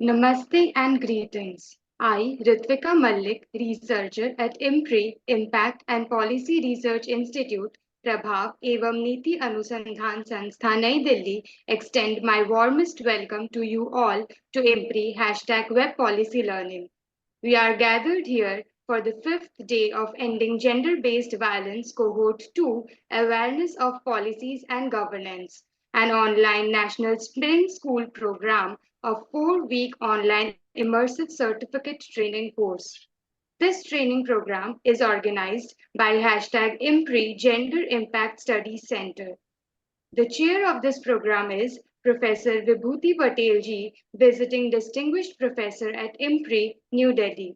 Namaste and greetings. I, Ritvika Mallik, researcher at IMPRI, Impact and Policy Research Institute, Prabhav एवं नीति अनुसंधान संस्था नई Delhi, extend my warmest welcome to you all to IMPRI #Web Policy Learning. We are gathered here for the fifth day of Ending Gender-Based Violence Cohort 2, Awareness of Policies and Governance, an online national spring school program of 4-week online immersive certificate training course. This training program is organized by #IMPRI Gender Impact Studies Center. The chair of this program is Professor Vibhuti Patel ji, visiting distinguished professor at IMPRI, New Delhi.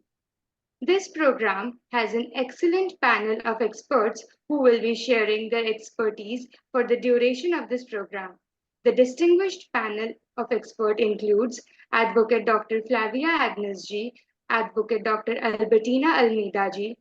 This program has an excellent panel of experts who will be sharing their expertise for the duration of this program. The distinguished panel of experts includes Advocate Dr. Flavia Agnes ji, Advocate Dr. Albertina Almeida ji,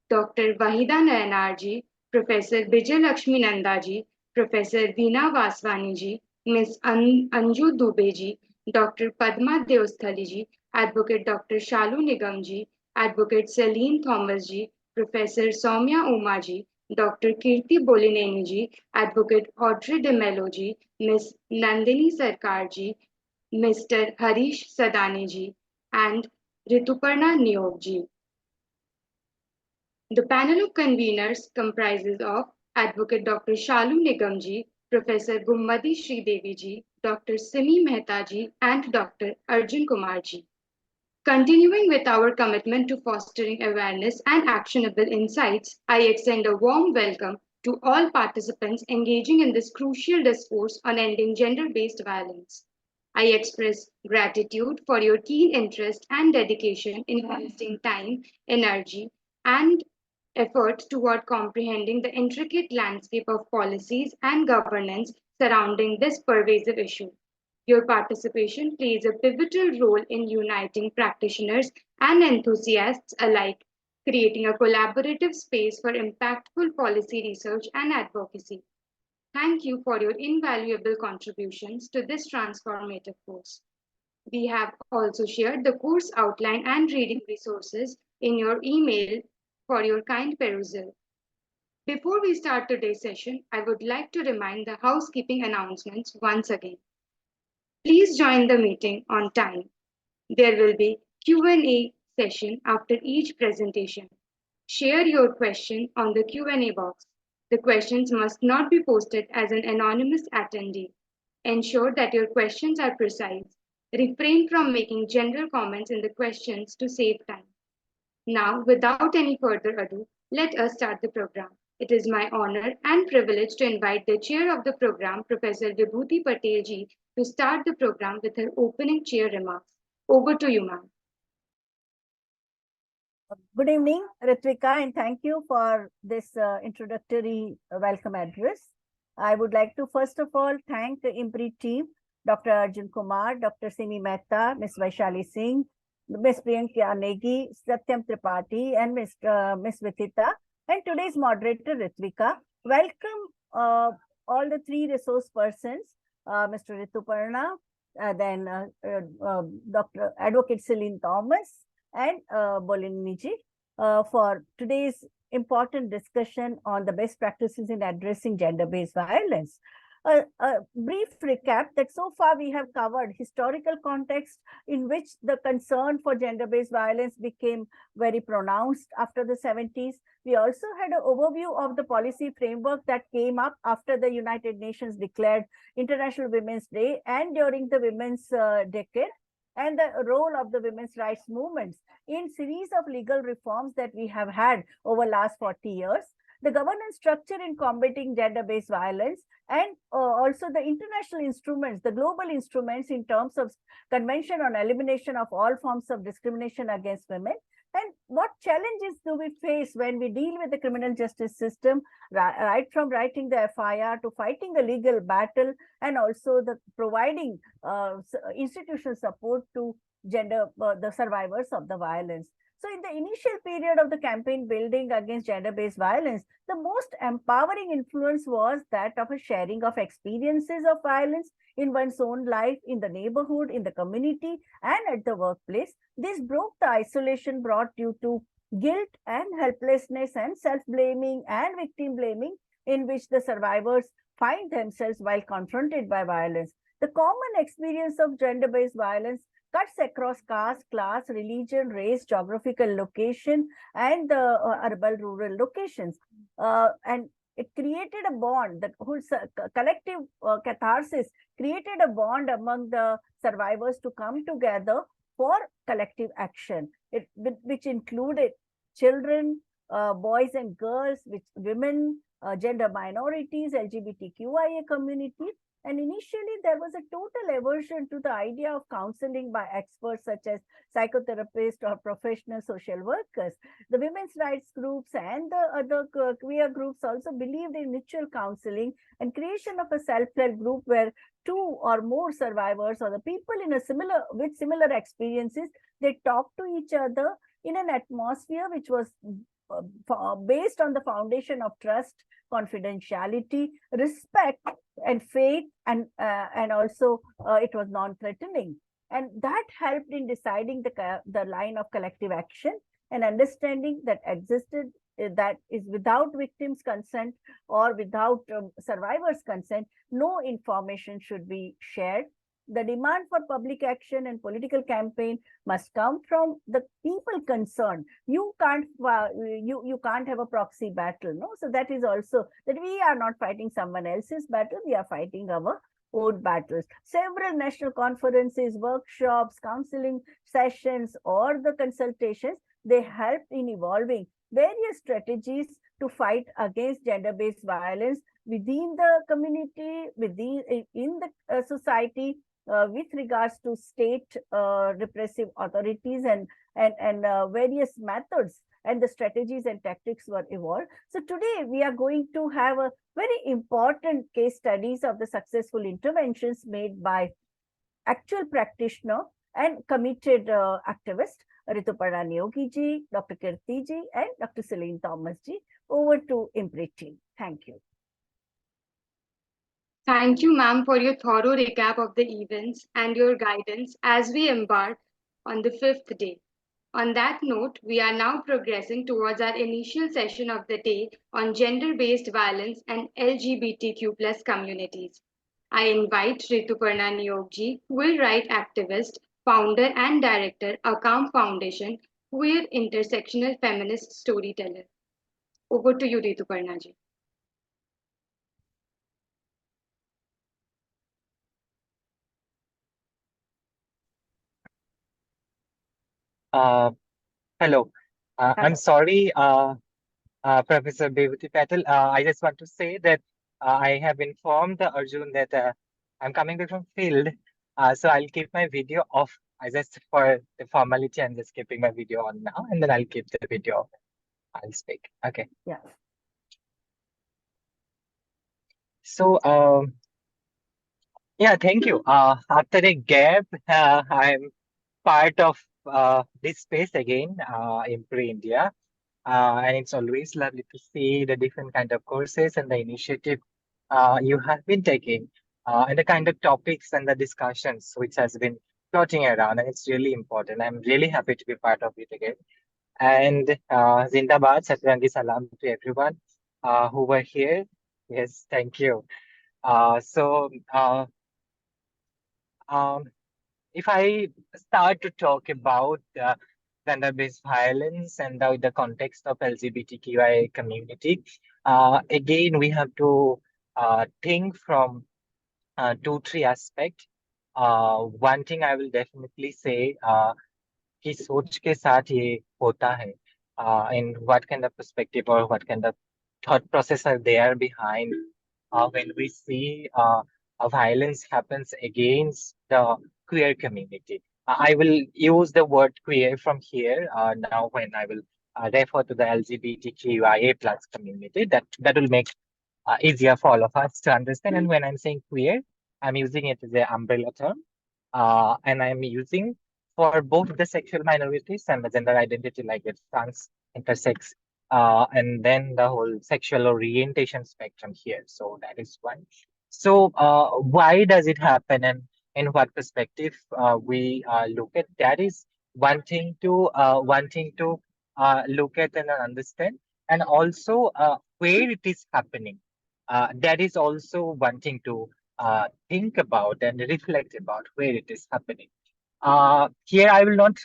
Dr. Wahida Nayanar ji, Professor Vijay Lakshmi Nanda ji, Professor Veena Vaswani ji, Ms. Anju Dubey ji, Dr. Padma Deosthali ji, Advocate Dr. Shalu Nigam ji, Advocate Celin Thomas ji, Professor Soumya Uma ji, Dr. Kirti Bolineni ji, Advocate Audrey de Mello ji, Ms. Nandini Sarkar ji, Mr. Harish Sadani ji, and Rituparna Neog ji. The panel of conveners comprises of Advocate Dr. Shalu Nigam ji, Professor Gummadi Sridevi ji, Dr. Simi Mehta ji, and Dr. Arjun Kumar ji. Continuing with our commitment to fostering awareness and actionable insights, I extend a warm welcome to all participants engaging in this crucial discourse on ending gender-based violence. I express gratitude for your keen interest and dedication in investing time, energy, and effort toward comprehending the intricate landscape of policies and governance surrounding this pervasive issue. Your participation plays a pivotal role in uniting practitioners and enthusiasts alike, creating a collaborative space for impactful policy research and advocacy. Thank you for your invaluable contributions to this transformative course. We have also shared the course outline and reading resources in your email for your kind perusal. Before we start today's session, I would like to remind the housekeeping announcements once again. Please join the meeting on time. There will be Q&A session after each presentation. Share your question on the Q&A box. The questions must not be posted as an anonymous attendee. Ensure that your questions are precise. Refrain from making general comments in the questions to save time. Now, without any further ado, let us start the program. It is my honor and privilege to invite the chair of the program, Professor Vibhuti Patel ji, to start the program with her opening chair remarks. Over to you, ma'am. Good evening, Ritvika, and thank you for this introductory welcome address. I would like to first of all thank the IMPRI team, Dr. Arjun Kumar, Dr. Simi Mehta, Ms. Vaishali Singh, Ms. Priyanka Negi, Satyam Tripathi, and Ms. Vithita, and today's moderator, Ritvika. Welcome all the three resource persons, Mr. Rituparna, then Dr. Advocate Celin Thomas, and Boliniji for today's important discussion on the best practices in addressing gender-based violence. A brief recap that so far we have covered historical context in which the concern for gender-based violence became very pronounced after the 70s. We also had an overview of the policy framework that came up after the United Nations declared International Women's Day and during the Women's Decade, and the role of the women's rights movements in series of legal reforms that we have had over last 40 years, the governance structure in combating gender-based violence, and also the international instruments, the global instruments in terms of Convention on Elimination of All Forms of Discrimination Against Women, and what challenges do we face when we deal with the criminal justice system, right from writing the FIR to fighting the legal battle, and also the providing institutional support to the survivors of the violence. So in the initial period of the campaign building against gender-based violence, the most empowering influence was that of a sharing of experiences of violence in one's own life, in the neighborhood, in the community, and at the workplace. This broke the isolation brought due to guilt and helplessness and self-blaming and victim blaming in which the survivors find themselves while confronted by violence. The common experience of gender-based violence cuts across caste, class, religion, race, geographical location, and the urban rural locations. And it created a bond, that whole collective catharsis created a bond among the survivors to come together for collective action, which included children, boys and girls, which women, gender minorities, LGBTQIA community. And initially, there was a total aversion to the idea of counseling by experts such as psychotherapists or professional social workers. The women's rights groups and the other queer groups also believed in mutual counseling and creation of a self-help group where two or more survivors or the people with similar experiences, they talk to each other in an atmosphere which was based on the foundation of trust, confidentiality, respect, and faith, and also it was non-threatening, and that helped in deciding the line of collective action and understanding that existed, that is without victims' consent or without survivors' consent, no information should be shared. The demand for public action and political campaign must come from the people concerned. You can't have a proxy battle, no. So that is also that we are not fighting someone else's battle; we are fighting our own battles. Several national conferences, workshops, counseling sessions, or the consultations, they helped in evolving various strategies to fight against gender-based violence within the community, in the society, with regards to state repressive authorities, and various methods and the strategies and tactics were evolved. So today we are going to have a very important case studies of the successful interventions made by actual practitioner and committed activist Rituparna Neogi ji, Dr. Kirti ji, and Dr. Celin Thomas ji. Over to IMPRI team. Thank you. Thank you, ma'am, for your thorough recap of the events and your guidance as we embark on the fifth day. On that note, we are now progressing towards our initial session of the day on gender-based violence and LGBTQ plus communities. I invite Rituparna Neog, queer right activist, founder and director, Akam Foundation, queer intersectional feminist storyteller. Over to you, Rituparna ji. Hello. I'm sorry, Professor Vibhuti Patel. I just want to say that I have informed Arjun that I'm coming back from field, so I'll keep my video off. I just for the formality, I'm just keeping my video on now, and then I'll keep the video off. I'll speak. Okay. Yeah. So, yeah, thank you. After a gap, I'm part of this space again, IMPRI India. And it's always lovely to see the different kind of courses and the initiative you have been taking, and the kind of topics and the discussions which has been floating around, and it's really important. I'm really happy to be part of it again. And Zindabad, Satrangi Salam to everyone who were here. Yes, thank you. So um, if I start to talk about gender-based violence and the context of LGBTQI community, again, we have to think from 2, 3 aspects. One thing I will definitely say कि सोच के साथ ये होता है, and what kind of perspective or what kind of thought process are there behind when we see violence happens against the queer community. I will use the word queer from here now when I will refer to the LGBTQIA plus community. That will make easier for all of us to understand. And when I'm saying queer, I'm using it as an umbrella term, and I'm using for both the sexual minorities and the gender identity, like the trans, intersex, and then the whole sexual orientation spectrum here. So that is one. So why does it happen, and in what perspective we look at? That is one thing to look at and understand, and also where it is happening. That is also one thing to think about and reflect about where it is happening. Here, I will not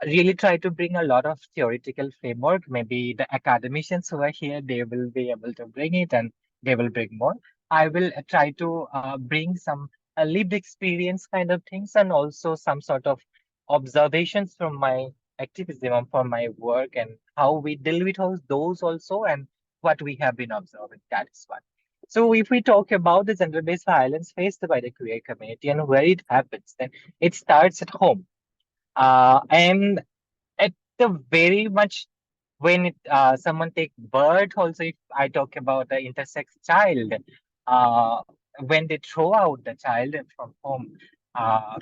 really try to bring a lot of theoretical framework. Maybe the academicians who are here, they will be able to bring it and they will bring more. I will try to bring some lived experience kind of things and also some sort of observations from my activism and from my work and how we deal with all those also and what we have been observing. That is one. So if we talk about the gender-based violence faced by the queer community and where it happens, then it starts at home. And at the very much when someone take birth, also if I talk about the intersex child, uh, when they throw out the child from home, uh,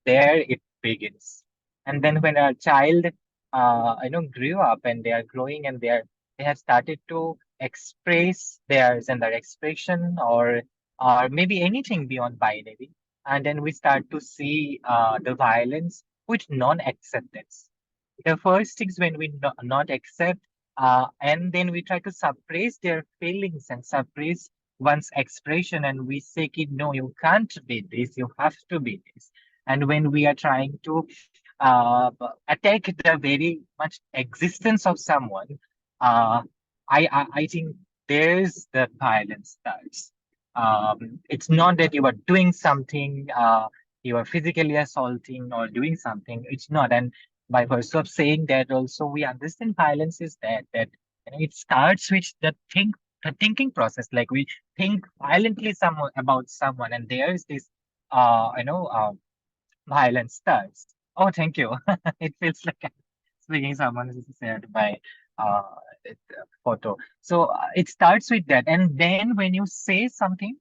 there it begins. And then when a child, grew up and they are growing and they have started to express their gender expression or maybe anything beyond binary, and then we start to see the violence with non-acceptance. The first things when we not accept, and then we try to suppress their feelings and suppress one's expression, and we say, "Kid, no, you can't be this. You have to be this." And when we are trying to attack the very much existence of someone, uh, I think there's the violence starts. It's not that you are doing something, you are physically assaulting or doing something. It's not. And by virtue of saying that, also we understand violence is that it starts with the thinking process. Like we think violently someone about someone, and there is this violence starts. Oh, thank you. It feels like I'm speaking someone who's shared by uh, photo. So it starts with that. And then when you say something,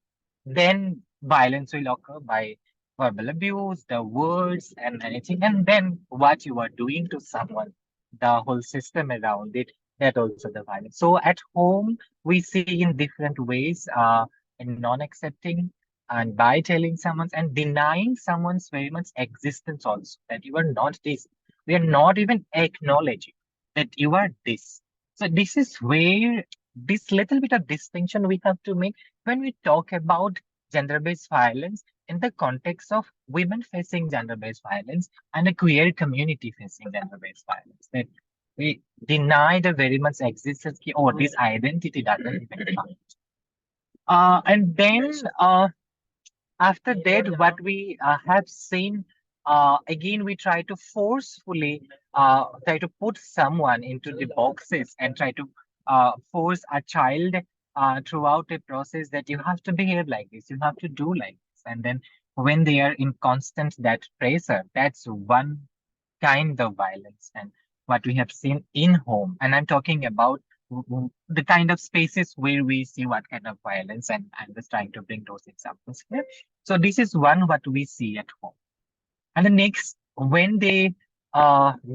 then violence will occur by verbal abuse, the words, and anything. And then what you are doing to someone, the whole system around it, that also the violence. So at home, we see in different ways, in non-accepting and by telling someone and denying someone's very much existence also, that you are not this. We are not even acknowledging that you are this. So this is where this little bit of distinction we have to make when we talk about gender-based violence in the context of women facing gender-based violence and a queer community facing gender-based violence. That we deny the very much existence or this identity doesn't even count. And then after that, what we have seen, again, we try to forcefully try to put someone into the boxes and try to force a child throughout a process that you have to behave like this, you have to do like this. And then when they are in constant that pressure, that's one kind of violence and what we have seen in home. And I'm talking about the kind of spaces where we see what kind of violence, and I'm just trying to bring those examples here. So this is one what we see at home. And the next, when they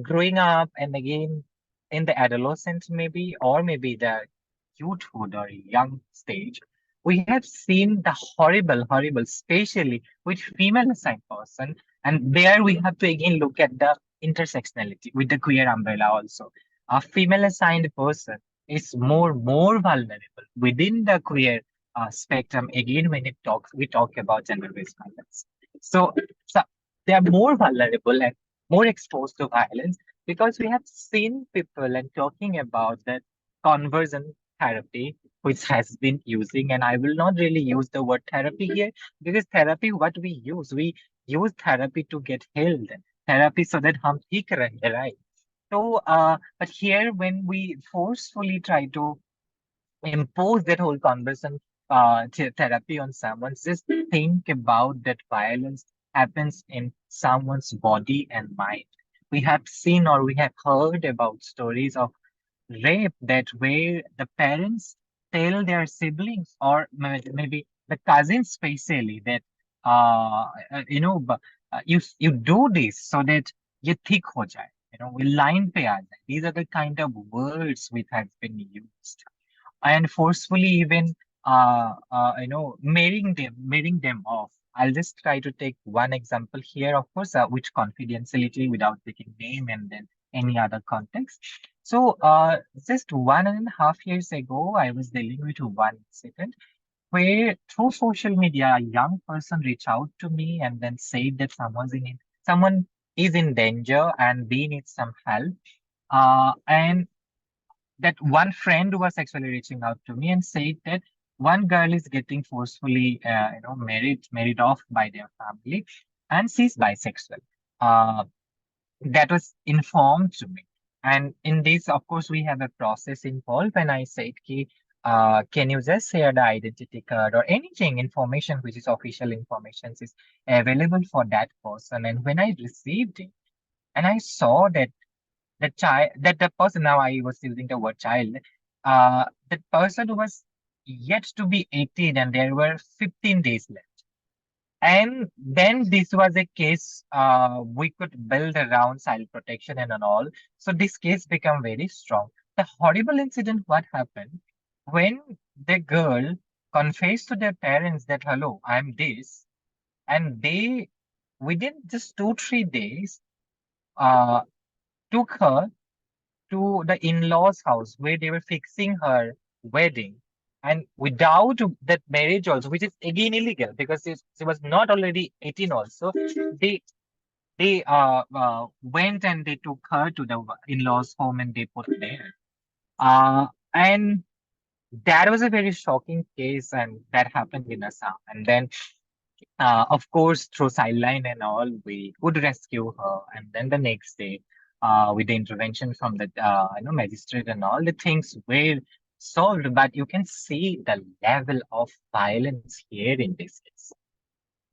growing up and again in the adolescent maybe, or maybe the youthhood or young stage, we have seen the horrible, especially with female assigned person. And there we have to again look at the intersectionality with the queer umbrella also. A female assigned person is more vulnerable within the queer spectrum. Again, when we talk about gender-based violence. So they are more vulnerable and more exposed to violence because we have seen people and talking about that conversion therapy, which has been using, and I will not really use the word therapy here because therapy, what we use therapy to get healed, therapy so that hum theek rahe, right? So, but here when we forcefully try to impose that whole conversion therapy on someone, just think about that violence happens in someone's body and mind. We have seen or we have heard about stories of rape that where the parents tell their siblings or maybe the cousins especially that you do this so that ये thick हो जाए, वो line पे आ जाए. These are the kind of words which have been used, and forcefully even marrying them off. I'll just try to take one example here, of course, which confidentiality without taking name and then any other context. So just 1.5 years ago, I was dealing with one incident where through social media, a young person reached out to me and then said that someone is in danger and they need some help. And that one friend was actually reaching out to me and said that one girl is getting forcefully, married off by their family, and she's bisexual. Uh, that was informed to me. And in this, of course, we have a process involved. And I said, can you just share the identity card or anything, information which is official information is available for that person? And when I received it, and I saw that the person, now I was using the word child, the person was yet to be 18 and there were 15 days left. And then this was a case we could build around child protection and all. So this case became very strong. The horrible incident, what happened when the girl confessed to their parents that, hello, I'm this, and they, within just 2-3 days, uh, took her to the in-laws house where they were fixing her wedding, and without that marriage also, which is again illegal because she was not already 18 also. They went and they took her to the in-laws home and they put there, and that was a very shocking case, and that happened in Assam. And then of course, through sideline and all, we could rescue her. And then the next day, with the intervention from the magistrate and all, the things were solved. But you can see the level of violence here in this case.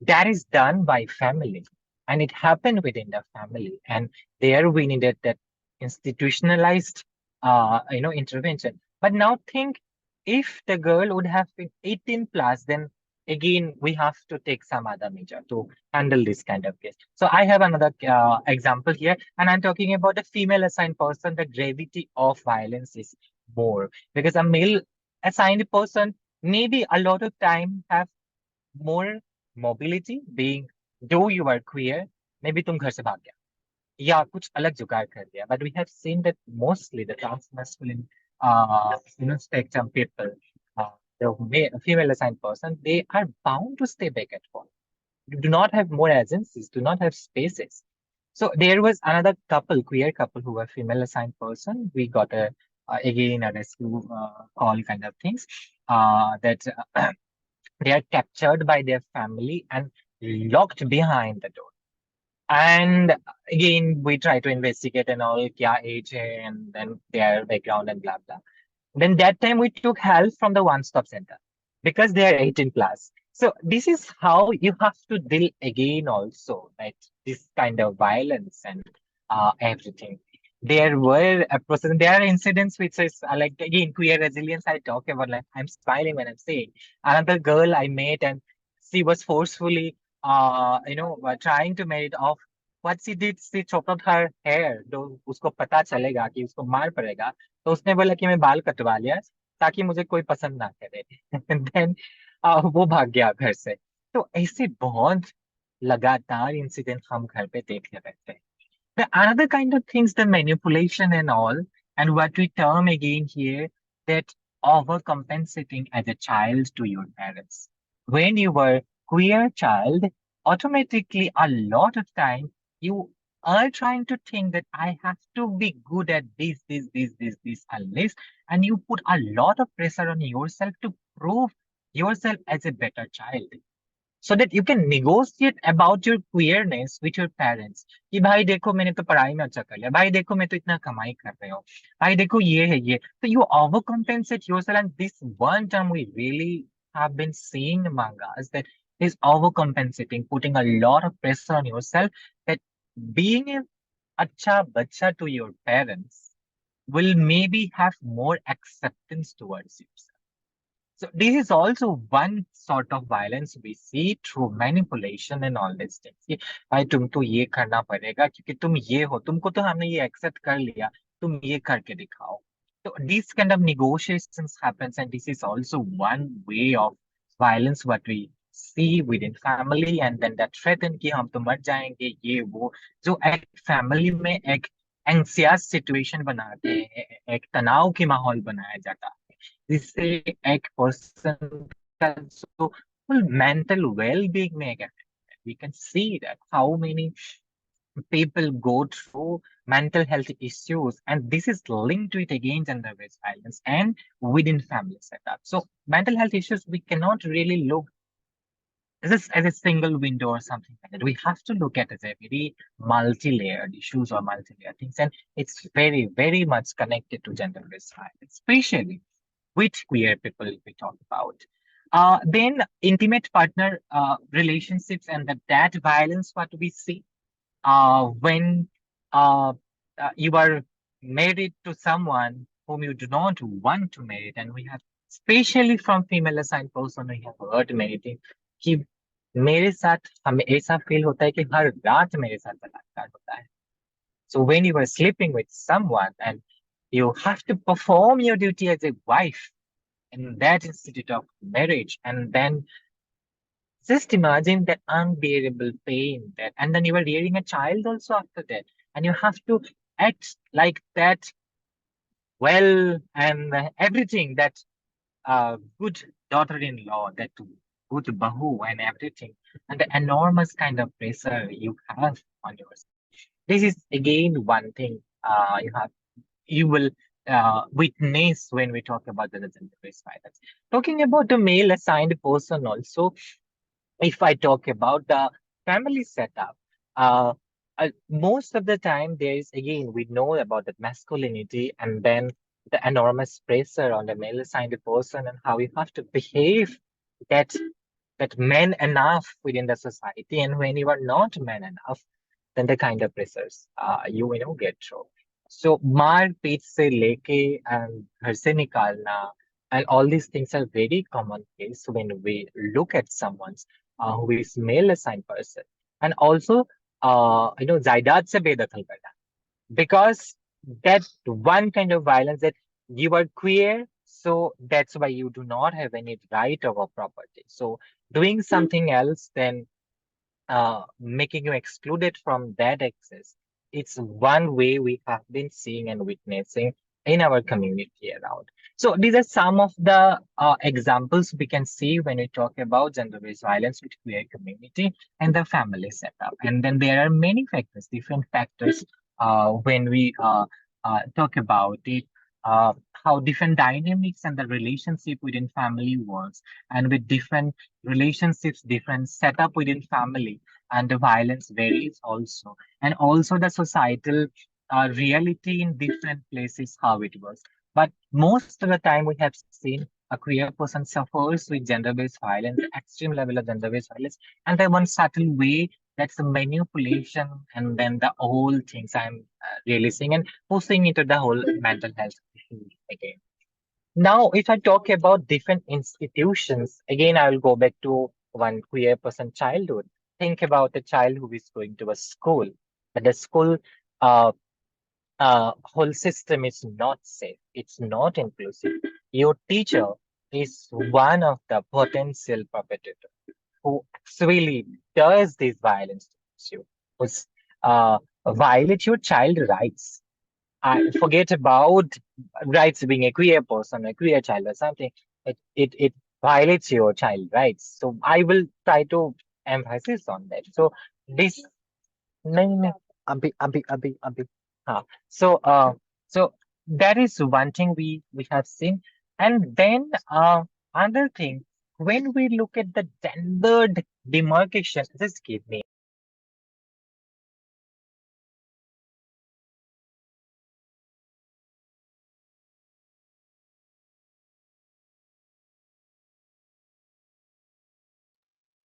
That is done by family, and it happened within the family. And there we needed that institutionalized, intervention. But now think, if the girl would have been 18 plus, then again we have to take some other measure to handle this kind of case. So I have another example here, and I'm talking about a female assigned person. The gravity of violence is more, because a male assigned person maybe a lot of time have more mobility, being though you are queer, maybe तुम घर से भाग गया या कुछ अलग जुगाड़ कर दिया. But we have seen that mostly the trans masculine, spectrum people, the female assigned person, they are bound to stay back at home, do not have more agencies, do not have spaces. So there was another couple, queer couple, who were female assigned person. We got again a rescue call kind of things, that they are captured by their family and locked behind the door. And again, we try to investigate and all, kya age hai, and then their background and blah blah. Then that time we took help from the one-stop center because they are 18 plus. So this is how you have to deal again also, right? This kind of violence and everything. There were a process. There are incidents which is like, again, queer resilience. I talk about, like, I'm smiling when I'm saying another girl I met, and she was forcefully trying to marry it off. What she did, she chopped out her hair. तो उसको पता चलेगा कि उसको मार पड़ेगा, तो उसने बोला कि मैं बाल कटवा लिया ताकि मुझे कोई पसंद ना करे. देन वो भाग गया घर से. तो ऐसे बहुत लगातार इंसिडेंट हम घर पे देखते रहते हैं. The another kind of things, the manipulation and all, and what we term again here, that overcompensating as a child to your parents. When you were queer child, automatically a lot of time you are trying to think that I have to be good at this, and this, and you put a lot of pressure on yourself to prove yourself as a better child, so that you can negotiate about your queerness with your parents. कि भाई देखो मैंने तो पढ़ाई में अच्छा कर लिया, भाई देखो मैं तो इतना कमाई कर रहे हो, भाई देखो ये है ये. So you overcompensate yourself, and this one term we really have been seeing among us, that is overcompensating, putting a lot of pressure on yourself, that being a अच्छा बच्चा to your parents will maybe have more acceptance towards yourself. So this is also one sort of violence we see through manipulation and all these things. कि भाई तुमको ये करना पड़ेगा क्योंकि तुम ये हो, तुमको तो हमने ये एक्सेप्ट कर लिया, तुम ये करके दिखाओ. So this kind of negotiations happens, and this is also one way of violence what we see within family, and then that threaten कि हम तो मर जाएंगे ये वो, जो एक फैमिली में एक एंग्जियस सिचुएशन बनाते हैं, एक तनाव की माहौल बनाया जाता है, जिससे एक पर्सन का जो full mental well-being में एक effect है. We can see that how many people go through mental health issues, and this is linked to it again gender-based violence and within family setup. So mental health issues we cannot really look as a single window or something like that. We have to look at it as a very multi-layered issues or multi-layered things, and it's very, very much connected to gender-based violence, especially with queer people we talk about. Then intimate partner relationships and that violence what we see when uh, you are married to someone whom you do not want to marry, and we have, especially from female assigned person, we have heard many things कि मेरे साथ हमें ऐसा feel होता है कि हर रात मेरे साथ बलात्कार होता है. So when you are sleeping with someone and you have to perform your duty as a wife in that institute of marriage, and then just imagine that unbearable pain that, and then you are rearing a child also after that, and you have to act like that well, and everything that good daughter-in-law, that good bahu and everything, and the enormous kind of pressure you have on yourself. This is again one thing you will witness when we talk about the gender-based violence. Talking about the male assigned person also, if I talk about the family setup, uh, most of the time there is, again, we know about the masculinity and then the enormous pressure on the male assigned person and how you have to behave that man enough within the society, and when you are not man enough, then the kind of pressures you get through. So मार पीट से लेके and घर से निकालना and all these things are very commonplace when we look at someone who is male assigned person, and also जायदाद से बेदखल करना, because that one kind of violence that you are queer, so that's why you do not have any right over property. So doing something else then making you excluded from that access. It's one way we have been seeing and witnessing in our community around. So these are some of the examples we can see when we talk about gender-based violence with queer community and the family setup. And then there are many factors, different factors when we talk about it, how different dynamics and the relationship within family works, and with different relationships, different setup within family, and the violence varies also, and also the societal reality in different places how it works. But most of the time we have seen a queer person suffers with gender-based violence, extreme level of gender-based violence, and the one subtle way, that's the manipulation, and then the whole things I'm really seeing and pushing into the whole mental health issue again. Now, if I talk about different institutions, again, I will go back to one queer person childhood. Think about a child who is going to a school, but the school uh, whole system is not safe. It's not inclusive. Your teacher is one of the potential perpetrators who actually does this violence to you, who's violate your child rights. I forget about rights being a queer person, a queer child or something. It violates your child rights. So I will try to emphasize on that. So this नहीं नहीं अभी हाँ. So that is one thing we have seen, and then another thing, when we look at the gendered demarcation, just give me.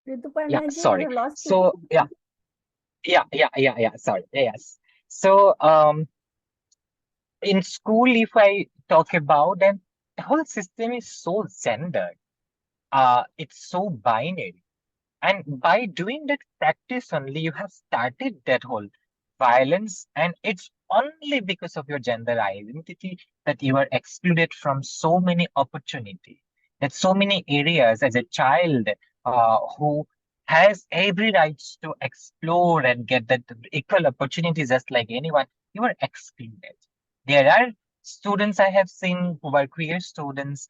Rituparna Yeah, ji, we sorry. have lost you. So yeah. Sorry. Yes. So in school, if I talk about, then the whole system is so gendered. it's so binary. And by doing that practice only, you have started that whole violence. And it's only because of your gender identity that you are excluded from so many opportunities. That so many areas as a child who has every right to explore and get that equal opportunities just like anyone, you are excluded. There are students I have seen who are queer students,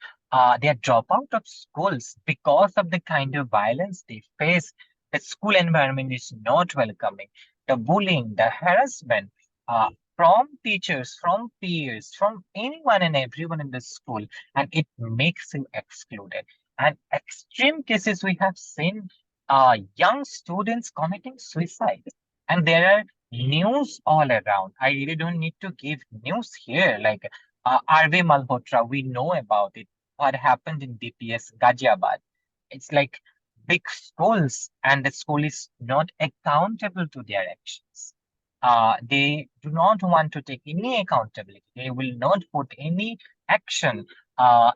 they drop out of schools because of the kind of violence they face. The school environment is not welcoming. The bullying, the harassment uh, from teachers, from peers, from anyone and everyone in the school, and it makes you excluded. And extreme cases we have seen young students committing suicide. And there are news all around. I really don't need to give news here. Like RV Malhotra, we know about it what happened in DPS Ghaziabad. It's like big schools, and the school is not accountable to their actions. They do not want to take any accountability. They will not put any action,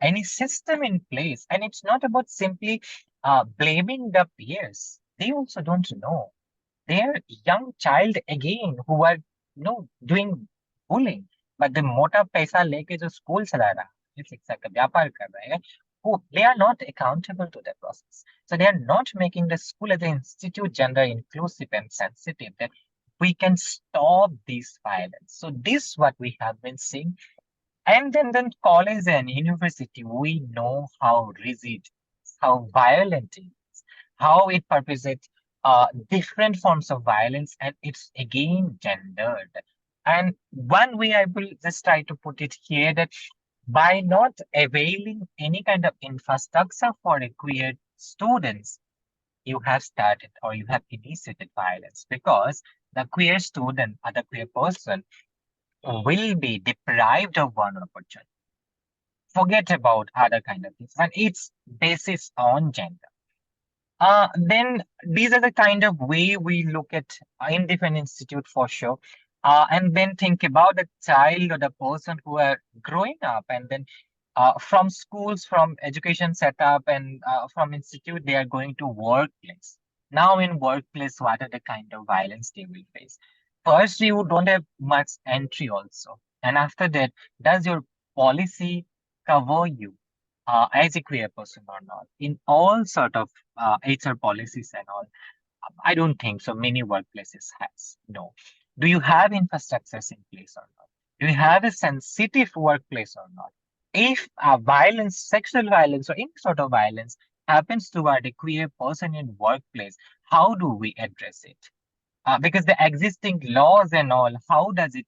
any system in place. And it's not about simply blaming the peers. They also don't know. They're young child again who are doing bullying. But the मोटा पैसा लेके जो school चला रहा है, ये शिक्षा का व्यापार कर रहे हैं, who they are not accountable to that process. So they are not making the school as an institute gender inclusive and sensitive that we can stop this violence. So this what we have been seeing. And then college and university, we know how rigid, how violent it is, how it perpetrates different forms of violence, and it's again gendered. And one way I will just try to put it here that by not availing any kind of infrastructure for the queer students, you have started or you have initiated violence because the queer student or the queer person will be deprived of one opportunity. Forget about other kind of things, and it's basis on gender. Then these are the kind of way we look at in different institute for sure. And then think about the child or the person who are growing up, and then from schools, from education setup, and from institute, they are going to workplace. Now in workplace, what are the kind of violence they will face? First, you don't have much entry also, and after that, does your policy cover you as a queer person or not in all sort of HR policies and all? I don't think so. Many workplaces has. No. Do you have infrastructures in place or not? Do you have a sensitive workplace or not? If violence, sexual violence, or any sort of violence happens toward a queer person in workplace, how do we address it? Because the existing laws and all, how does it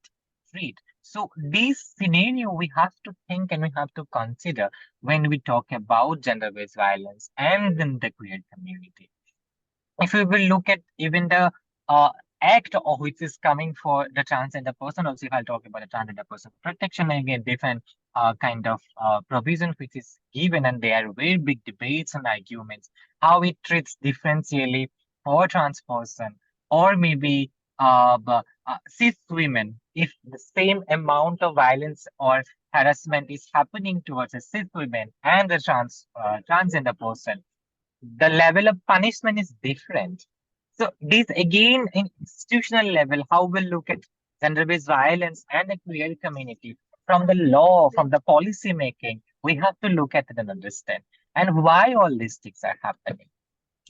treat? So this scenario we have to think and we have to consider when we talk about gender-based violence and then the queer community. If we will look at even the uh, act of which is coming for the transgender person, also if I'll talk about the transgender person protection, again different kind of provision which is given, and there are very big debates and arguments how it treats differentially for trans person or maybe cis women, if the same amount of violence or harassment is happening towards a cis women and the transgender person, the level of punishment is different. So this again in institutional level, how we'll look at gender-based violence and the queer community from the law, from the policy making, we have to look at it and understand. And why all these things are happening?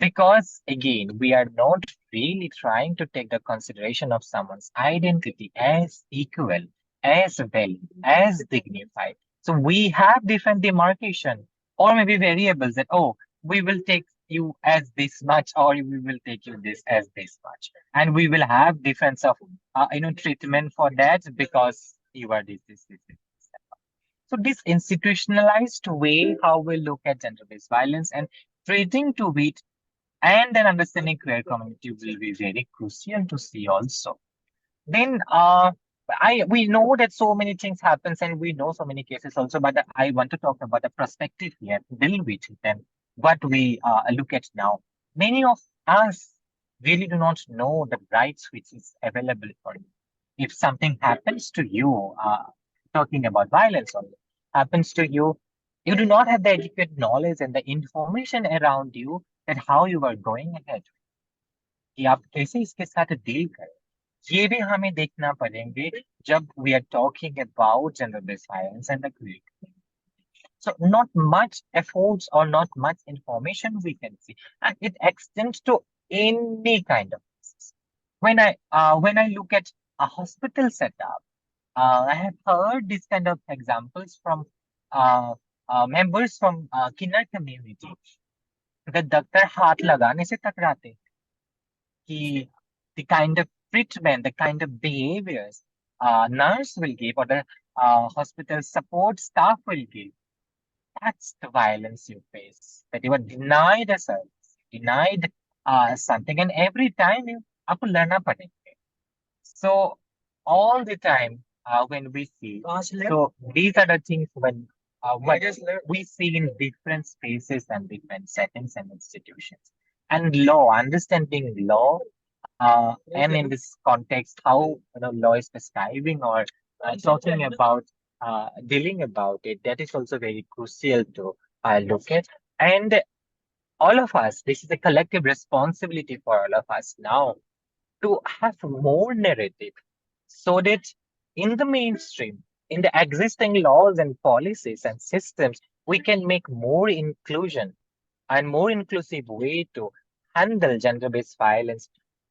Because again, we are not really trying to take the consideration of someone's identity as equal, as well, as dignified. So we have different demarcation or maybe variables that, oh, we will take you as this much or we will take you this as this much. And we will have difference of, treatment for that because you are this. So this institutionalized way how we look at gender-based violence and treating to it and then understanding queer community will be very crucial to see also. Then we know that so many things happens and we know so many cases also, but I want to talk about the perspective here, deal with it and what we look at now. Many of us really do not know the rights which is available for you. If something happens to you, talking about violence only, happens to you, You do not have the adequate knowledge and the information around you that how you are going ahead, कि आप कैसे इसके साथ deal करें, ये भी हमें देखना पड़ेंगे जब we are talking about gender-based violence and the queer. So not much efforts or not much information we can see, and it extends to any kind of cases. When I look at a hospital setup, I have heard this kind of examples from uh, members from Kinnair community. अगर doctor हाथ लगाने से टकराते हैं, कि the kind of treatment, the kind of behaviors nurse will give or the hospital support staff will give, that's the violence you face. That you are denied a service, denied something, and every time you आपको लड़ना पड़ेगा. So all the time when we see, so these are the things when what we see in different spaces and different settings and institutions. And law, understanding law, and in this context, how law is prescribing or talking about dealing about it, that is also very crucial to look at. And all of us, this is a collective responsibility for all of us now to have more narrative so that in the mainstream, in the existing laws and policies and systems, we can make more inclusion and more inclusive way to handle gender-based violence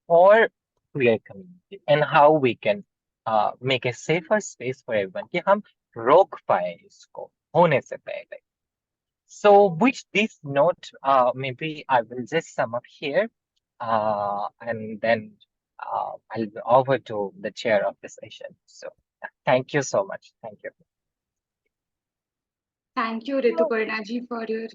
for queer community, and how we can make a safer space for everyone कि हम रोक पाए इसको होने से पहले. So with this note, maybe I will just sum up here, and then I'll be over to the chair of the session. So thank you so much. Thank you. Thank you, Rituparna ji, for your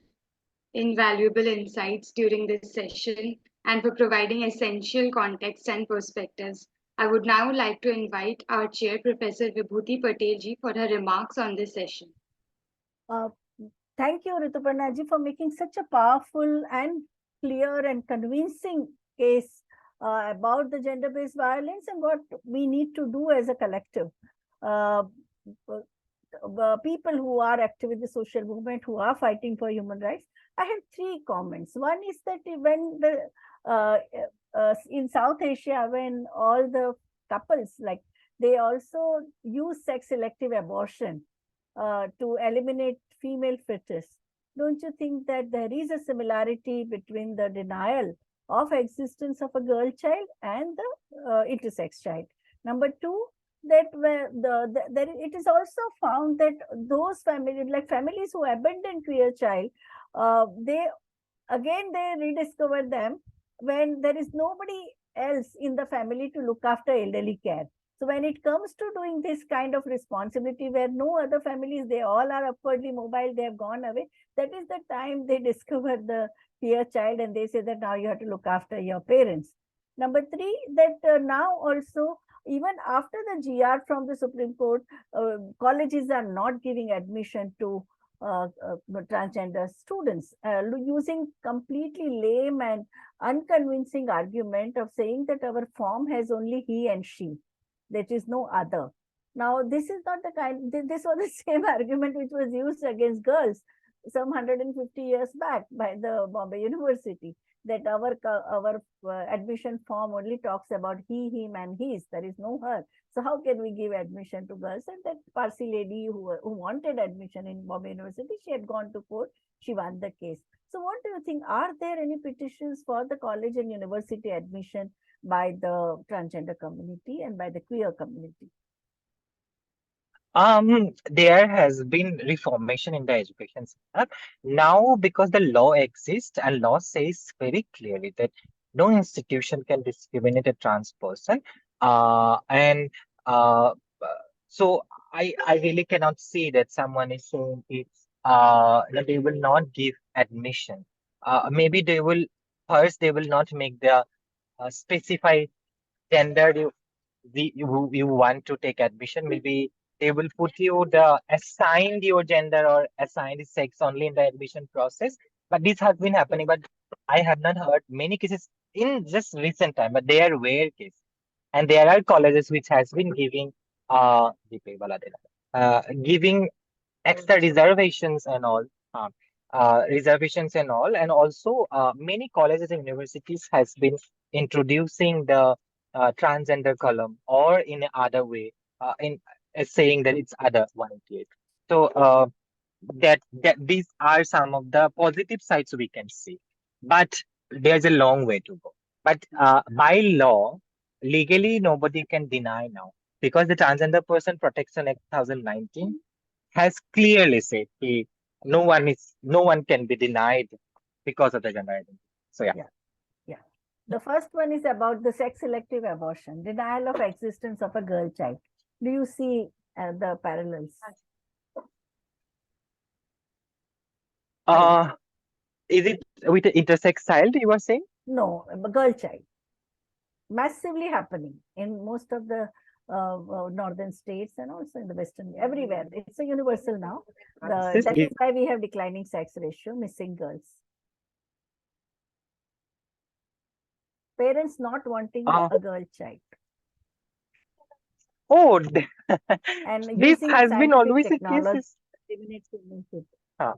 invaluable insights during this session and for providing essential context and perspectives. I would now like to invite our chair, Professor Vibhuti Patel ji, for her remarks on this session. Thank you, Rituparna ji, for making such a powerful and clear and convincing case about the gender-based violence and what we need to do as a collective. People who are active in the social movement, who are fighting for human rights. I have three comments. One is that when in South Asia, when all the couples, like, they also use sex-selective abortion to eliminate female fetus. Don't you think that there is a similarity between the denial of existence of a girl child and the intersex child? Number two, that it is also found that those families, like families who abandon queer child, they rediscover them when there is nobody else in the family to look after elderly care. So when it comes to doing this kind of responsibility where no other families, they all are upwardly mobile, they have gone away, that is the time they discover the queer child and they say that now you have to look after your parents. Number three, that now also, even after the GR from the Supreme Court, colleges are not giving admission to transgender students, using completely lame and unconvincing argument of saying that our form has only he and she. There is no other. Now, this is not the kind, this was the same argument which was used against girls some 150 years back by the Bombay University, that our admission form only talks about he, him, and his. There is no her. So how can we give admission to girls? And that Parsi lady who wanted admission in Bombay University, she had gone to court, she won the case. So what do you think? Are there any petitions for the college and university admission by the transgender community and by the queer community? There has been reformation in the education sector. Now, because the law exists and law says very clearly that no institution can discriminate a trans person. And so I really cannot see that someone is saying that they will not give admission. Maybe they will not make the specify gender you want to take admission. Maybe they will put you the assigned your gender or assigned sex only in the admission process. But this has been happening, but I have not heard many cases in just recent time, but they are rare cases. And there are colleges which has been giving giving extra reservations and all. Uh, Reservations and all, and also many colleges and universities has been introducing the transgender column, or in other way, in saying that it's other 188. So that these are some of the positive sides we can see, but there's a long way to go. But by law, legally, nobody can deny now, because the Transgender Person Protection Act 2019 has clearly said no one can be denied because of the gender identity. So yeah. Yeah. The first one is about the sex selective abortion, denial of existence of a girl child. Do you see the parallels? Uh, is it with the intersex child you were saying? No, a girl child. Massively happening in most of the northern states and also in the western, everywhere. It's a universal now. That is why we have declining sex ratio, missing girls. Parents not wanting a girl child. Oh, and this using has been always a technology case. Huh.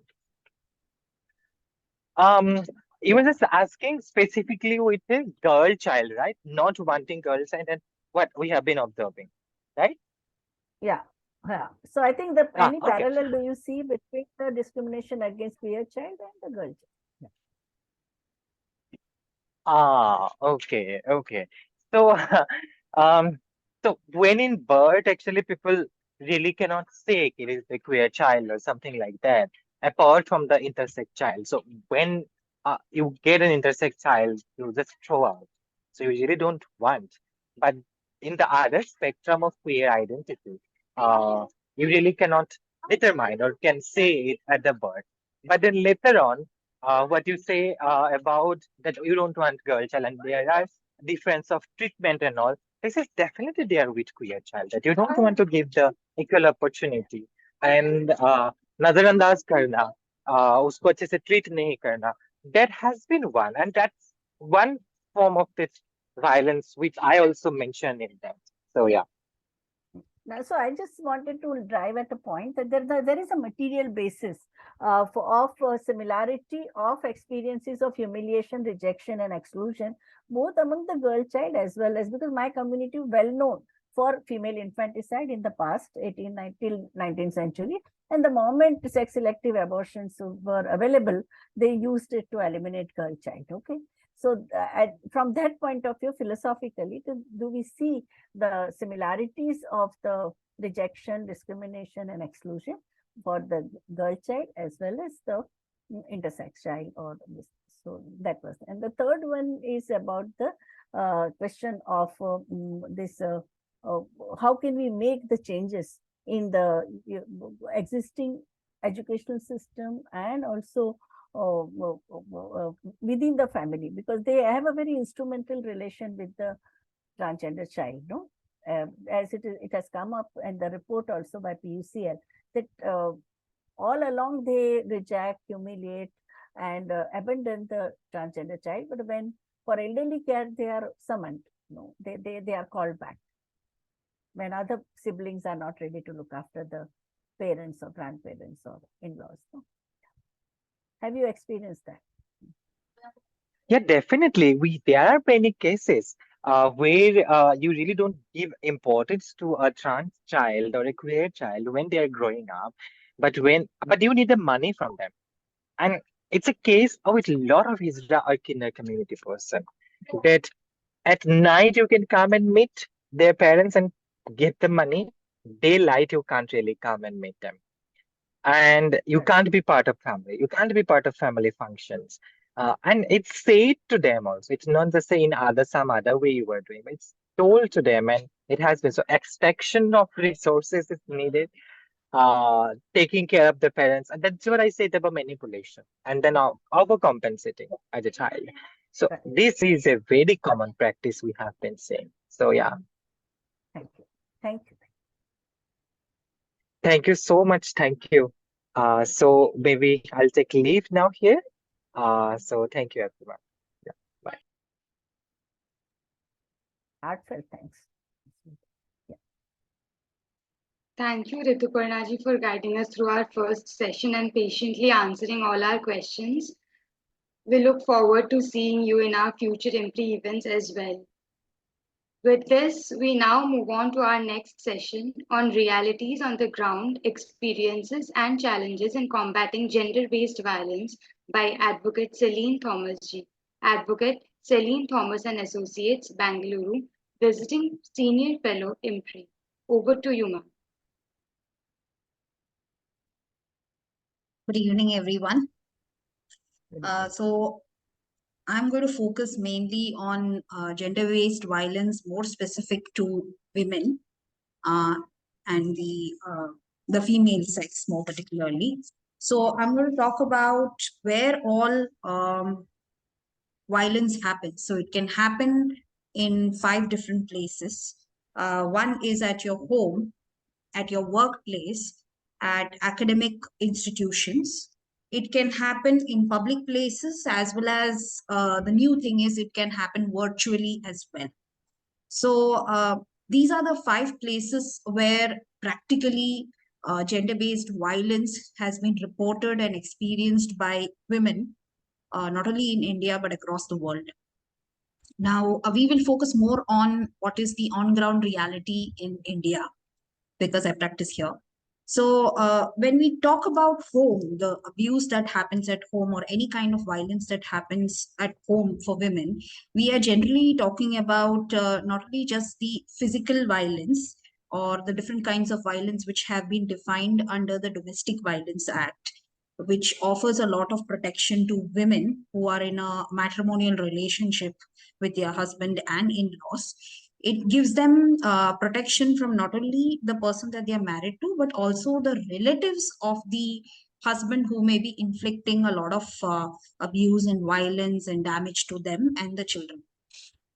You were just asking specifically with a girl child, right? Not wanting girl child, and what we have been observing, right? Yeah. Yeah. So I think that any Okay. parallel do you see between the discrimination against queer child and the girl child? Okay, okay. So, um, so when in birth, actually, people really cannot say it is a queer child or something like that, apart from the intersex child. So when you get an intersex child, you just throw out. So you really don't want. But in the other spectrum of queer identity, you really cannot determine or can say it at the birth. But then later on, what you say about that you don't want girl child, and there are difference of treatment and all. This is definitely there with queer child, that you don't want to give the equal opportunity, and नजरअंदाज करना, उसको अच्छे से treat नहीं करना. That has been one, and that's one form of this violence which I also mentioned in that. So yeah. Now, so I just wanted to drive at a point that there is a material basis of similarity of experiences of humiliation, rejection, and exclusion, both among the girl child as well as, because my community well known for female infanticide in the past 18th till 19th century. And the moment sex selective abortions were available, they used it to eliminate girl child. Okay. So from that point of view, philosophically, do we see the similarities of the rejection, discrimination, and exclusion for the girl child as well as the intersex child or this? So that was, and the third one is about the question of this how can we make the changes in the existing educational system and also within the family, because they have a very instrumental relation with the transgender child, no? As it has come up in the report also by PUCL that all along they reject, humiliate, and abandon the transgender child. But when for elderly care they are summoned, no, they are called back when other siblings are not ready to look after the parents or grandparents or in-laws. No? Have you experienced that? Yeah, definitely. There are many cases where you really don't give importance to a trans child or a queer child when they are growing up, but you need the money from them. And it's a case with a lot of Hijra or Kinder community person that at night you can come and meet their parents and give them money. Daylight you can't really come and meet them, and you can't be part of family. You can't be part of family functions. And it's said to them also. It's not just say in some other way you were doing. It's told to them, and it has been. So extraction of resources is needed. Taking care of the parents, and that's what I say about manipulation, and then overcompensating as a child. So this is a very common practice we have been seeing. So yeah. Thank you. Thank you. Thank you so much. Thank you. So maybe I'll take leave now here. So thank you, everyone. Yeah, bye. Heartfelt thanks. Thank you, Rituparna ji, for guiding us through our first session and patiently answering all our questions. We look forward to seeing you in our future IMPRI events as well. With this, we now move on to our next session on realities on the ground, experiences and challenges in combating gender-based violence by Advocate Celin Thomas ji. Advocate Celin Thomas and Associates, Bangalore, visiting Senior Fellow IMPRI. Over to you, ma'am. Good evening, everyone. So I'm going to focus mainly on gender-based violence, more specific to women and the female sex more particularly. So I'm going to talk about where all violence happens. So it can happen in 5 different places. One is at your home, at your workplace, at academic institutions. It can happen in public places as well as the new thing is it can happen virtually as well. So these are the 5 places where practically gender-based violence has been reported and experienced by women, not only in India but across the world. Now, we will focus more on what is the on-ground reality in India, because I practice here. So when we talk about home, the abuse that happens at home or any kind of violence that happens at home for women, we are generally talking about not only just the physical violence or the different kinds of violence which have been defined under the Domestic Violence Act, which offers a lot of protection to women who are in a matrimonial relationship with their husband and in-laws. It gives them protection from not only the person that they are married to, but also the relatives of the husband who may be inflicting a lot of abuse and violence and damage to them and the children.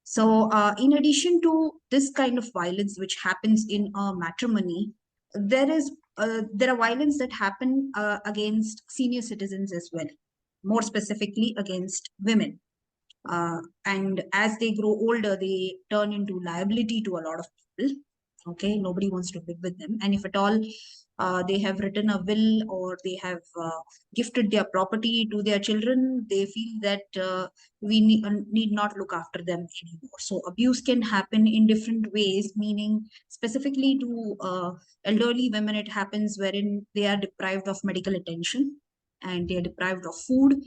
So in addition to this kind of violence which happens in a matrimony, there are violence that happen against senior citizens as well, more specifically against women. And as they grow older, they turn into liability to a lot of people. Okay, nobody wants to live with them. And if at all they have written a will or they have gifted their property to their children, they feel that we need not look after them anymore. So abuse can happen in different ways, meaning specifically to elderly women, it happens wherein they are deprived of medical attention and they are deprived of food.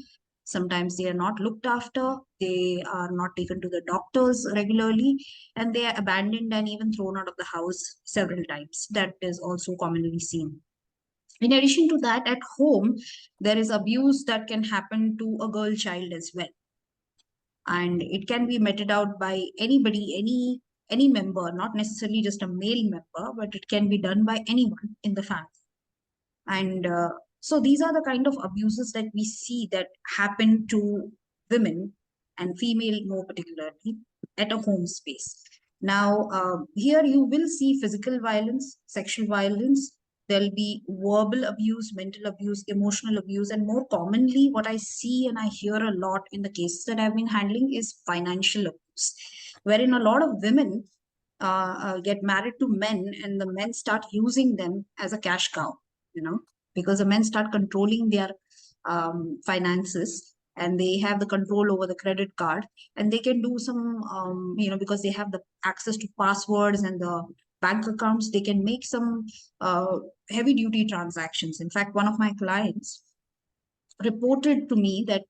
Sometimes they are not looked after, they are not taken to the doctors regularly, and they are abandoned and even thrown out of the house several times. That is also commonly seen. In addition to that, at home, there is abuse that can happen to a girl child as well. And it can be meted out by anybody, any member, not necessarily just a male member, but it can be done by anyone in the family. And so these are the kind of abuses that we see that happen to women and female more particularly at a home space. Now, here you will see physical violence, sexual violence. There'll be verbal abuse, mental abuse, emotional abuse, and more commonly what I see and I hear a lot in the cases that I've been handling is financial abuse, wherein a lot of women get married to men and the men start using them as a cash cow, because the men start controlling their finances and they have the control over the credit card and they can do some, because they have the access to passwords and the bank accounts, they can make some heavy duty transactions. In fact, one of my clients reported to me that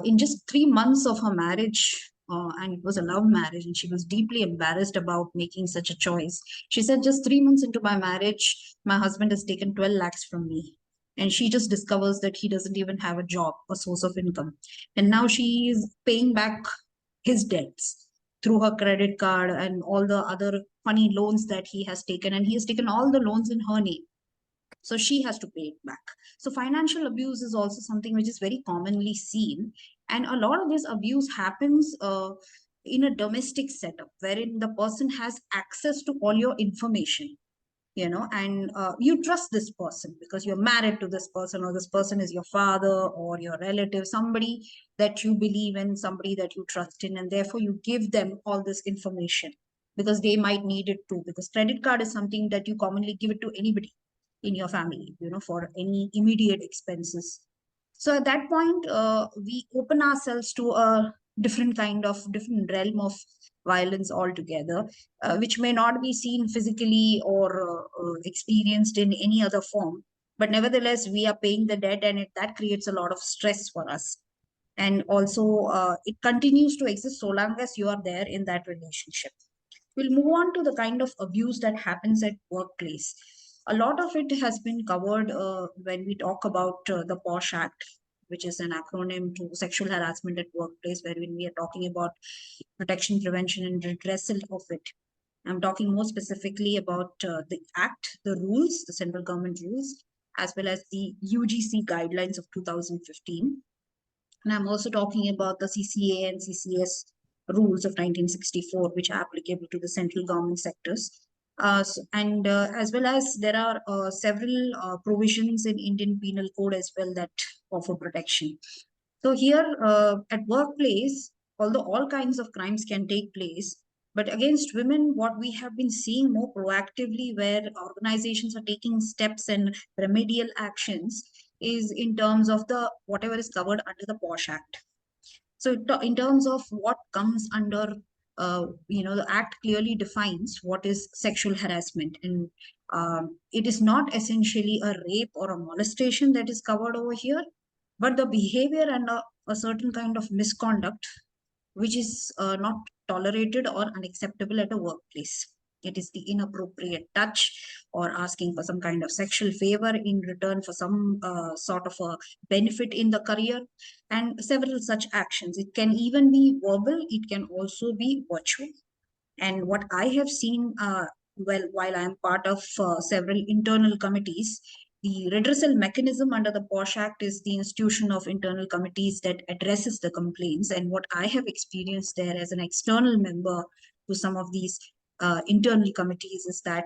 in just 3 months of her marriage, and it was a love marriage, and she was deeply embarrassed about making such a choice. She said, just 3 months into my marriage, my husband has taken 12 lakhs from me. And she just discovers that he doesn't even have a job, a source of income. And now she is paying back his debts through her credit card and all the other funny loans that he has taken. And he has taken all the loans in her name. So she has to pay it back. So financial abuse is also something which is very commonly seen. And a lot of this abuse happens in a domestic setup, wherein the person has access to all your information, and you trust this person because you're married to this person, or this person is your father or your relative, somebody that you believe in, somebody that you trust in, and therefore you give them all this information. because they might need it too, because credit card is something that you commonly give it to anybody in your family, for any immediate expenses. So at that point, we open ourselves to a different realm of violence altogether, which may not be seen physically or experienced in any other form. But nevertheless, we are paying the debt, and that creates a lot of stress for us. And also, it continues to exist so long as you are there in that relationship. We'll move on to the kind of abuse that happens at workplace. A lot of it has been covered when we talk about the POSH Act, which is an acronym to sexual harassment at workplace, wherein we are talking about protection, prevention, and redressal of it. I'm talking more specifically about the Act, the rules, the central government rules, as well as the UGC guidelines of 2015. And I'm also talking about the CCA and CCS rules of 1964, which are applicable to the central government sectors. As well as there are several provisions in Indian Penal Code as well that offer protection. So here at workplace, although all kinds of crimes can take place, but against women, what we have been seeing more proactively, where organizations are taking steps and remedial actions, is in terms of the whatever is covered under the POSH Act. So in terms of what comes under, the Act clearly defines what is sexual harassment, and it is not essentially a rape or a molestation that is covered over here, but the behavior and a certain kind of misconduct which is not tolerated or unacceptable at a workplace. It is the inappropriate touch or asking for some kind of sexual favor in return for some sort of a benefit in the career, and several such actions. It can even be verbal, it can also be virtual. And what I have seen, while I am part of several internal committees, the redressal mechanism under the POSH Act is the institution of internal committees that addresses the complaints. And what I have experienced there as an external member to some of these internal committees is that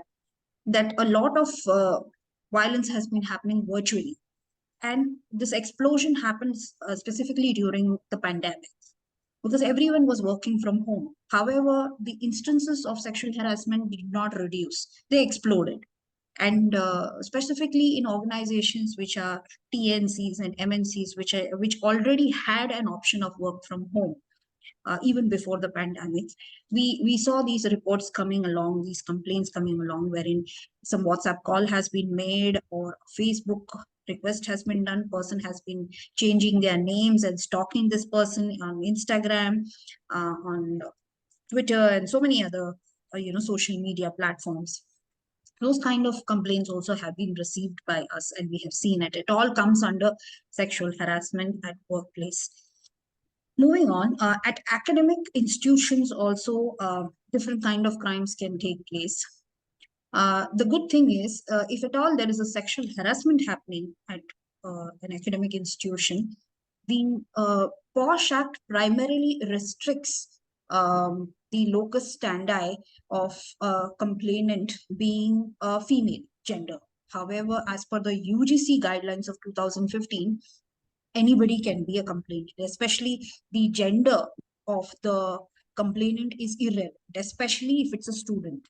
a lot of violence has been happening virtually. And this explosion happens specifically during the pandemic, because everyone was working from home. However, the instances of sexual harassment did not reduce, they exploded. And specifically in organizations which are TNCs and MNCs, which already had an option of work from home. Even before the pandemic, we saw these reports coming along, these complaints coming along, wherein some WhatsApp call has been made or Facebook request has been done, person has been changing their names and stalking this person on Instagram, on Twitter, and so many other social media platforms. Those kind of complaints also have been received by us, and we have seen it. It all comes under sexual harassment at workplace. Moving on, at academic institutions also, different kind of crimes can take place. The good thing is, if at all there is a sexual harassment happening at an academic institution, the POSH Act primarily restricts the locus standi of a complainant being a female gender. However, as per the UGC guidelines of 2015, anybody can be a complainant, especially the gender of the complainant is irrelevant, especially if it's a student.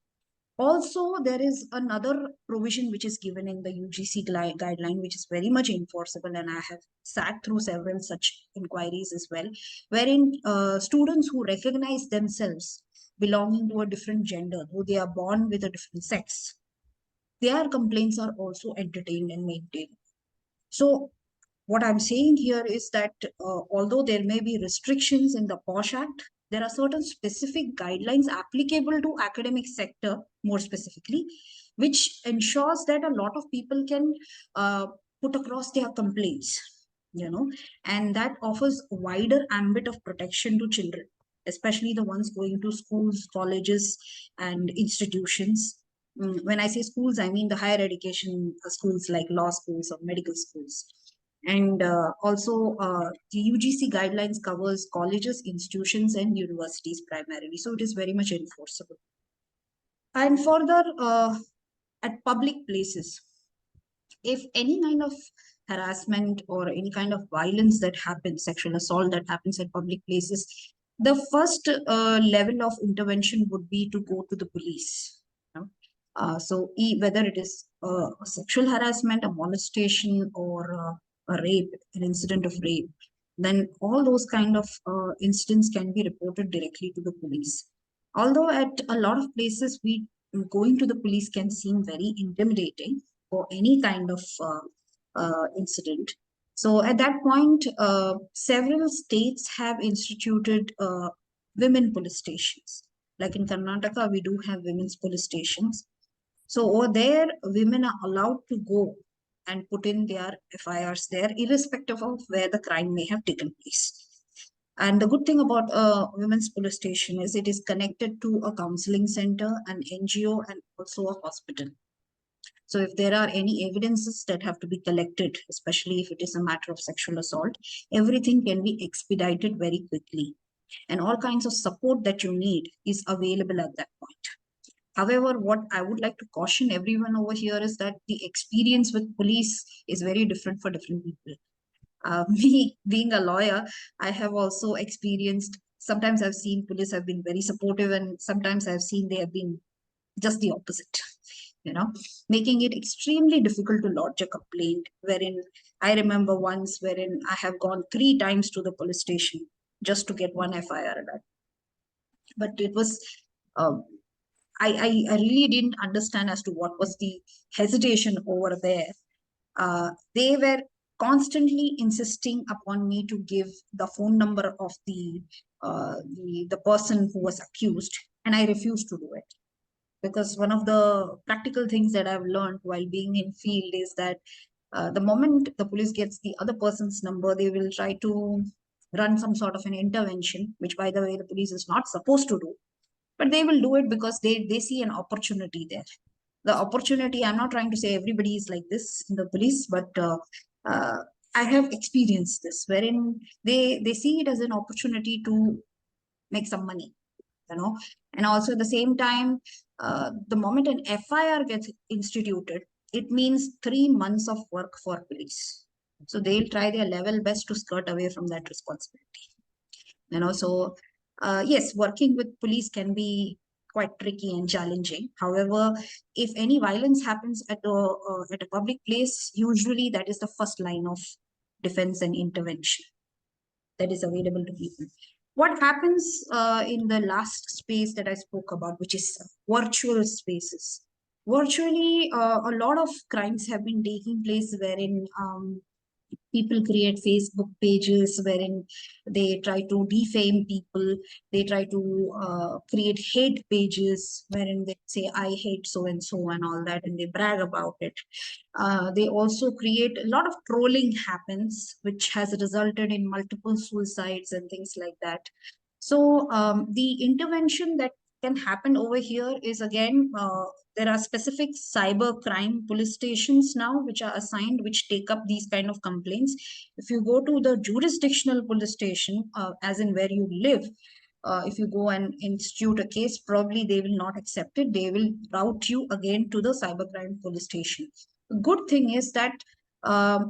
Also, there is another provision which is given in the UGC guideline, which is very much enforceable, and I have sat through several such inquiries as well, wherein students who recognize themselves belonging to a different gender, though they are born with a different sex, their complaints are also entertained and maintained. So what I'm saying here is that although there may be restrictions in the POSH Act, there are certain specific guidelines applicable to academic sector more specifically, which ensures that a lot of people can put across their complaints, and that offers a wider ambit of protection to children, especially the ones going to schools, colleges, and institutions. When I say schools, I mean the higher education schools like law schools or medical schools. And also the UGC guidelines covers colleges, institutions, and universities primarily. So it is very much enforceable. And further, at public places, if any kind of harassment or any kind of violence that happens, sexual assault that happens at public places, The first level of intervention would be to go to the police. You know? Whether it is a sexual harassment, a molestation, or a rape, an incident of rape, then all those kind of incidents can be reported directly to the police. Although at a lot of places, going to the police can seem very intimidating for any kind of incident. So at that point, several states have instituted women police stations. Like in Karnataka, we do have women's police stations. So over there, women are allowed to go and put in their FIRs there, irrespective of where the crime may have taken place. And the good thing about a women's police station is it is connected to a counseling center, an NGO, and also a hospital. So if there are any evidences that have to be collected, especially if it is a matter of sexual assault, everything can be expedited very quickly. And all kinds of support that you need is available at that point. However, what I would like to caution everyone over here is that the experience with police is very different for different people. Me being a lawyer, I have also experienced, sometimes I've seen police have been very supportive, and sometimes I've seen they have been just the opposite, making it extremely difficult to lodge a complaint. Wherein I remember once wherein I have gone 3 times to the police station just to get one FIR done. But it was, I really didn't understand as to what was the hesitation over there. They were constantly insisting upon me to give the phone number of the person who was accused, and I refused to do it. Because one of the practical things that I've learned while being in field is that the moment the police gets the other person's number, they will try to run some sort of an intervention, which, by the way, the police is not supposed to do. But they will do it because they see an opportunity there. The opportunity, I'm not trying to say everybody is like this in the police, but I have experienced this, wherein they see it as an opportunity to make some money. And also at the same time, the moment an FIR gets instituted, it means 3 months of work for police. So they'll try their level best to skirt away from that responsibility. So yes, working with police can be quite tricky and challenging. However, if any violence happens at a public place, usually that is the first line of defense and intervention that is available to people. What happens in the last space that I spoke about, which is virtual spaces? Virtually, a lot of crimes have been taking place wherein people create Facebook pages wherein they try to defame people. They try to create hate pages wherein they say, I hate so-and-so and all that, and they brag about it. They also create a lot of trolling happens, which has resulted in multiple suicides and things like that. So the intervention that can happen over here is, again, there are specific cyber crime police stations now which are assigned, which take up these kind of complaints. If you go to the jurisdictional police station, as in where you live, if you go and institute a case, probably they will not accept it. They will route you again to the cybercrime police station. The good thing is that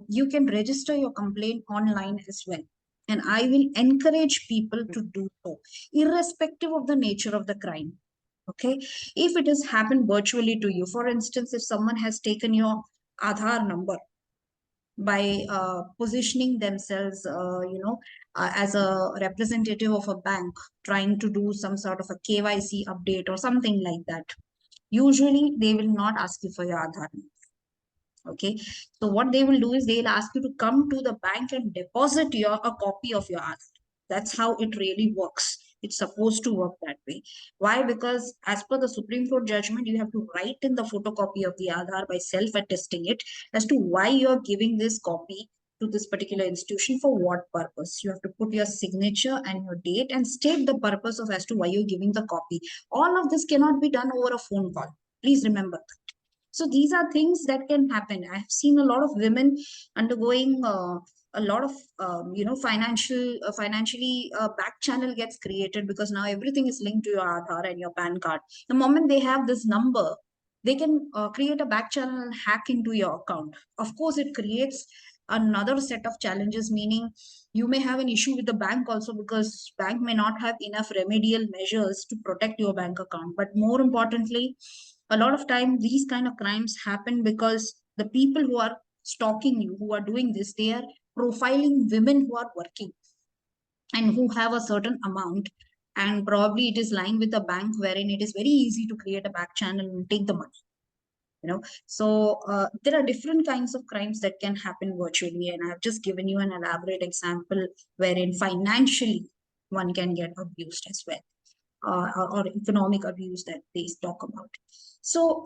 you can register your complaint online as well. And I will encourage people to do so, irrespective of the nature of the crime. Okay. If it has happened virtually to you, for instance, if someone has taken your Aadhaar number by positioning themselves, as a representative of a bank, trying to do some sort of a KYC update or something like that, usually they will not ask you for your Aadhaar number. Okay, so what they will do is they'll ask you to come to the bank and deposit a copy of your Aadhaar. That's how it really works. It's supposed to work that way. Why? Because as per the Supreme Court judgment, you have to write in the photocopy of the Aadhaar by self-attesting it as to why you're giving this copy to this particular institution, for what purpose. You have to put your signature and your date and state the purpose of as to why you're giving the copy. All of this cannot be done over a phone call. Please remember that. So these are things that can happen. I have seen a lot of women undergoing a lot of, financially back channel gets created, because now everything is linked to your Aadhaar and your PAN card. The moment they have this number, they can create a back channel and hack into your account. Of course, it creates another set of challenges, meaning you may have an issue with the bank also, because bank may not have enough remedial measures to protect your bank account. But more importantly, a lot of time these kind of crimes happen because the people who are stalking you, who are doing this, they are profiling women who are working and who have a certain amount, and probably it is lying with a bank wherein it is very easy to create a back channel and take the money. So there are different kinds of crimes that can happen virtually, and I've just given you an elaborate example wherein financially one can get abused as well, or economic abuse that they talk about. So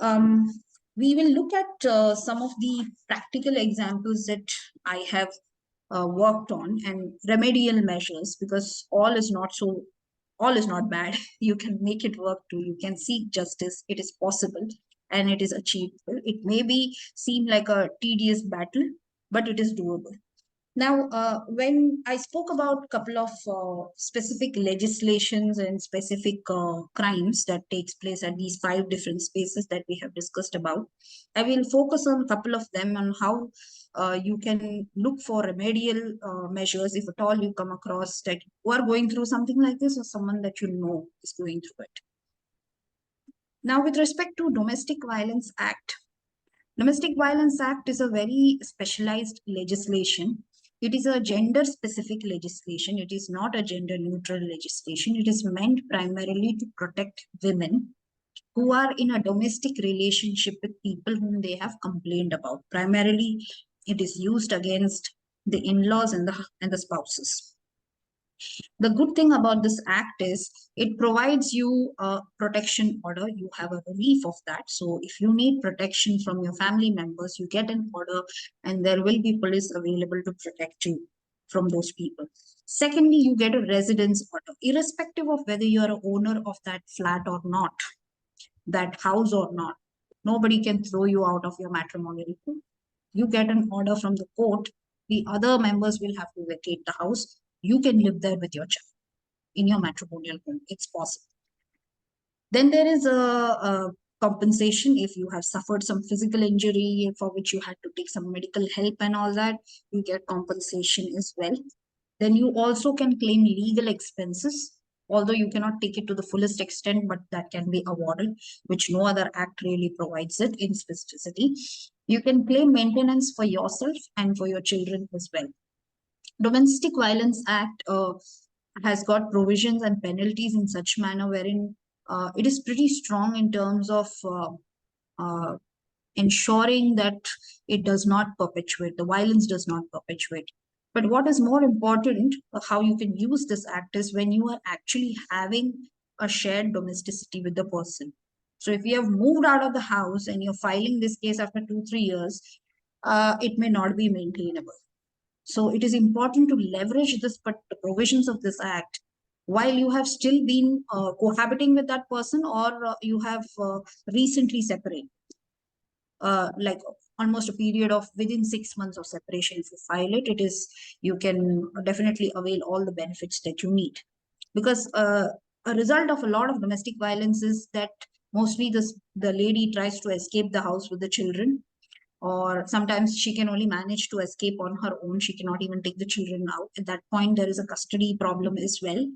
we will look at some of the practical examples that I have worked on, and remedial measures, because all is not bad. You can make it work too. You can seek justice. It is possible and it is achievable. It may be seem like a tedious battle, but it is doable. Now, when I spoke about a couple of specific legislations and specific crimes that takes place at these 5 different spaces that we have discussed about, I will focus on a couple of them on how you can look for remedial measures if at all you come across that you are going through something like this, or someone that you know is going through it. Now, with respect to Domestic Violence Act is a very specialized legislation. It is a gender-specific legislation. It is not a gender-neutral legislation. It is meant primarily to protect women who are in a domestic relationship with people whom they have complained about. Primarily, it is used against the in-laws and the spouses. The good thing about this act is it provides you a protection order. You have a relief of that. So if you need protection from your family members, you get an order and there will be police available to protect you from those people. Secondly, you get a residence order, irrespective of whether you are an owner of that flat or not, that house or not. Nobody can throw you out of your matrimonial home. You get an order from the court. The other members will have to vacate the house. You can live there with your child in your matrimonial home. It's possible. Then there is a compensation if you have suffered some physical injury for which you had to take some medical help and all that. You get compensation as well. Then you also can claim legal expenses, although you cannot take it to the fullest extent, but that can be awarded, which no other act really provides it in specificity. You can claim maintenance for yourself and for your children as well. Domestic Violence Act has got provisions and penalties in such manner wherein it is pretty strong in terms of ensuring that it does not perpetuate, the violence does not perpetuate. But what is more important, how you can use this act, is when you are actually having a shared domesticity with the person. So if you have moved out of the house and you're filing this case after 2-3 years, it may not be maintainable. So it is important to leverage the provisions of this act while you have still been cohabiting with that person, or you have recently separated. Like almost a period of within 6 months of separation, if you file it, you can definitely avail all the benefits that you need. Because a result of a lot of domestic violence is that mostly the lady tries to escape the house with the children, or sometimes she can only manage to escape on her own. She cannot even take the children out. At that point, there is a custody problem as well.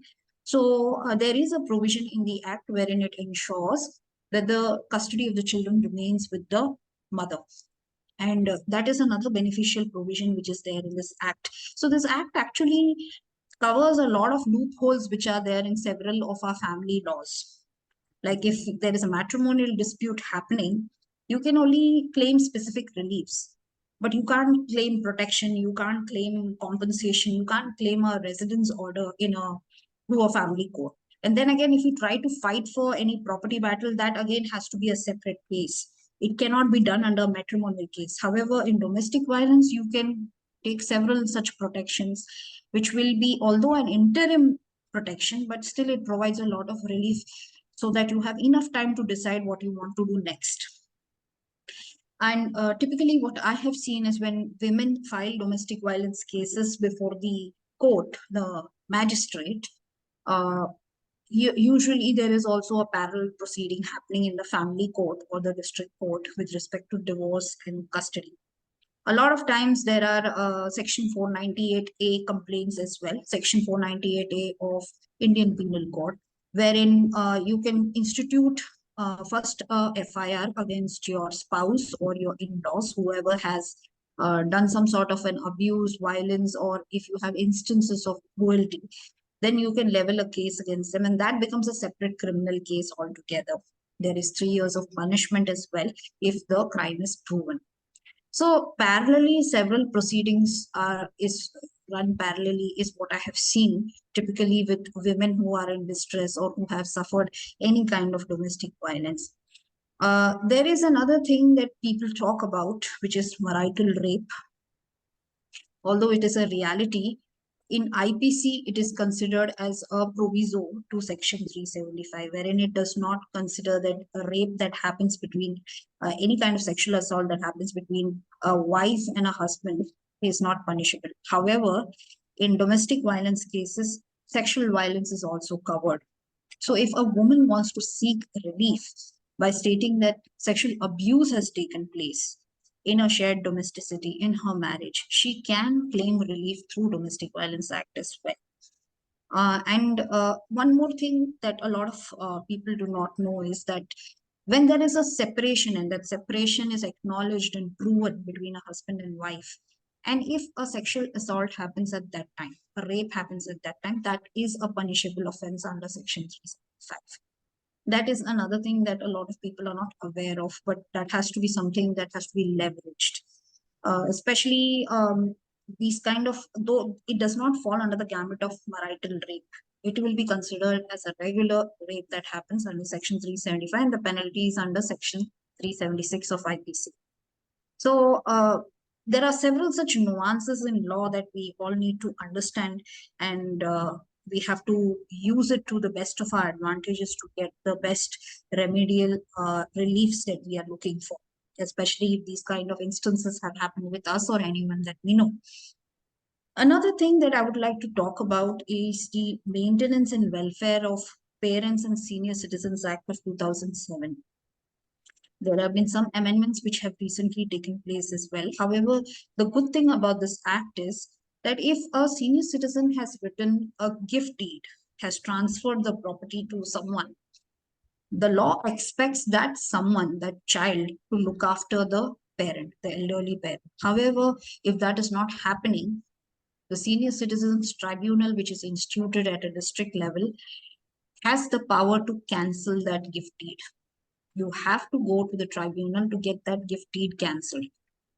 So there is a provision in the act wherein it ensures that the custody of the children remains with the mother. And that is another beneficial provision which is there in this act. So this act actually covers a lot of loopholes which are there in several of our family laws. Like if there is a matrimonial dispute happening, you can only claim specific reliefs, but you can't claim protection, you can't claim compensation, you can't claim a residence order through a family court. And then again, if you try to fight for any property battle, that again has to be a separate case. It cannot be done under a matrimonial case. However, in domestic violence, you can take several such protections, which will be, although an interim protection, but still it provides a lot of relief so that you have enough time to decide what you want to do next. And typically what I have seen is when women file domestic violence cases before the court, the magistrate, usually there is also a parallel proceeding happening in the family court or the district court with respect to divorce and custody. A lot of times there are Section 498A complaints as well, Section 498A of Indian Penal Code, wherein you can institute first a FIR against your spouse or your in-laws, whoever has done some sort of an abuse, violence, or if you have instances of cruelty, then you can level a case against them, and that becomes a separate criminal case altogether. There is 3 years of punishment as well if the crime is proven. So parallelly, several proceedings is run parallelly is what I have seen typically with women who are in distress or who have suffered any kind of domestic violence. There is another thing that people talk about, which is marital rape. Although it is a reality, in IPC, it is considered as a proviso to Section 375, wherein it does not consider that a rape that happens between any kind of sexual assault that happens between a wife and a husband is not punishable. However, in domestic violence cases, sexual violence is also covered. So if a woman wants to seek relief by stating that sexual abuse has taken place in a shared domesticity in her marriage, she can claim relief through Domestic Violence Act as well. One more thing that a lot of people do not know is that when there is a separation and that separation is acknowledged and proven between a husband and wife, and if a sexual assault happens at that time, a rape happens at that time, that is a punishable offense under Section 375. That is another thing that a lot of people are not aware of, but that has to be something that has to be leveraged. Especially these kind of, though it does not fall under the gamut of marital rape, it will be considered as a regular rape that happens under Section 375, and the penalty is under Section 376 of IPC. So there are several such nuances in law that we all need to understand, and we have to use it to the best of our advantages to get the best remedial reliefs that we are looking for, especially if these kind of instances have happened with us or anyone that we know. Another thing that I would like to talk about is the Maintenance and Welfare of Parents and Senior Citizens Act of 2007. There have been some amendments which have recently taken place as well. However, the good thing about this act is that if a senior citizen has written a gift deed, has transferred the property to someone, the law expects that someone, that child, to look after the parent, the elderly parent. However, if that is not happening, the Senior Citizens Tribunal, which is instituted at a district level, has the power to cancel that gift deed. You have to go to the tribunal to get that gift deed cancelled.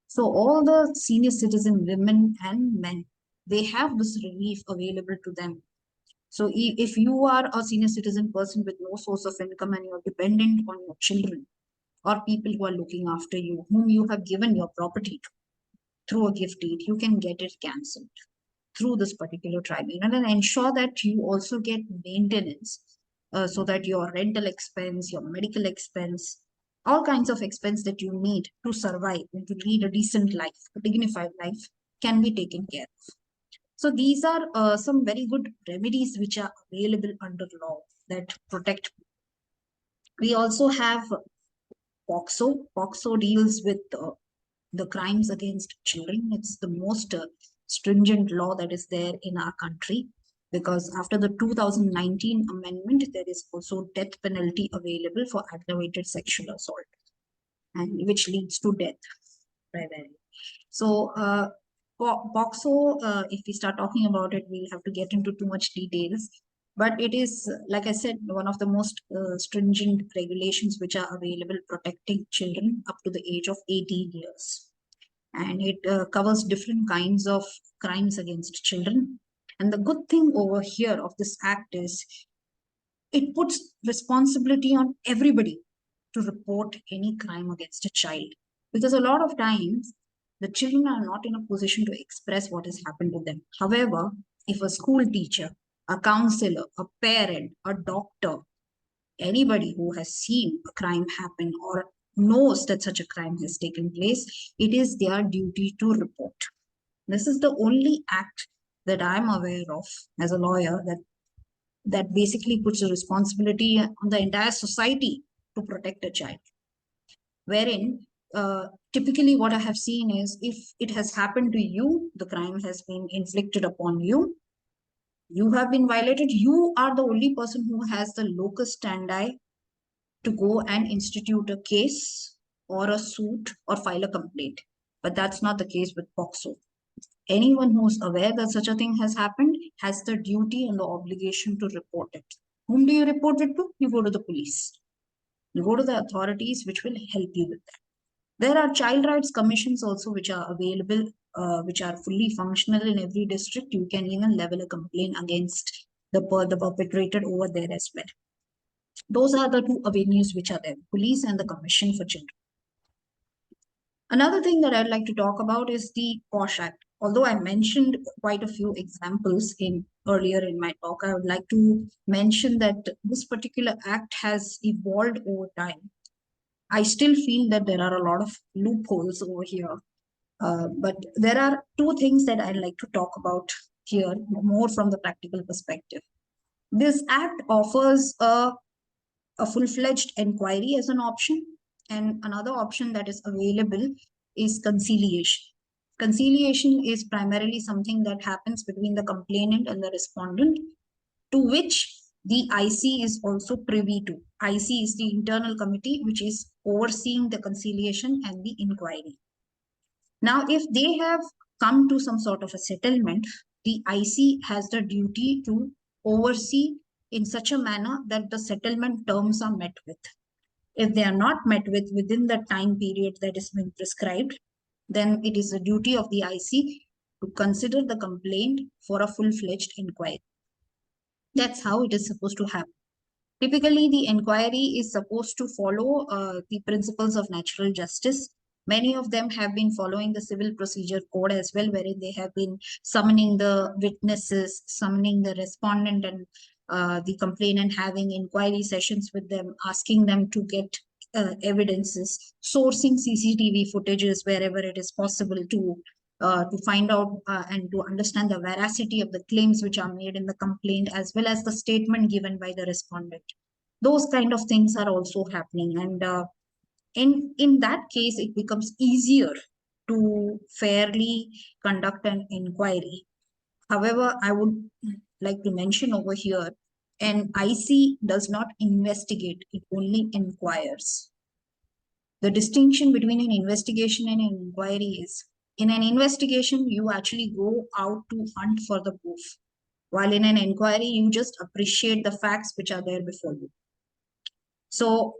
So all the senior citizen women and men, they have this relief available to them. So if you are a senior citizen person with no source of income and you're dependent on your children or people who are looking after you, whom you have given your property to through a gift deed, you can get it cancelled through this particular tribunal and ensure that you also get maintenance. So that your rental expense, your medical expense, all kinds of expense that you need to survive and to lead a decent life, a dignified life, can be taken care of. So these are some very good remedies which are available under law that protect. We also have POXO. POXO deals with the crimes against children. It's the most stringent law that is there in our country, because after the 2019 amendment, there is also death penalty available for aggravated sexual assault, and which leads to death primarily. So POXO, if we start talking about it, we'll have to get into too much details. But it is, like I said, one of the most stringent regulations which are available protecting children up to the age of 18 years. And it covers different kinds of crimes against children. And the good thing over here of this act is it puts responsibility on everybody to report any crime against a child. Because a lot of times, the children are not in a position to express what has happened to them. However, if a school teacher, a counselor, a parent, a doctor, anybody who has seen a crime happen or knows that such a crime has taken place, it is their duty to report. This is the only act that I'm aware of as a lawyer that basically puts a responsibility on the entire society to protect a child, wherein typically what I have seen is if it has happened to you, the crime has been inflicted upon you, you have been violated, you are the only person who has the locus standi to go and institute a case or a suit or file a complaint. But that's not the case with POCSO. Anyone who's aware that such a thing has happened has the duty and the obligation to report it. Whom do you report it to? You go to the police. You go to the authorities which will help you with that. There are child rights commissions also which are available, which are fully functional in every district. You can even level a complaint against the perpetrator over there as well. Those are the two avenues which are there, police and the commission for children. Another thing that I'd like to talk about is the POSH Act. Although I mentioned quite a few examples earlier in my talk, I would like to mention that this particular act has evolved over time. I still feel that there are a lot of loopholes over here. But there are two things that I'd like to talk about here, more from the practical perspective. This act offers a full-fledged inquiry as an option, and another option that is available is conciliation. Conciliation is primarily something that happens between the complainant and the respondent, to which the IC is also privy to. IC is the internal committee which is overseeing the conciliation and the inquiry. Now, if they have come to some sort of a settlement, the IC has the duty to oversee in such a manner that the settlement terms are met with. If they are not met with within the time period that is been prescribed, then it is the duty of the IC to consider the complaint for a full-fledged inquiry. That's how it is supposed to happen. Typically, the inquiry is supposed to follow the principles of natural justice. Many of them have been following the civil procedure code as well, wherein they have been summoning the witnesses, summoning the respondent and the complainant, having inquiry sessions with them, asking them to get evidences, sourcing CCTV footages wherever it is possible to find out and to understand the veracity of the claims which are made in the complaint, as well as the statement given by the respondent. Those kind of things are also happening. And in that case, it becomes easier to fairly conduct an inquiry. However, I would like to mention over here, an IC does not investigate, it only inquires. The distinction between an investigation and an inquiry is, in an investigation, you actually go out to hunt for the proof, while in an inquiry, you just appreciate the facts which are there before you. So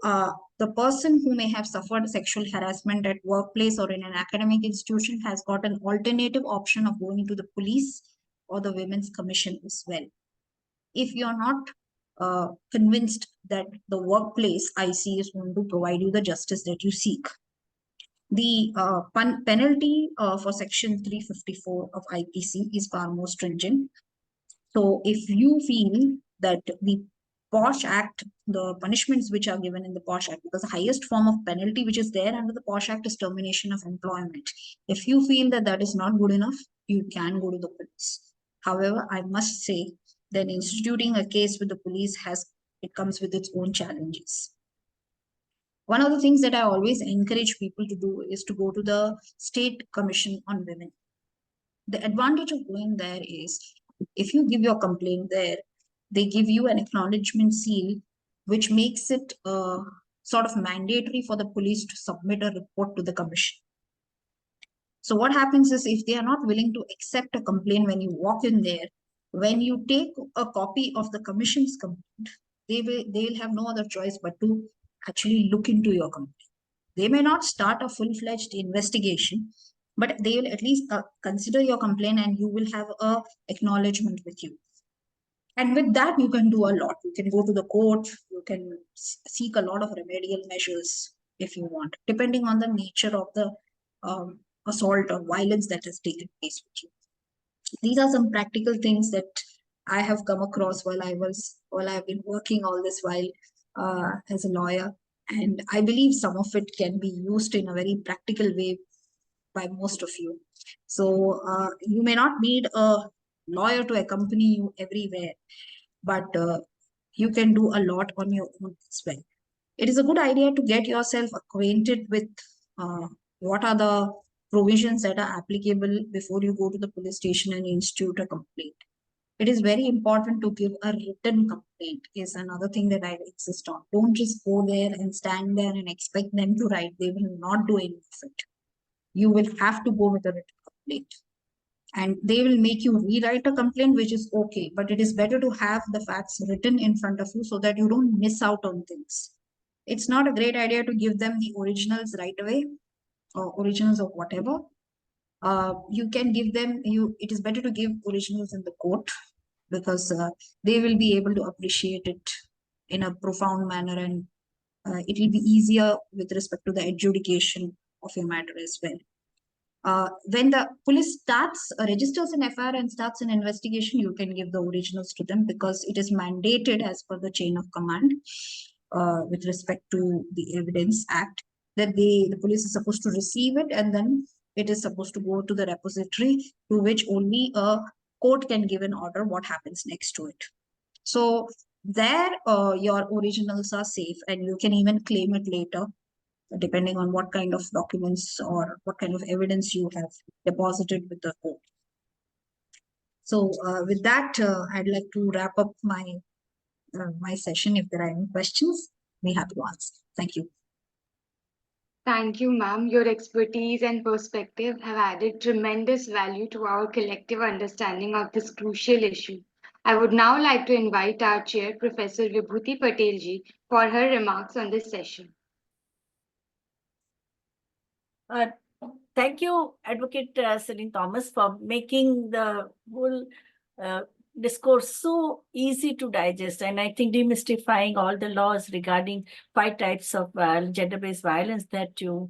the person who may have suffered sexual harassment at workplace or in an academic institution has got an alternative option of going to the police or the Women's Commission as well. If you're not convinced that the workplace IC is going to provide you the justice that you seek, the penalty for section 354 of IPC is far more stringent. So if you feel that the POSH Act, the punishments which are given in the POSH Act, because the highest form of penalty which is there under the POSH Act is termination of employment. If you feel that that is not good enough, you can go to the police. However, I must say that instituting a case with the police comes with its own challenges. One of the things that I always encourage people to do is to go to the State Commission on Women. The advantage of going there is, if you give your complaint there, they give you an acknowledgement seal, which makes it sort of mandatory for the police to submit a report to the commission. So what happens is, if they are not willing to accept a complaint when you walk in there, when you take a copy of the commission's complaint, they will have no other choice but to actually look into your complaint. They may not start a full-fledged investigation, but they will at least consider your complaint and you will have a acknowledgement with you. And with that, you can do a lot. You can go to the court, you can seek a lot of remedial measures if you want, depending on the nature of the assault or violence that has taken place with you. These are some practical things that I have come across while I've been working all this while as a lawyer. And I believe some of it can be used in a very practical way by most of you. So you may not need a lawyer to accompany you everywhere, but you can do a lot on your own as well. It is a good idea to get yourself acquainted with what are the provisions that are applicable before you go to the police station and institute a complaint. It is very important to give a written complaint is another thing that I insist on. Don't just go there and stand there and expect them to write. They will not do any of it. You will have to go with a written complaint. And they will make you rewrite a complaint, which is okay. But it is better to have the facts written in front of you so that you don't miss out on things. It's not a great idea to give them the originals right away, or originals of whatever. You can give them, it is better to give originals in the court, because they will be able to appreciate it in a profound manner, and it will be easier with respect to the adjudication of your matter as well. When the police registers an FIR and starts an investigation, you can give the originals to them, because it is mandated as per the chain of command with respect to the Evidence Act, that the police is supposed to receive it, and then it is supposed to go to the repository, to which only a court can give an order what happens next to it. So there your originals are safe, and you can even claim it later, depending on what kind of documents or what kind of evidence you have deposited with the court. So with that, I'd like to wrap up my my session. If there are any questions, we have to answer. Thank you. Thank you, ma'am. Your expertise and perspective have added tremendous value to our collective understanding of this crucial issue. I would now like to invite our chair, Professor Vibhuti Patel ji, for her remarks on this session. Thank you, Advocate Celin Thomas, for making the whole discourse so easy to digest, and I think demystifying all the laws regarding 5 types of gender-based violence that you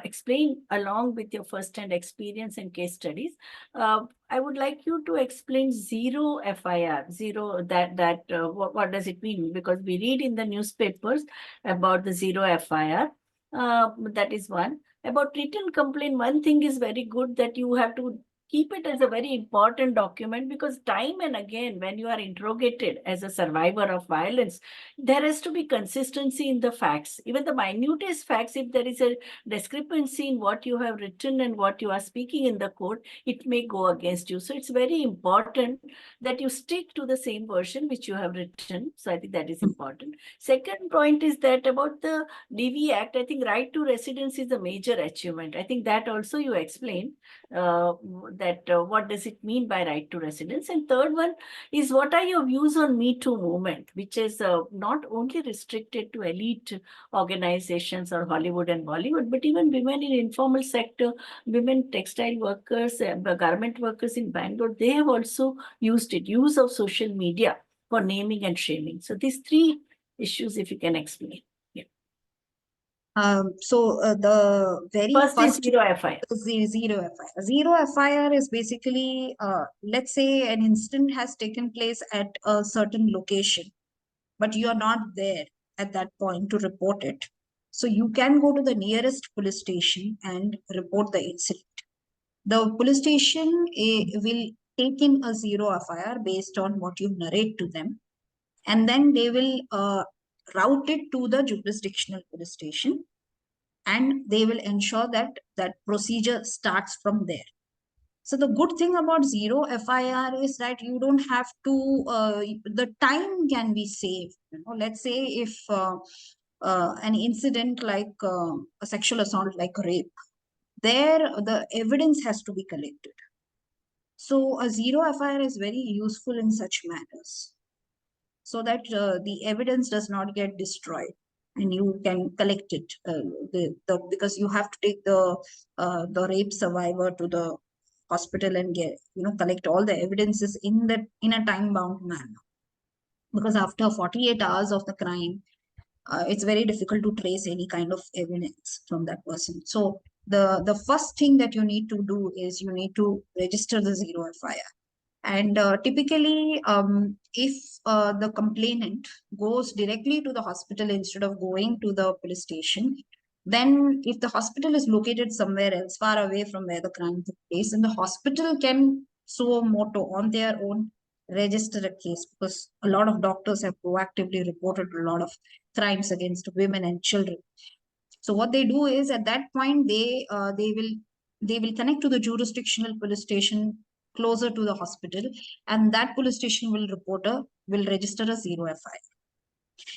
explain along with your first-hand experience and case studies. I would like you to explain zero FIR, what does it mean? Because we read in the newspapers about the zero FIR. That is one. About written complaint, one thing is very good, that you have to keep it as a very important document, because time and again, when you are interrogated as a survivor of violence, there has to be consistency in the facts. Even the minutest facts, if there is a discrepancy in what you have written and what you are speaking in the court, it may go against you. So it's very important that you stick to the same version which you have written. So I think that is important. Second point is that about the DV Act, I think right to residence is a major achievement. I think that also you explained. What does it mean by right to residence? And third one is, what are your views on Me Too movement, which is not only restricted to elite organizations or Hollywood and Bollywood, but even women in informal sector, women textile workers, garment workers in Bangalore, they have also used it, use of social media for naming and shaming. So these 3 issues, if you can explain. The very First is zero FIR. Zero FIR. Zero FIR is basically, let's say an incident has taken place at a certain location, but you are not there at that point to report it. So you can go to the nearest police station and report the incident. The police station will take in a zero FIR based on what you narrate to them, and then they will route it to the jurisdictional police station, and they will ensure that that procedure starts from there. So the good thing about zero FIR is that you don't have to, the time can be saved. Let's say if an incident like a sexual assault, like rape, there the evidence has to be collected. So a zero FIR is very useful in such matters, so that the evidence does not get destroyed, and you can collect it because you have to take the rape survivor to the hospital and get collect all the evidences in a time bound manner, because after 48 hours of the crime, it's very difficult to trace any kind of evidence from that person. So the first thing that you need to do is you need to register the zero FIR. And typically, if the complainant goes directly to the hospital instead of going to the police station, then if the hospital is located somewhere else, far away from where the crime took place, then the hospital can suo moto on their own register a case, because a lot of doctors have proactively reported a lot of crimes against women and children. So what they do is at that point they will connect to the jurisdictional police station closer to the hospital, and that police station will register a 0FI,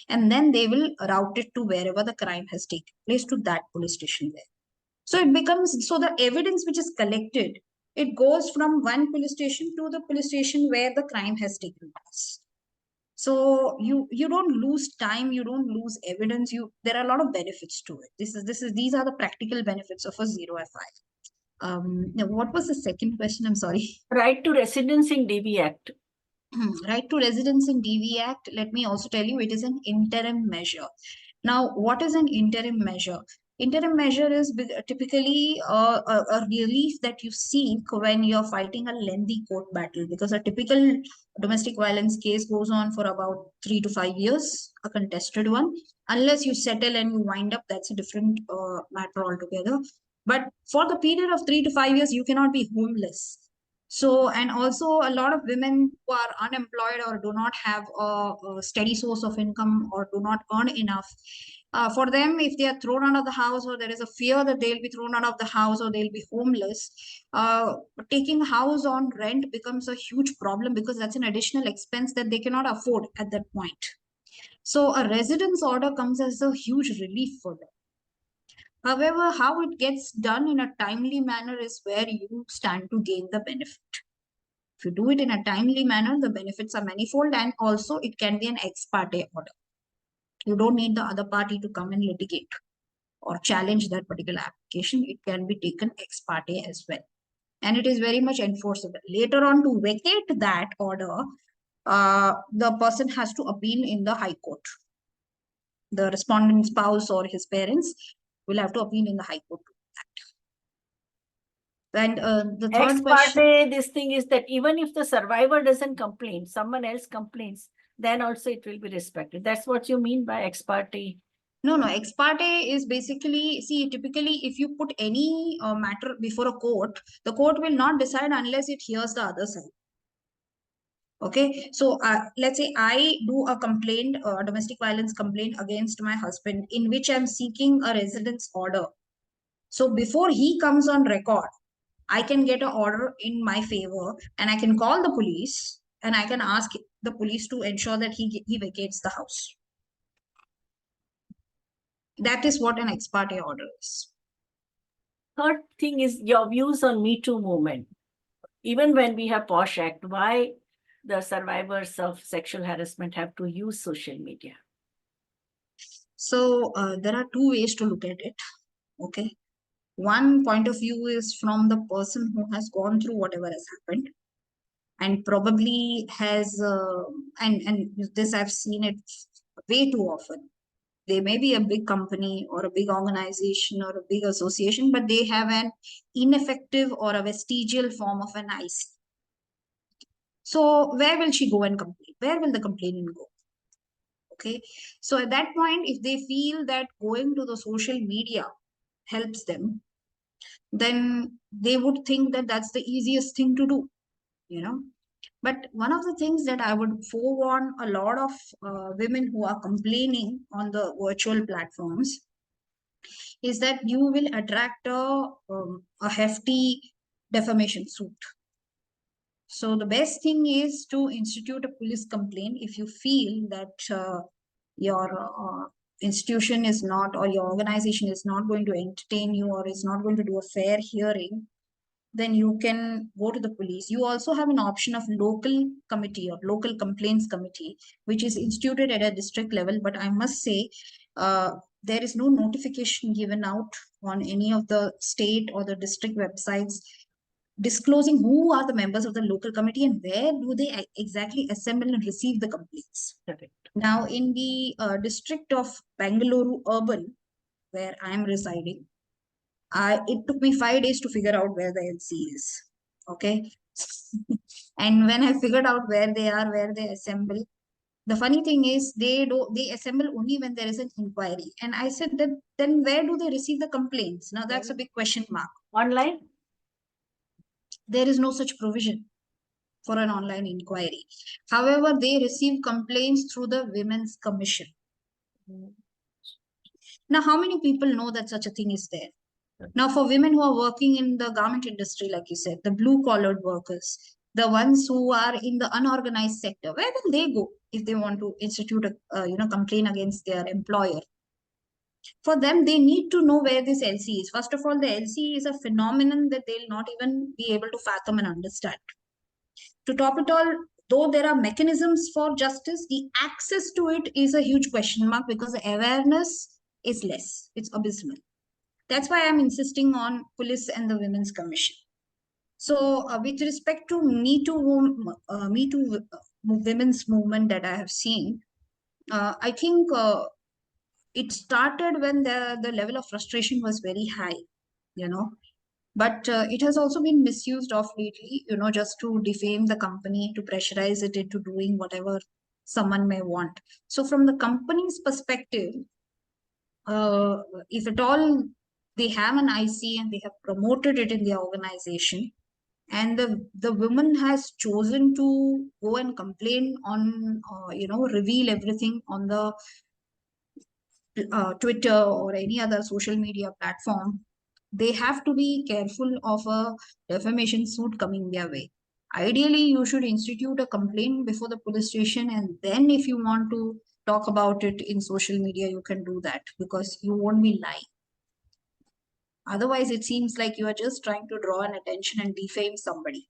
and then they will route it to wherever the crime has taken place, to that police station there. So it becomes, so the evidence which is collected, it goes from one police station to the police station where the crime has taken place. So you don't lose time, you don't lose evidence. There are a lot of benefits to it. These are the practical benefits of a 0FI. Now what was the second question? I'm sorry. Right to residence in DV Act. Right to residence in DV Act, let me also tell you, it is an interim measure. Now, what is an interim measure? Interim measure is typically a relief that you seek when you're fighting a lengthy court battle, because a typical domestic violence case goes on for about 3 to 5 years, a contested one. Unless you settle and you wind up, that's a different matter altogether. But for the period of 3 to 5 years, you cannot be homeless. So, and also a lot of women who are unemployed or do not have a steady source of income or do not earn enough, for them, if they are thrown out of the house, or there is a fear that they'll be thrown out of the house or they'll be homeless, taking a house on rent becomes a huge problem, because that's an additional expense that they cannot afford at that point. So a residence order comes as a huge relief for them. However, how it gets done in a timely manner is where you stand to gain the benefit. If you do it in a timely manner, the benefits are manifold, and also it can be an ex parte order. You don't need the other party to come and litigate or challenge that particular application. It can be taken ex parte as well. And it is very much enforceable. Later on, to vacate that order, the person has to appeal in the High Court. The respondent's spouse or his parents will have to appeal in the High Court. And the third question, This thing is that even if the survivor doesn't complain, someone else complains, then also it will be respected. That's what you mean by ex parte? No, ex parte is basically, see, typically if you put any matter before a court, the court will not decide unless it hears the other side. Okay, so let's say I do a complaint, a domestic violence complaint against my husband, in which I'm seeking a residence order. So before he comes on record, I can get an order in my favor, and I can call the police and I can ask the police to ensure that he vacates the house. That is what an ex parte order is. Third thing is your views on Me Too movement. Even when we have POSH Act, why the survivors of sexual harassment have to use social media? So there are two ways to look at it. Okay. One point of view is from the person who has gone through whatever has happened, and probably has, and this I've seen it way too often. They may be a big company or a big organization or a big association, but they have an ineffective or a vestigial form of an IC. So where will she go and complain? Where will the complainant go? Okay. So at that point, if they feel that going to the social media helps them, then they would think that that's the easiest thing to do, you know. But one of the things that I would forewarn a lot of women who are complaining on the virtual platforms is that you will attract a hefty defamation suit. So the best thing is to institute a police complaint if you feel that your institution is not, or your organization is not going to entertain you, or is not going to do a fair hearing. Then you can go to the police. You also have an option of local committee or local complaints committee, which is instituted at a district level. But I must say, there is no notification given out on any of the state or the district websites disclosing who are the members of the local committee and where do they exactly assemble and receive the complaints. Correct. Now, in the district of Bangalore urban, where I am residing, it took me 5 days to figure out where the LC is. Okay. And when I figured out where they are, where they assemble, the funny thing is they assemble only when there is an inquiry. And I said that then where do they receive the complaints? Now that's a big question mark. Online? There is no such provision for an online inquiry. However, they receive complaints through the Women's Commission. Now, how many people know that such a thing is there? Now, for women who are working in the garment industry, like you said, the blue-collared workers, the ones who are in the unorganized sector, where will they go if they want to institute a complaint against their employer? For them, they need to know where this LC is. First of all, the LC is a phenomenon that they'll not even be able to fathom and understand. To top it all, though there are mechanisms for justice, the access to it is a huge question mark because the awareness is less. It's abysmal. That's why I'm insisting on police and the Women's Commission. So, with respect to Me Too women's movement that I have seen, I think it started when the level of frustration was very high, but it has also been misused of lately, just to defame the company, to pressurize it into doing whatever someone may want. So from the company's perspective, if at all they have an IC and they have promoted it in their organization, and the woman has chosen to go and complain on, reveal everything on the Twitter or any other social media platform, they have to be careful of a defamation suit coming their way. Ideally, you should institute a complaint before the police station, and then if you want to talk about it in social media, you can do that because you won't be lying. Otherwise, it seems like you are just trying to draw an attention and defame somebody.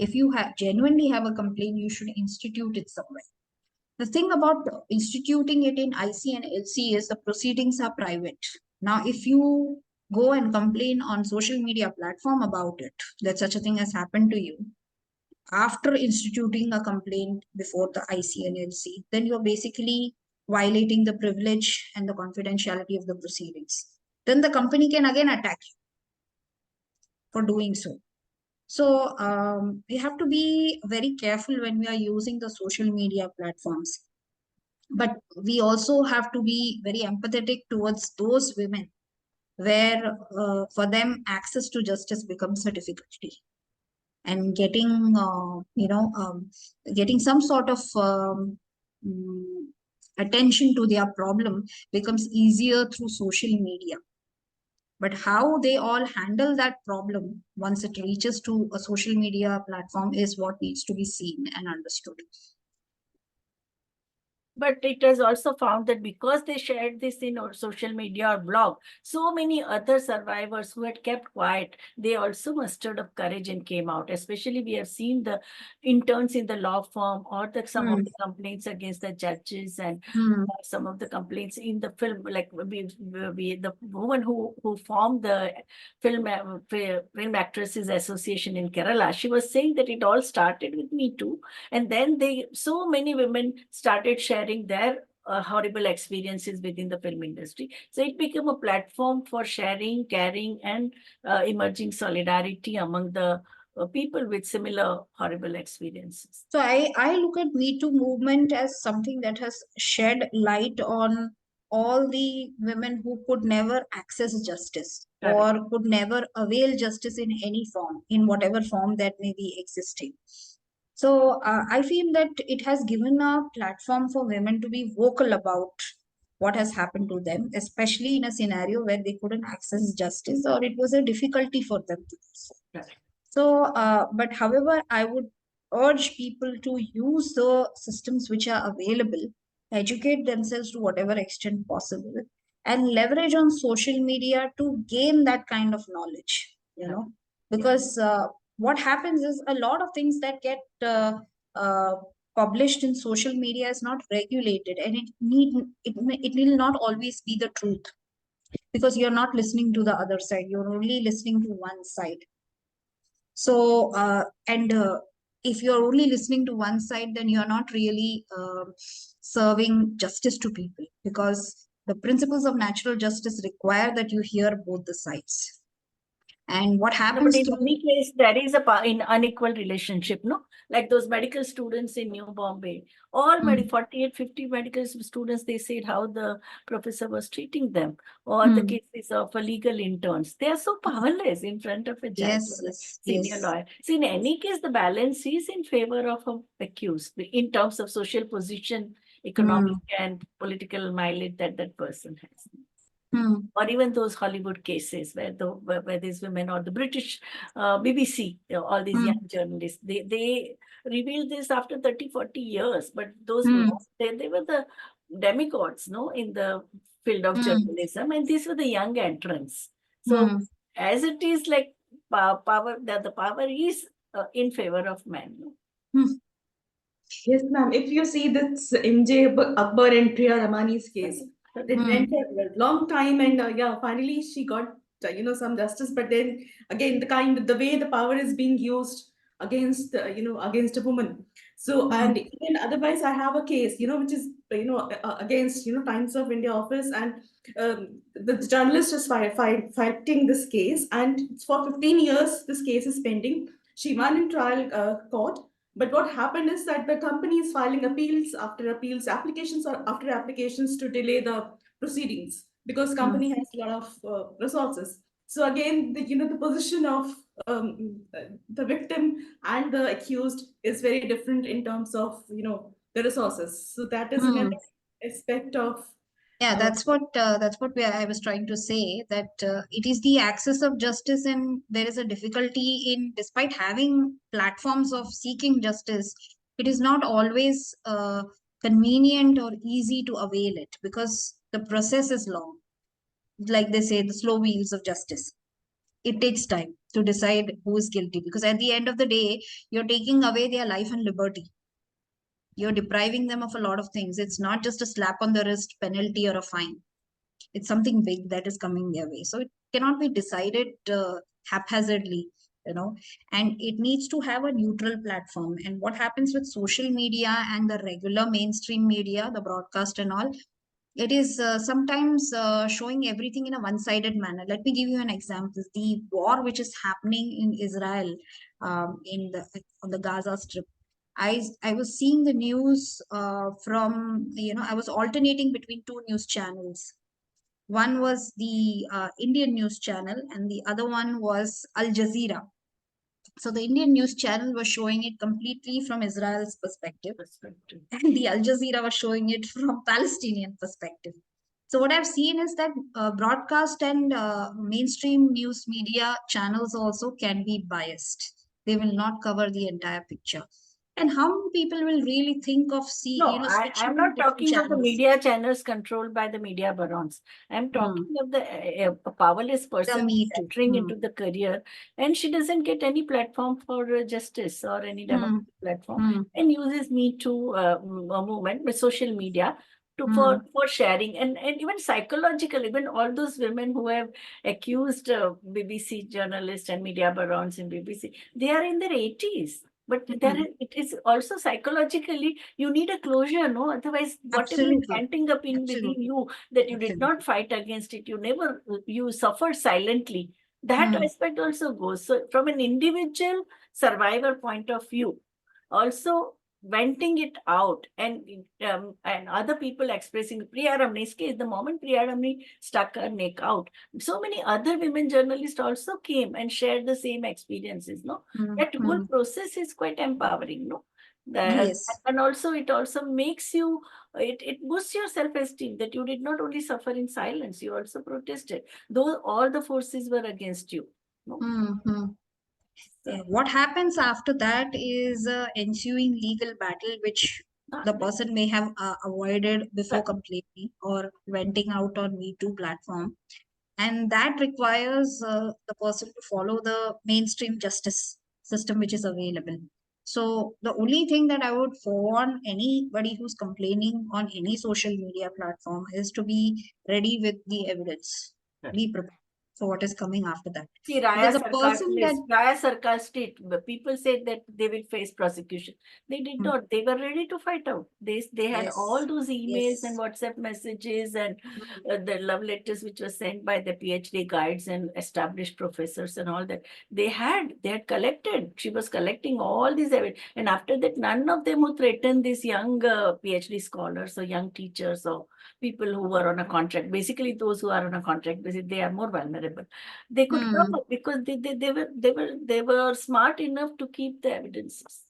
If you genuinely have a complaint, you should institute it somewhere. The thing about instituting it in IC and LC is the proceedings are private. Now, if you go and complain on social media platform about it, that such a thing has happened to you, after instituting a complaint before the IC and LC, then you're basically violating the privilege and the confidentiality of the proceedings. Then the company can again attack you for doing so. So we have to be very careful when we are using the social media platforms. But we also have to be very empathetic towards those women where for them access to justice becomes a difficulty. And getting, getting some sort of attention to their problem becomes easier through social media. But how they all handle that problem once it reaches to a social media platform is what needs to be seen and understood. But it has also found that because they shared this in our social media or blog, so many other survivors who had kept quiet, they also mustered up courage and came out. Especially we have seen the interns in the law firm or some of the complaints against the judges and some of the complaints in the film, like the woman who formed the film actresses association in Kerala, she was saying that it all started with Me Too, and then so many women started sharing their horrible experiences within the film industry. So it became a platform for sharing, caring, and emerging solidarity among the people with similar horrible experiences. So I look at Me Too movement as something that has shed light on all the women who could never access justice or could never avail justice in any form, in whatever form that may be existing. So I feel that it has given a platform for women to be vocal about what has happened to them, especially in a scenario where they couldn't access justice or it was a difficulty for them to do so. So, but however, I would urge people to use the systems which are available, educate themselves to whatever extent possible, and leverage on social media to gain that kind of knowledge, because what happens is a lot of things that get published in social media is not regulated, and it will not always be the truth because you're not listening to the other side. You're only listening to one side. So, if you're only listening to one side, then you're not really serving justice to people, because the principles of natural justice require that you hear both the sides. And what happens in any case, there is an unequal relationship, no? Like those medical students in New Bombay, all 48, 50 medical students, they said how the professor was treating them, or the cases of legal interns. They are so powerless in front of a judge or a senior lawyer. So in any case, the balance is in favor of a accused in terms of social position economic and political mileage that that person has. Or even those Hollywood cases where these women, or the British BBC, all these young journalists, they revealed this after 30, 40 years. But those women, they were the demigods, no, in the field of journalism, and these were the young entrants. So as it is, like power, that the power is in favor of men. No? Yes, ma'am. If you see this MJ Akbar and Priya Ramani's case, it went for a long time, and yeah, finally she got some justice. But then again, the way the power is being used against against a woman. So and even otherwise, I have a case which is against Times of India office, and the journalist is fighting this case, and it's for 15 years this case is pending. She won in trial court. But what happened is that the company is filing appeals after appeals, applications or after applications to delay the proceedings because company has a lot of resources. So again, the position of the victim and the accused is very different in terms of the resources. So that is another aspect of Yeah, that's what I was trying to say, that it is the access of justice, and there is a difficulty in, despite having platforms of seeking justice, it is not always convenient or easy to avail it because the process is long. Like they say, the slow wheels of justice. It takes time to decide who is guilty, because at the end of the day, you're taking away their life and liberty. You're depriving them of a lot of things. It's not just a slap on the wrist penalty or a fine. It's something big that is coming their way. So it cannot be decided haphazardly, and it needs to have a neutral platform. And what happens with social media and the regular mainstream media, the broadcast and all, it is sometimes showing everything in a one-sided manner. Let me give you an example. The war which is happening in Israel, on the Gaza Strip. I was seeing the news from, I was alternating between two news channels. One was the Indian news channel, and the other one was Al Jazeera. So the Indian news channel was showing it completely from Israel's perspective, and the Al Jazeera was showing it from Palestinian perspective. So what I've seen is that broadcast and mainstream news media channels also can be biased. They will not cover the entire picture. And how many people will really think of I'm not talking of the media channels controlled by the media barons. I'm talking of the powerless person entering into the career, and she doesn't get any platform for justice or any democratic platform, and uses Me Too movement with social media for sharing, and even psychological. Even all those women who have accused BBC journalists and media barons in BBC, they are in their 80s. But it is also psychologically, you need a closure, no? Otherwise, whatever is panting up within you, that you did not fight against it, you suffer silently. That aspect also goes. So from an individual survivor point of view, also venting it out, and other people expressing. Priya Ramani's case, the moment Priya Ramani stuck her neck out, so many other women journalists also came and shared the same experiences. No, that whole process is quite empowering. No, Yes. And also it also makes you, it boosts your self-esteem that you did not only suffer in silence, you also protested, though all the forces were against you. No? What happens after that is ensuing legal battle, which the person may have avoided before complaining or venting out on Me Too platform. And that requires the person to follow the mainstream justice system which is available. So the only thing that I would forewarn anybody who's complaining on any social media platform is to be ready with the evidence. Be prepared for what is coming after that. See, Raya Sarkar state, people said that they will face prosecution. They did not. They were ready to fight out. They had all those emails and WhatsApp messages and the love letters which were sent by the PhD guides and established professors and all that. They had collected. She was collecting all these evidence. And after that, none of them would threaten these young PhD scholars or young teachers or people who were on a contract. Basically, those who are on a contract, they are more vulnerable. They could cover because they were smart enough to keep the evidences.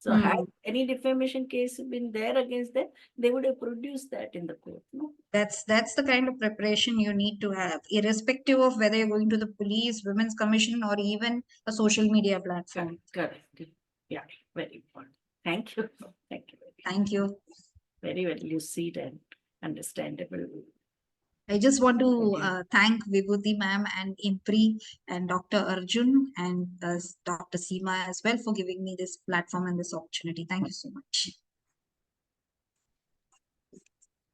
So had any defamation case been there against them, they would have produced that in the court. No? That's the kind of preparation you need to have, irrespective of whether you're going to the police, women's commission, or even a social media platform. Correct. Yeah, very important. Thank you. Thank you. Thank you. Very well lucid and understandable. I just want to thank Vibhuti ma'am and IMPRI and Dr. Arjun and Dr. Seema as well for giving me this platform and this opportunity. Thank you so much.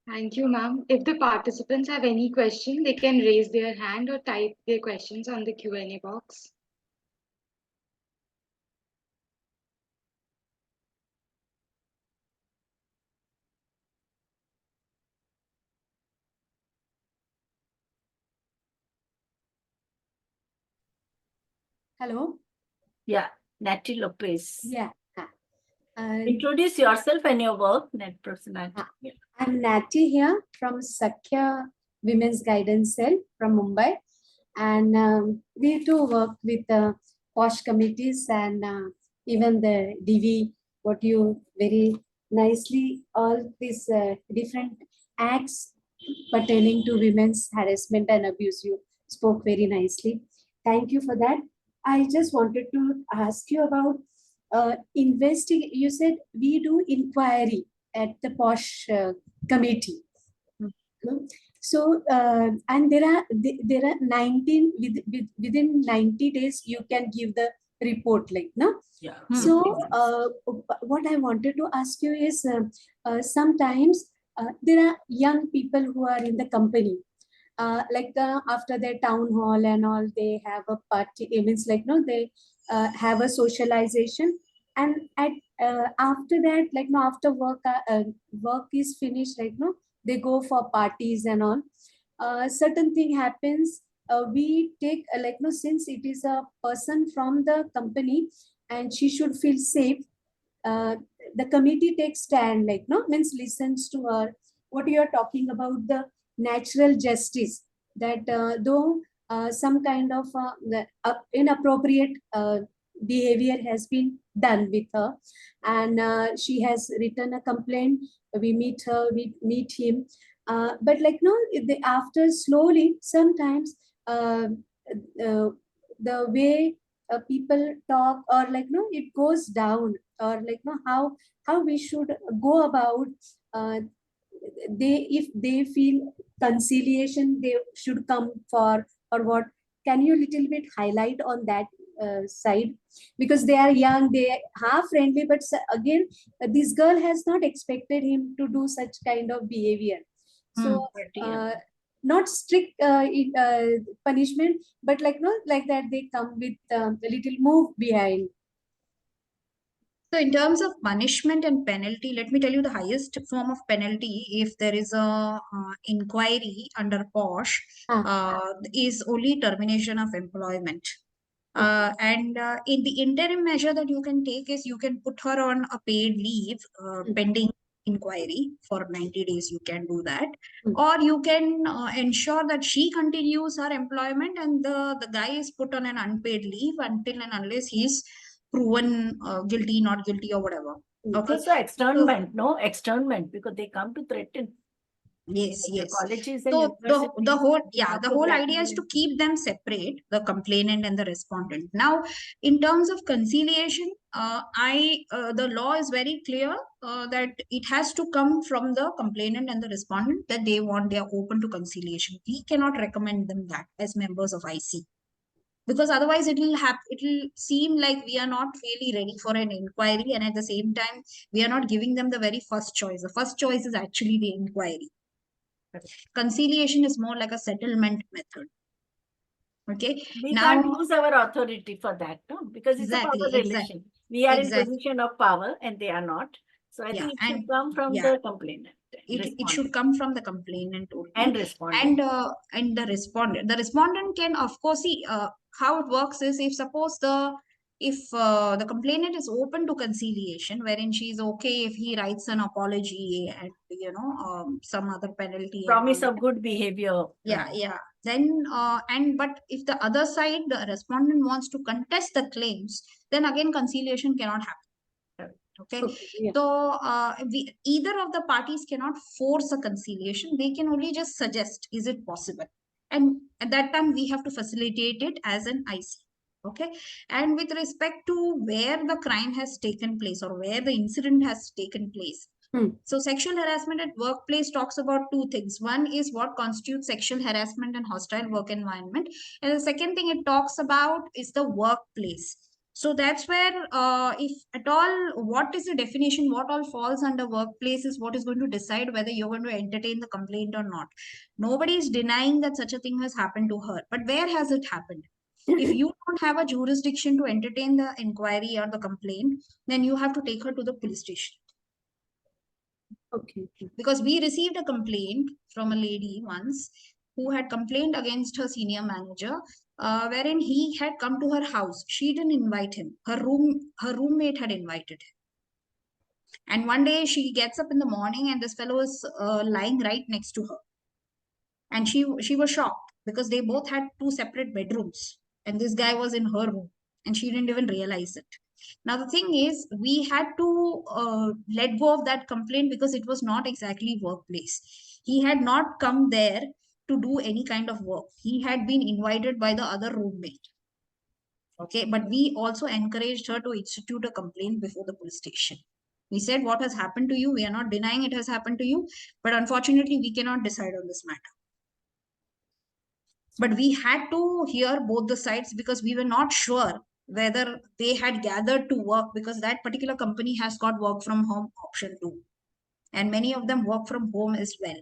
Thank you, ma'am. If the participants have any question, they can raise their hand or type their questions on the Q&A box. Hello. Yeah, Natty Lopez. Yeah. Introduce yourself and your work, Net Personality. I'm Natty here from Sakya Women's Guidance Cell from Mumbai. And we too work with posh committees and even the DV, what you very nicely, all these different acts pertaining to women's harassment and abuse. You spoke very nicely. Thank you for that. I just wanted to ask you about you said we do inquiry at the posh committee. So and there are 19 within 90 days you can give the report, like, no? Yeah. So what I wanted to ask you is sometimes there are young people who are in the company, like after their town hall and all, they have a party. It means, like, no, they have a socialization, and at after that, like, no, after work is finished, like, no, they go for parties and all. Certain thing happens. We take like, no, since it is a person from the company and she should feel safe. The committee takes stand, like, no, means listens to her. What you are talking about, the natural justice, that though some kind of inappropriate behavior has been done with her, and she has written a complaint. We meet her, we meet him, but, like, no, after slowly sometimes the way people talk, or, like, no, it goes down, or, like, no, how we should go about if they feel conciliation, they should come for, or what. Can you little bit highlight on that side? Because they are young, they are friendly, but again, this girl has not expected him to do such kind of behavior. So not strict punishment, but, like, no, like that they come with a little move behind. So in terms of punishment and penalty, let me tell you the highest form of penalty, if there is a inquiry under POSH, is only termination of employment. And in the interim measure that you can take is you can put her on a paid leave pending inquiry for 90 days. You can do that, or you can ensure that she continues her employment and the guy is put on an unpaid leave until and unless he's proven guilty, not guilty, or whatever. Okay. Also externment, no externment, because they come to threaten. Yes, yes. Colleges So and the whole idea is to keep them separate, the complainant and the respondent. Now, in terms of conciliation, the law is very clear that it has to come from the complainant and the respondent, that they are open to conciliation. We cannot recommend them that as members of IC, because otherwise it will seem like we are not really ready for an inquiry, and at the same time we are not giving them the very first choice. The first choice is actually the inquiry. Conciliation is more like a settlement method. Okay. We can't use our authority for that, no? Because it's a power relation. We are in position of power and they are not. So I think it should come from the complainant. It should come from the complainant only. And respondent. And the respondent. The respondent can, of course, see how it works is, if suppose the complainant is open to conciliation, wherein she is okay if he writes an apology and, you know, some other penalty. Promise of good behavior. Yeah. Then but if the other side, the respondent, wants to contest the claims, then again conciliation cannot happen. Okay. Yeah. So either of the parties cannot force a conciliation. They can only just suggest, is it possible? And at that time, we have to facilitate it as an IC. Okay. And with respect to where the crime has taken place or where the incident has taken place. So sexual harassment at workplace talks about two things. One is what constitutes sexual harassment and hostile work environment. And the second thing it talks about is the workplace. So that's where, if at all, what is the definition, what all falls under workplace is what is going to decide whether you're going to entertain the complaint or not. Nobody is denying that such a thing has happened to her, but where has it happened? If you don't have a jurisdiction to entertain the inquiry or the complaint, then you have to take her to the police station. Okay. Because we received a complaint from a lady once who had complained against her senior manager, wherein he had come to her house. She didn't invite him. Her roommate had invited him. And one day she gets up in the morning and this fellow is lying right next to her. And she was shocked because they both had two separate bedrooms. And this guy was in her room. And she didn't even realize it. Now, the thing is, we had to let go of that complaint because it was not exactly workplace. He had not come there to do any kind of work. He had been invited by the other roommate. Okay, but we also encouraged her to institute a complaint before the police station. We said, what has happened to you? We are not denying it has happened to you, but unfortunately, we cannot decide on this matter. But we had to hear both the sides because we were not sure whether they had gathered to work, because that particular company has got work from home option too. And many of them work from home as well.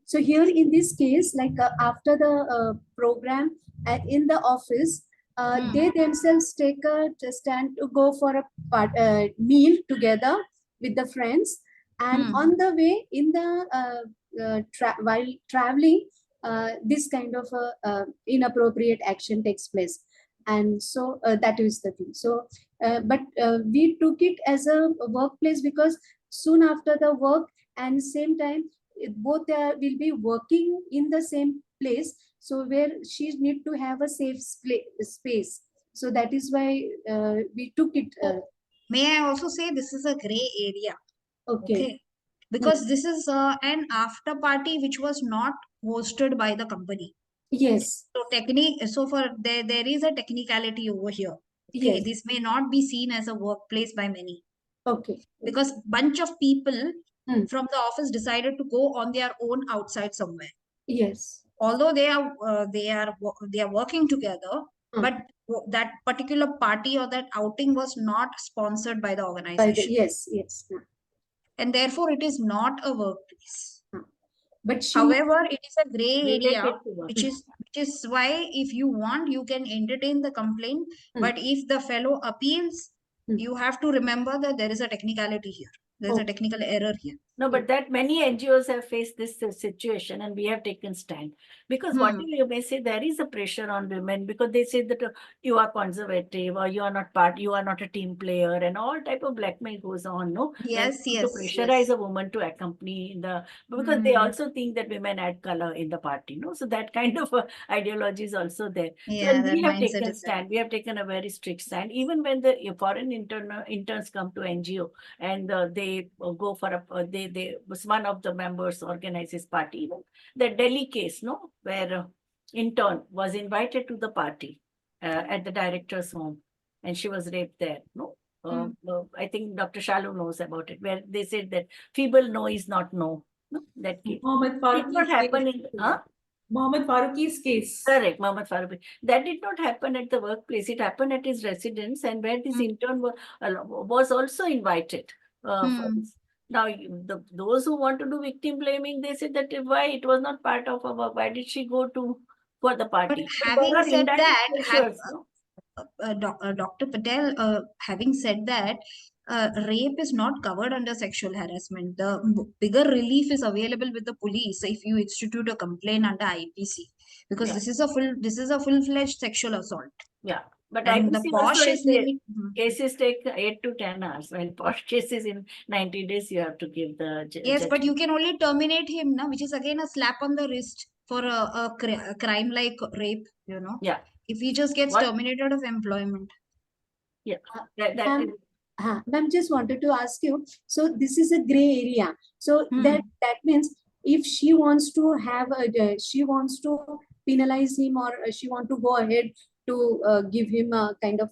So here in this case, like after the program in the office, they themselves take a stand to go for a meal together with the friends. And on the way, in the while traveling, this kind of inappropriate action takes place. And so that is the thing. So, but we took it as a workplace because soon after the work and same time, both will be working in the same place. So where she need to have a safe space. So that is why we took it. May I also say this is a gray area? Okay. Because this is an after party which was not hosted by the company. Yes. So for there is a technicality over here. Okay, Yes. this may not be seen as a workplace by many. Okay. Because bunch of people from the office decided to go on their own outside somewhere. Yes. Although they are working together, but that particular party or that outing was not sponsored by the organization. Yes. And therefore it is not a workplace. But however, it is a gray area, which is why if you want, you can entertain the complaint. But if the fellow appeals, you have to remember that there is a technicality here. There's a technical error here. No, but that many NGOs have faced this situation and we have taken stand. Because what you may say, there is a pressure on women because they say that you are conservative or you are not a team player, and all type of blackmail goes on, no? Yes. To pressurize a woman to accompany because they also think that women add color in the party, no? So that kind of ideology is also there. Yeah, so we have taken stand. We have taken a very strict stand. Even when the foreign interns come to NGO and they go for they was one of the members organizes party. The Delhi case, no, where intern was invited to the party at the director's home, and she was raped there. No, I think Dr. Shalu knows about it, where they said that feeble no is not no. No, that case. Mohammed Did not happen in Mohammed Faruqi's case. Correct, Mohammed Faruqi. That did not happen at the workplace. It happened at his residence, and where this intern was also invited for this. Now, those who want to do victim blaming, they said that why it was not part of our work. Why did she go for the party? But having said that, Dr. Patel, having said that, rape is not covered under sexual harassment. The bigger relief is available with the police if you institute a complaint under IPC, because this is a full-fledged sexual assault. Yeah. But and the posh is cases take 8 to 10 hours. While posh cases in 90 days, you have to give the yes, but you can only terminate him now, which is again a slap on the wrist for a crime like rape, Yeah. If he just gets terminated of employment. Yeah. Ma'am, just wanted to ask you. So this is a gray area. So Hmm. that means if she wants to have she wants to penalize him, or she want to go ahead to give him a kind of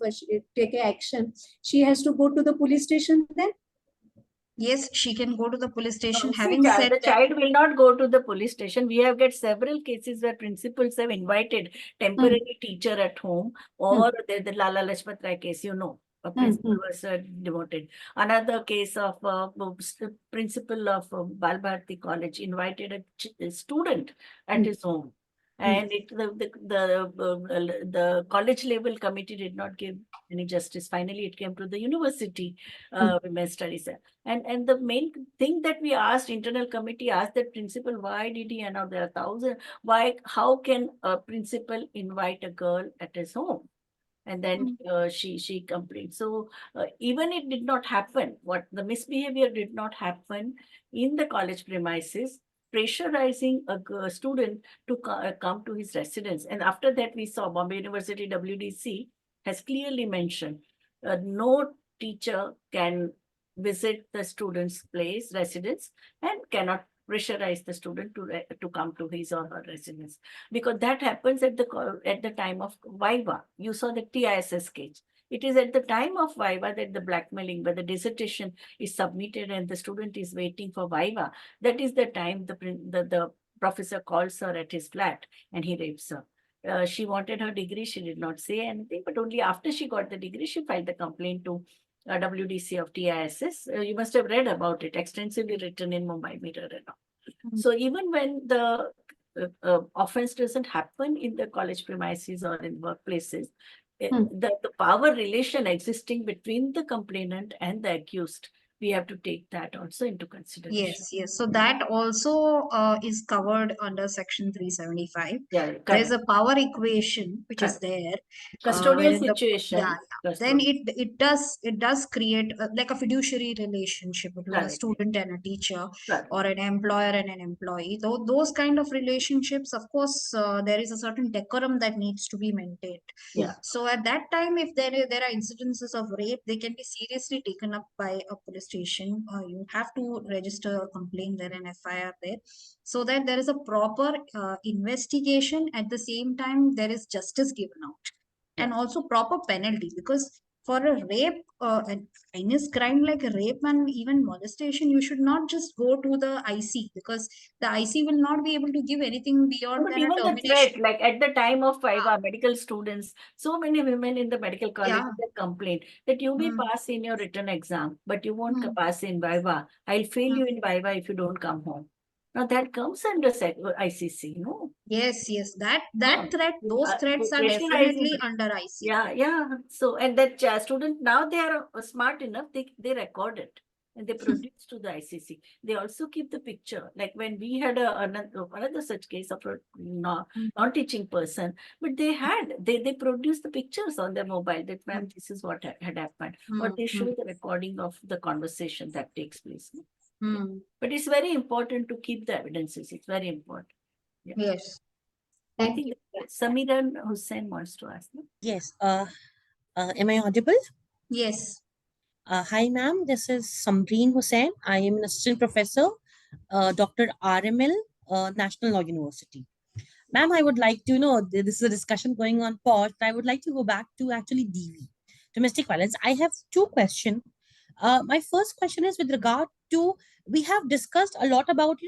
take a action, she has to go to the police station then. Yes, she can go to the police station. No, see, Having said the that, child will not go to the police station. We have got several cases where principals have invited temporary teacher at home, or the Lala Lajpat Rai case, you know, a principal was demoted. Another case of principal of Bal Bharati College invited a student at his home. And the college level committee did not give any justice. Finally, it came to the university women's studies. And the main thing that we asked, internal committee asked that principal, why did he, and now there are thousands, how can a principal invite a girl at his home? And then she complained. So even it did not happen. What the misbehavior did not happen in the college premises, pressurizing a student to come to his residence. And after that, we saw Bombay University WDC has clearly mentioned no teacher can visit the student's place, residence, and cannot pressurize the student to come to his or her residence, because that happens at the time of Viva. You saw the TISS case. It is at the time of Viva that the blackmailing, where the dissertation is submitted and the student is waiting for Viva. That is the time the professor calls her at his flat and he rapes her. She wanted her degree. She did not say anything, but only after she got the degree, she filed the complaint to WDC of TISS. You must have read about it, extensively written in Mumbai Mirror and all. So even when the offense doesn't happen in the college premises or in workplaces, the power relation existing between the complainant and the accused, we have to take that also into consideration. yes, yes. So that also is covered under Section 375. Yeah, There's correct. a power equation which is there. Custodial wherein situation. Then it does create like a fiduciary relationship between a Correct. student and a teacher, Correct. or an employer and an employee. Though those kind of relationships, of course, there is a certain decorum that needs to be maintained. Yeah. So at that time, if there are incidences of rape, they can be seriously taken up by a police station. You have to register a complaint there, an FIR there, so that there is a proper investigation. At the same time, there is justice given out, and also proper penalty, because for a rape, an heinous crime like a rape and even molestation, you should not just go to the IC, because the IC will not be able to give anything beyond But than a even the termination. threat, like at the time of Viva, medical students, so many women in the medical college have complained that you may pass in your written exam, but you won't pass in Viva. I'll fail you in Viva if you don't come home. Now that comes under ICC, no? Yes, yes, that threat, those threats are Pressurizing. definitely under IC. Yeah. So, and that student, now they are smart enough, they record it and they produce to the ICC. They also keep the picture. Like when we had another such case of a non-teaching person, but they produced the pictures on their mobile that, ma'am, this is what had happened. Or they show the recording of the conversation that takes place. But it's very important to keep the evidences. It's very important. Yeah. Yes. I think Samiran Hussain wants to ask. No? Yes. Am I audible? Yes. Hi, ma'am. This is Samreen Hussain. I am an assistant professor, Dr. RML, National Law University. Ma'am, I would like to know, this is a discussion going on posh, but I would like to go back to actually DV, domestic violence. I have two questions. My first question is with regard to, we have discussed a lot about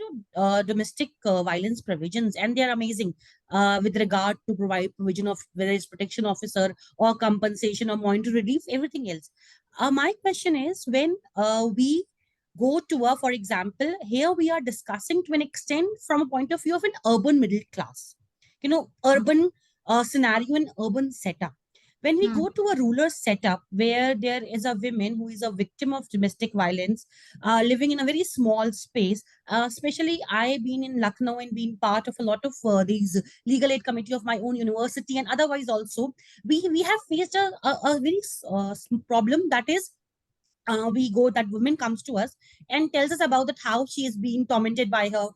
domestic violence provisions, and they're amazing with regard to provide provision of whether it's protection officer or compensation or monetary relief, everything else. My question is, when we go to for example, here we are discussing to an extent from a point of view of an urban middle class, urban scenario and urban setup. When we go to a rural setup where there is a woman who is a victim of domestic violence, living in a very small space, especially I been in Lucknow and been part of a lot of these legal aid committee of my own university, and otherwise also, we have faced a very problem, that is, that woman comes to us and tells us about that how she is being tormented by her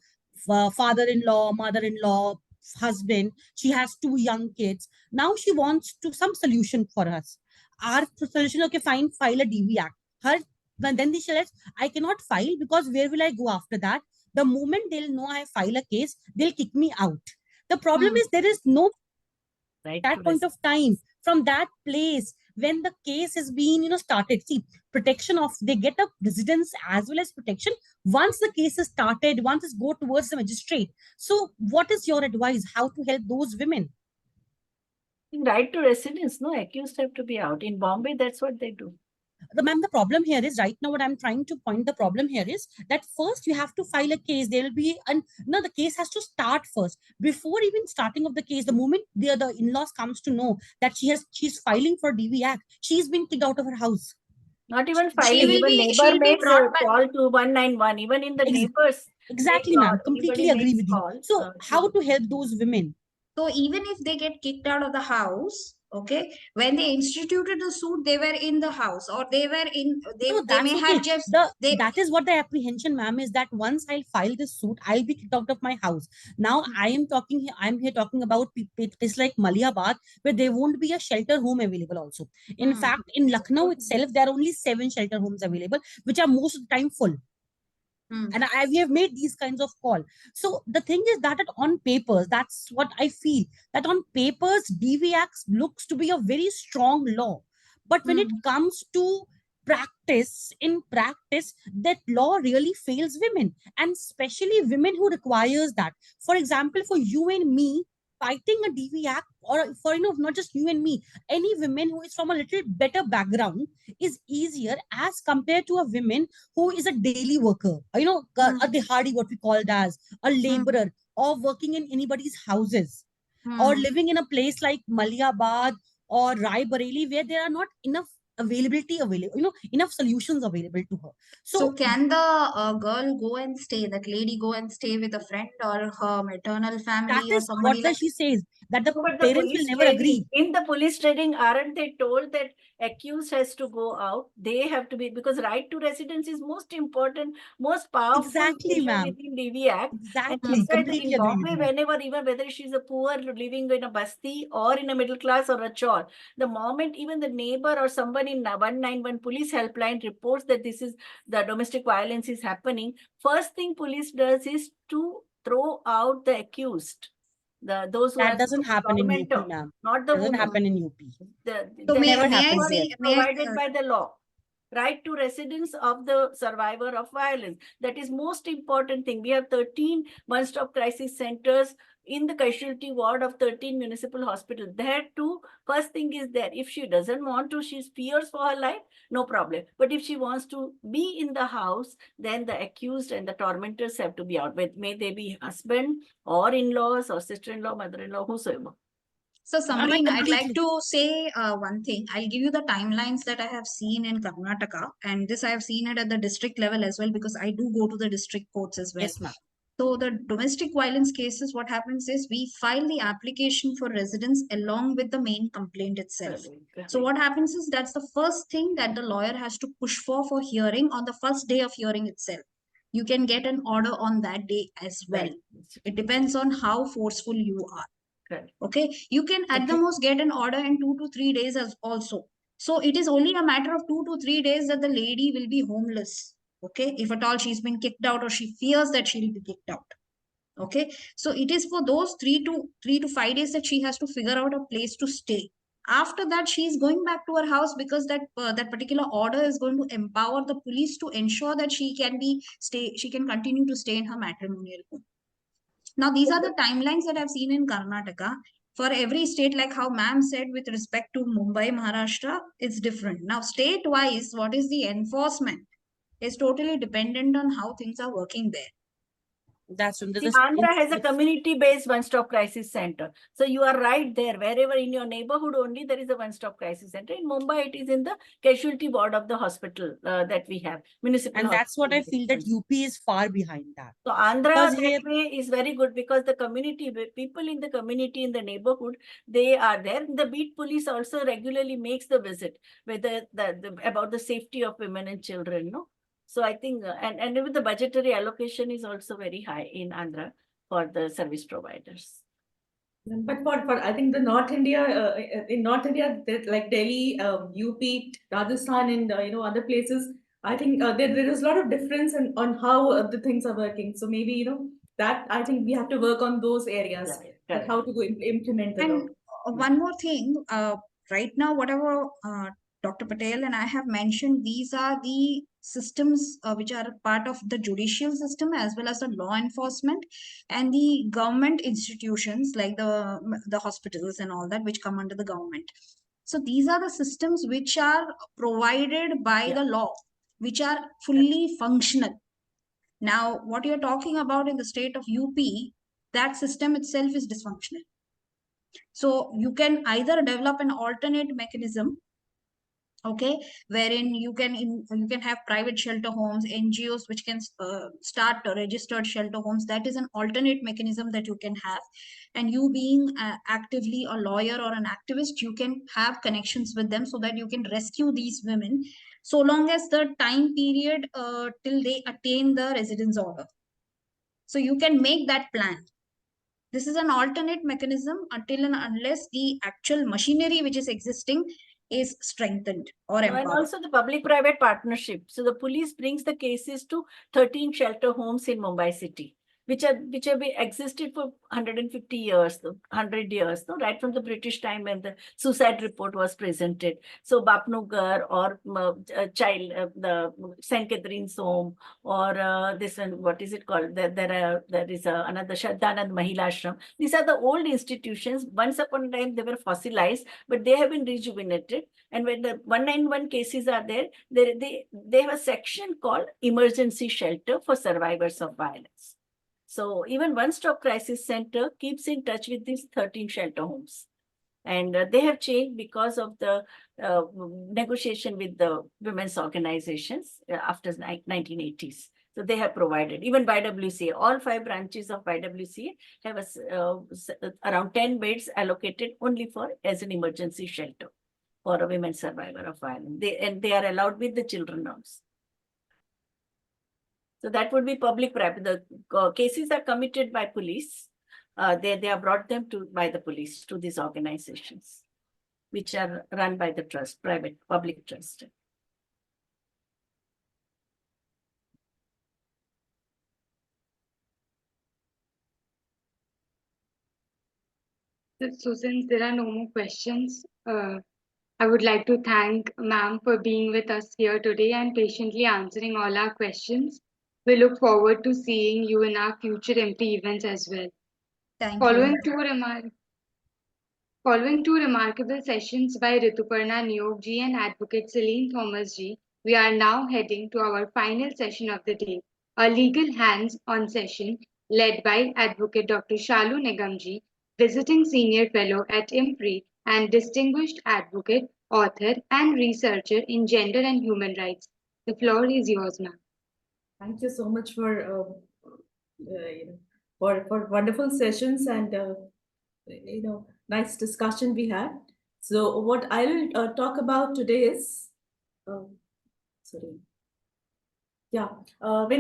father-in-law, mother-in-law, husband. She has two young kids. Now she wants to some solution for us. Our solution, okay, fine, file a DV Act. her, but then she says, I cannot file because where will I go after that? The moment they'll know I file a case, they'll kick me out. The problem is there is no Right. that point of time from that place when the case has been started. See, protection of they get a residence as well as protection once the case is started, once it's go towards the magistrate. So what is your advice how to help those women? Right to residence, no, accused have to be out. In Bombay, that's what they do. Ma'am, the problem here is right now what I'm trying to point the problem here is that first you have to file a case. There will be the case has to start first. Before even starting of the case, the moment the in-laws comes to know that she's filing for DV Act, she's been kicked out of her house. Not even She filing, will even be- neighbor she'll be makes brought a back. call to 191, even in the neighbors. Exactly, they ma'am. call, Completely anybody agree makes with you. call, So how to help those women? So even if they get kicked out of the house, okay, when they instituted the suit, they were in the house, or they were in, they That's may okay. have just, That is what the apprehension, ma'am, is that once I'll file this suit, I'll be kicked out of my house. Now I'm here talking about places like Maliabad, where there won't be a shelter home available also. In fact, in Lucknow itself, there are only 7 shelter homes available, which are most of the time full. And we have made these kinds of call. So the thing is that on papers, that's what I feel, that on papers, DV Act looks to be a very strong law. But when it comes to practice, in practice, that law really fails women, and especially women who requires that. For example, for you and me, fighting a DV Act, or for not just you and me, any women who is from a little better background is easier as compared to a woman who is a daily worker, a dihadi, what we called as a laborer, or working in anybody's houses, or living in a place like Maliabad or Rai Bareli, where there are not enough enough solutions available to her. So can the girl go and stay, that lady go and stay with a friend or her maternal family that or is somebody what like? she says, that the But the parents will police never agree. in the police training, aren't they told that accused has to go out? They have to be, because right to residence is most important, most powerful Exactly, measure ma'am. within DV Act. And Exactly. that's why that Completely in agree with Bombay, you. whenever, even whether she's a poor living in a basti or in a middle class or a chor, the moment even the neighbor or somebody in 191 police helpline reports that this is the domestic violence is happening, first thing police does is to throw out the accused. Those who That are doesn't happen in UP, tormentor, ma'am. not the Doesn't woman. happen in UP. So It may never I happens What there. say, is provided by the law. Right to residence of the survivor of violence. That is most important thing. We have 13 one-stop crisis centers in the casualty ward of 13 municipal hospitals. There too, first thing is there. If she doesn't want to, she fears for her life, no problem. But if she wants to be in the house, then the accused and the tormentors have to be out. May they be husband or in-laws or sister-in-law, mother-in-law, whosoever. So Ma'am, I Samreen, I'd like completely. to say one thing. I'll give you the timelines that I have seen in Karnataka, and this I have seen it at the district level as well, because I do go to the district courts as well. Yes, ma'am. So the domestic violence cases, what happens is we file the application for residence along with the main complaint itself. So what happens is that's the first thing that the lawyer has to push for hearing on the first day of hearing itself. You can get an order on that day as well. It depends on how forceful you are. Okay, you can at the most get an order in 2 to 3 days as also. So it is only a matter of 2 to 3 days that the lady will be homeless. Okay, if at all she's been kicked out or she fears that she'll be kicked out. Okay, so it is for those 3 to 5 days that she has to figure out a place to stay. After that, she is going back to her house, because that particular order is going to empower the police to ensure that she can continue to stay in her matrimonial home. Now, these are the timelines that I've seen in Karnataka. For every state, like how ma'am said, with respect to Mumbai, Maharashtra, it's different. Now, state-wise, what is the enforcement is totally dependent on how things are working there. That's See, Andhra has a community-based one-stop crisis center. So you are right there. Wherever in your neighborhood only, there is a one-stop crisis center. In Mumbai, it is in the casualty ward of the hospital that we have. Municipal and that's what I feel, that hospital. UP is far behind that. So Andhra Because that here, way is very good, because the community, people in the community, in the neighborhood, they are there. The beat police also regularly makes the visit, whether about the safety of women and children, no? So I think, and even the budgetary allocation is also very high in Andhra for the service providers. But for I think the North India, in North India, like Delhi, UP, Rajasthan, and other places, I think there is a lot of difference on how the things are working. So maybe that I think we have to work on those areas, that how to go implement the law. And one more thing, right now, whatever Dr. Patel and I have mentioned, these are the systems which are part of the judicial system as well as the law enforcement and the government institutions like the hospitals and all that, which come under the government. So these are the systems which are provided by the law, which are fully functional. Now, what you're talking about in the state of UP, that system itself is dysfunctional. So you can either develop an alternate mechanism, okay, wherein you can have private shelter homes, NGOs which can start registered shelter homes. That is an alternate mechanism that you can have. And you being actively a lawyer or an activist, you can have connections with them so that you can rescue these women, so long as the time period till they attain the residence order. So you can make that plan. This is an alternate mechanism until and unless the actual machinery which is existing is strengthened or empowered. And also the public-private partnership. So the police brings the cases to 13 shelter homes in Mumbai city, which have existed for 150 years, 100 years, right from the British time when the suicide report was presented. So Bapnugar or the St. Catherine's home, or this one, what is it called? There is another Shraddhanand Mahila Ashram. These are the old institutions. Once upon a time they were fossilized, but they have been rejuvenated. And when the 191 cases are there, they have a section called emergency shelter for survivors of violence. So even One Stop Crisis Center keeps in touch with these 13 shelter homes. And they have changed because of the negotiation with the women's organizations after 1980s. So they have provided, even YWCA, all 5 branches of YWCA have around 10 beds allocated only as an emergency shelter for a women survivor of violence. They are allowed with the children also. So that would be public-private. The cases are committed by police. They are brought them by the police to these organizations, which are run by the trust, private, public trust. So since there are no more questions, I would like to thank ma'am for being with us here today and patiently answering all our questions. We look forward to seeing you in our future IMPRI events as well. Thank Following you. two remarkable sessions by Rituparna Neog ji and Advocate Celin Thomas ji, we are now heading to our final session of the day, a legal hands-on session led by Advocate Dr. Shalu Nigam ji, visiting senior fellow at IMPRI and distinguished advocate, author, and researcher in gender and human rights. The floor is yours, ma'am. Thank you so much for wonderful sessions and nice discussion we had. So what I'll talk about today is when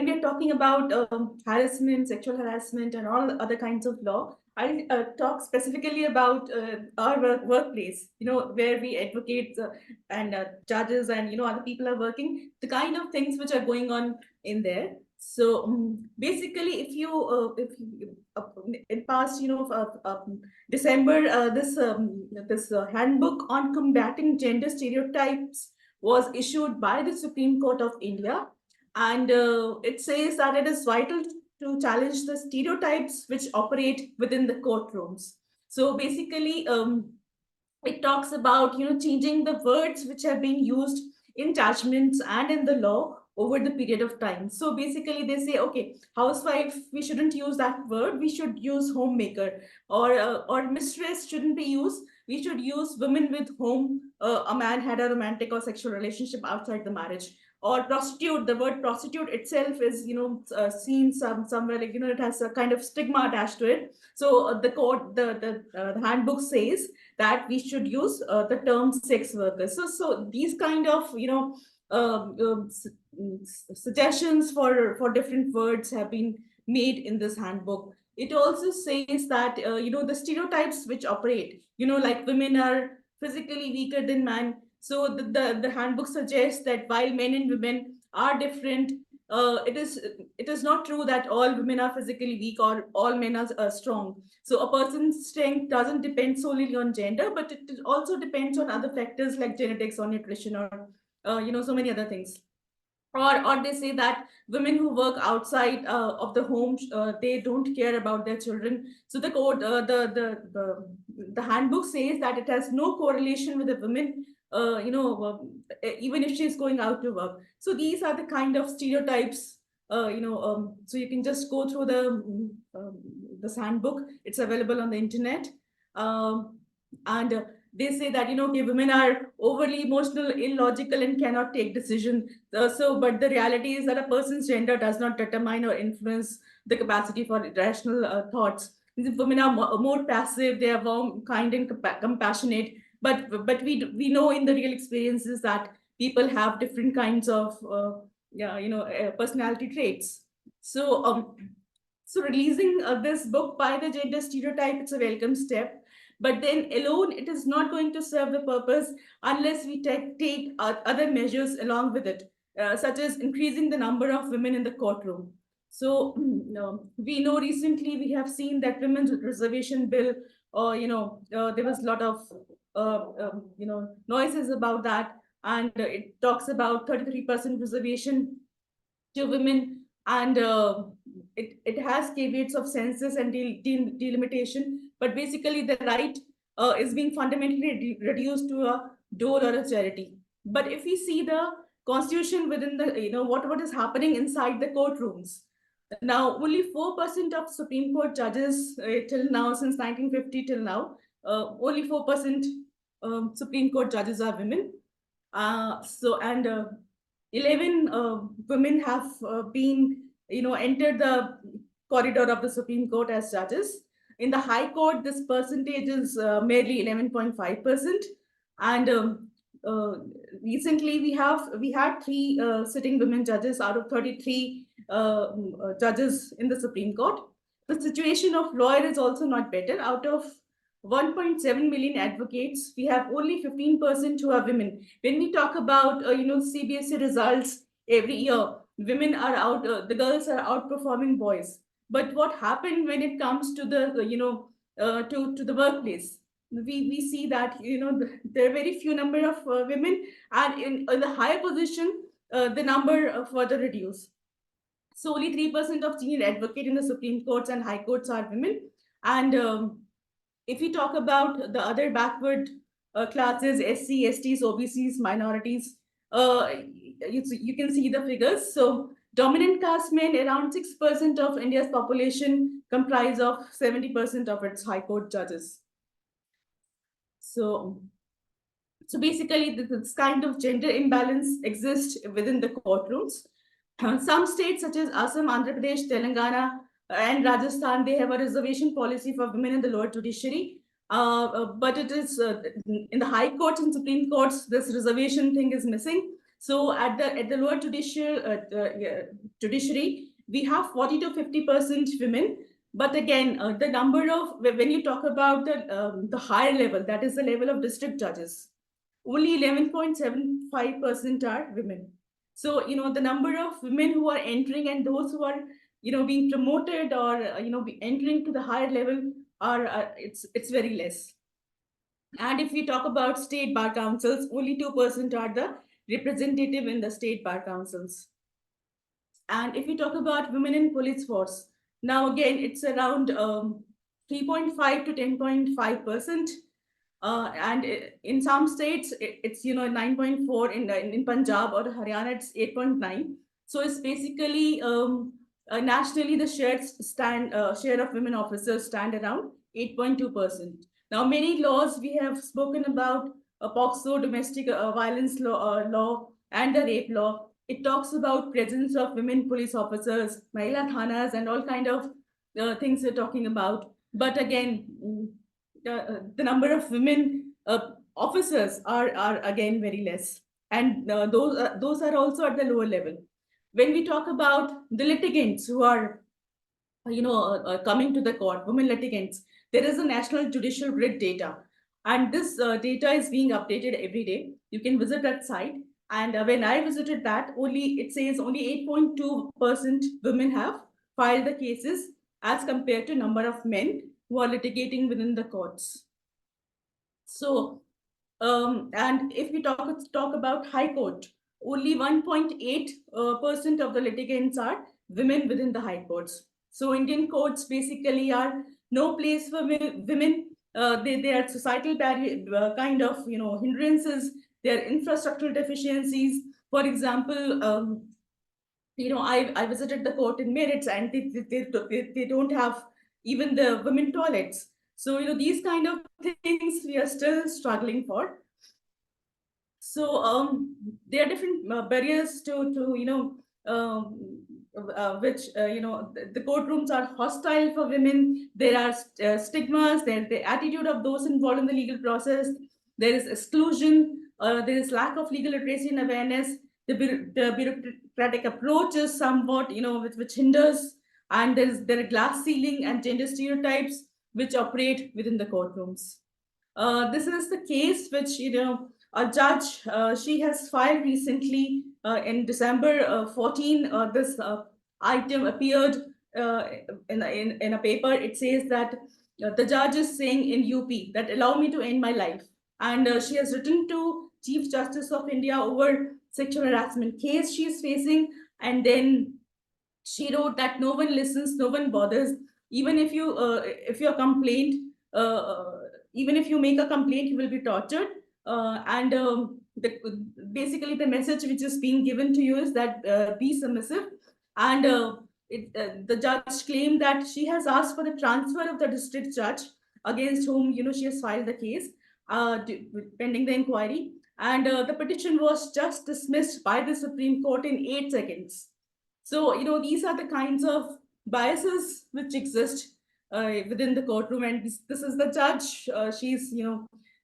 we're talking about harassment, sexual harassment, and all other kinds of law, I talk specifically about our workplace, where we advocate and judges and other people are working, the kind of things which are going on in there. So basically, if you in past, December, this handbook on combating gender stereotypes was issued by the Supreme Court of India. And it says that it is vital to challenge the stereotypes which operate within the courtrooms. So basically, it talks about changing the words which have been used in judgments and in the law over the period of time. So basically, they say, okay, housewife, we shouldn't use that word. We should use homemaker, or mistress shouldn't be used. We should use women with whom a man had a romantic or sexual relationship outside the marriage. Or prostitute, the word prostitute itself is seen somewhere, like it has a kind of stigma attached to it. So the court, the handbook says that we should use the term sex workers. So these kind of suggestions for different words have been made in this handbook. it also says that, the stereotypes which operate, like women are physically weaker than men. So the handbook suggests that while men and women are different, it is not true that all women are physically weak or all men are strong. So a person's strength doesn't depend solely on gender, but it also depends on other factors like genetics or nutrition or so many other things. Or they say that women who work outside of the home, they don't care about their children. So the code the handbook says that it has no correlation with a woman, even if she's going out to work. So these are the kind of stereotypes. So you can just go through the handbook. It's available on the internet. And they say that, okay, women are overly emotional, illogical, and cannot take decision. But the reality is that a person's gender does not determine or influence the capacity for rational thoughts. Women are more passive, they are warm, kind, and compassionate. But we know in the real experiences that people have different kinds of personality traits. So releasing this book by the gender stereotype, it's a welcome step. But then alone, it is not going to serve the purpose unless we take other measures along with it, such as increasing the number of women in the courtroom. So we know recently we have seen that women's reservation bill, there was a lot of noises about that, and it talks about 33% reservation to women, and it has caveats of census and delimitation, but basically the right is being fundamentally reduced to a dole or a charity. But if we see the constitution within the, what is happening inside the courtrooms, now only 4% of Supreme Court judges till now, since 1950 till now, only 4% Supreme Court judges are women. And 11 women have been, entered the corridor of the Supreme Court as judges. In the High Court, this percentage is merely 11.5%. And recently, we had 3 sitting women judges out of 33 judges in the Supreme Court. The situation of lawyer is also not better. Out of 1.7 million advocates, we have only 15% who are women. When we talk about CBSE results every year, women are out, the girls are outperforming boys. But what happened when it comes to the to the workplace? We see that there are very few number of women, and in the higher position, the number further reduced. So only 3% of senior advocate in the Supreme Courts and High Courts are women. And if we talk about the other backward classes, SC, STs, OBCs, minorities, you can see the figures. So dominant caste men, around 6% of India's population, comprise of 70% of its high court judges. So basically, this kind of gender imbalance exists within the courtrooms. Some states such as Assam, Andhra Pradesh, Telangana, and Rajasthan, they have a reservation policy for women in the lower judiciary. But it is in the high courts and Supreme Courts, this reservation thing is missing. So at the lower judiciary, we have 40 to 50% women. But again, the number of, when you talk about the higher level, that is the level of district judges, only 11.75% are women. So, the number of women who are entering and those who are, being promoted or, entering to the higher level are, it's very less. And if we talk about state bar councils, only 2% are the representative in the state bar councils. And if we talk about women in police force, now again, it's around 3.5 to 10.5%. And in some states, it's 9.4, in Punjab or Haryana, it's 8.9. So it's basically nationally the share of women officers stand around 8.2%. Now, many laws we have spoken about, POXO, domestic violence law, and the rape law. It talks about presence of women police officers, Mahila Thanas, and all kind of things we're talking about. But again, the number of women officers are again very less, and those are also at the lower level. When we talk about the litigants who are coming to the court, women litigants, there is a national judicial grid data. And this data is being updated every day. You can visit that site. And when I visited that, it says only 8.2% women have filed the cases as compared to number of men who are litigating within the courts. So, and if we talk about High Court, only 1.8% of the litigants are women within the High Courts. So Indian courts basically are no place for women. They are societal barrier, kind of hindrances. They are infrastructural deficiencies. For example, I visited the court in Meerut, and they don't have even the women toilets. So these kind of things we are still struggling for. So there are different barriers to which the courtrooms are hostile for women. There are stigmas. There's the attitude of those involved in the legal process. There is exclusion. There is lack of legal literacy and awareness. The bureaucratic approach is somewhat which hinders, and there are glass ceiling and gender stereotypes which operate within the courtrooms. This is the case which a judge, she has filed recently in December 14. This item appeared in a paper. It says that the judge is saying in UP that allow me to end my life. And she has written to Chief Justice of India over sexual harassment case she is facing. And then she wrote that no one listens, no one bothers. Even if your complaint, even if you make a complaint, you will be tortured. Basically, the message which is being given to you is that be submissive. And the judge claimed that she has asked for the transfer of the district judge against whom she has filed the case pending the inquiry. And the petition was just dismissed by the Supreme Court in 8 seconds. So these are the kinds of biases which exist within the courtroom, and this is the judge. She's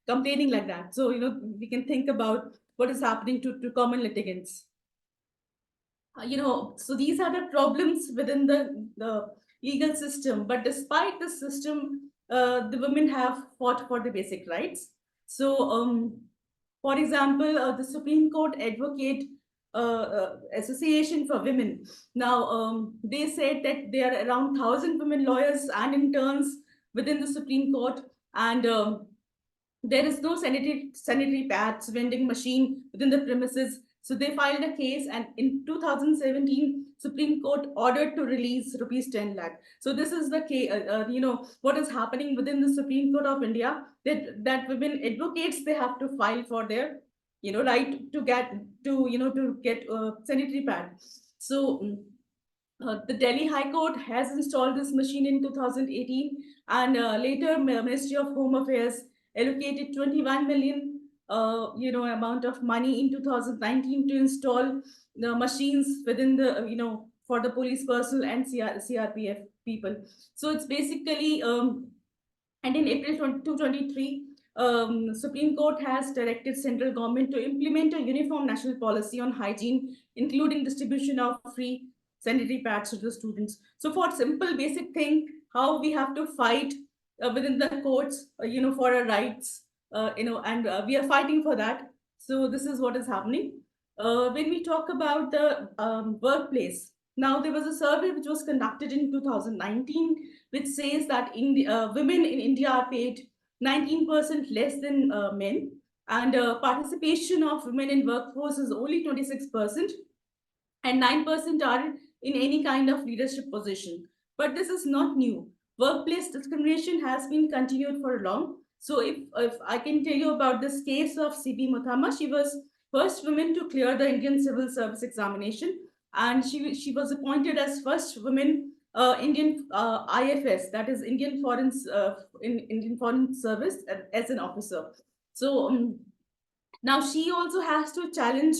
complaining like that. So we can think about what is happening to common litigants. So these are the problems within the legal system. But despite the system, the women have fought for the basic rights. So, for example, the Supreme Court Advocate Association for Women. Now, they said that there are around 1,000 women lawyers and interns within the Supreme Court, and there is no sanitary pads vending machine within the premises. So they filed a case, and in 2017, Supreme Court ordered to release rupees 10 lakh. So this is the case, what is happening within the Supreme Court of India, that women advocates, they have to file for their right to get sanitary pad. So the Delhi High Court has installed this machine in 2018, and later Ministry of Home Affairs allocated 21 million amount of money in 2019 to install the machines within the for the police personnel and CRPF people. So it's basically and in April 2023, Supreme Court has directed central government to implement a uniform national policy on hygiene, including distribution of free sanitary pads to the students. So for simple basic thing, how we have to fight within the courts, for our rights, and we are fighting for that. So this is what is happening. When we talk about the workplace, now there was a survey which was conducted in 2019, which says that women in India are paid 19% less than men, and participation of women in workforce is only 26%, and 9% are in any kind of leadership position. But this is not new. Workplace discrimination has been continued for long. So if I can tell you about this case of CB Muthama, she was first woman to clear the Indian Civil Service examination, and she was appointed as first woman Indian IFS, that is Indian Foreign Service, as an officer. So now she also has to challenge,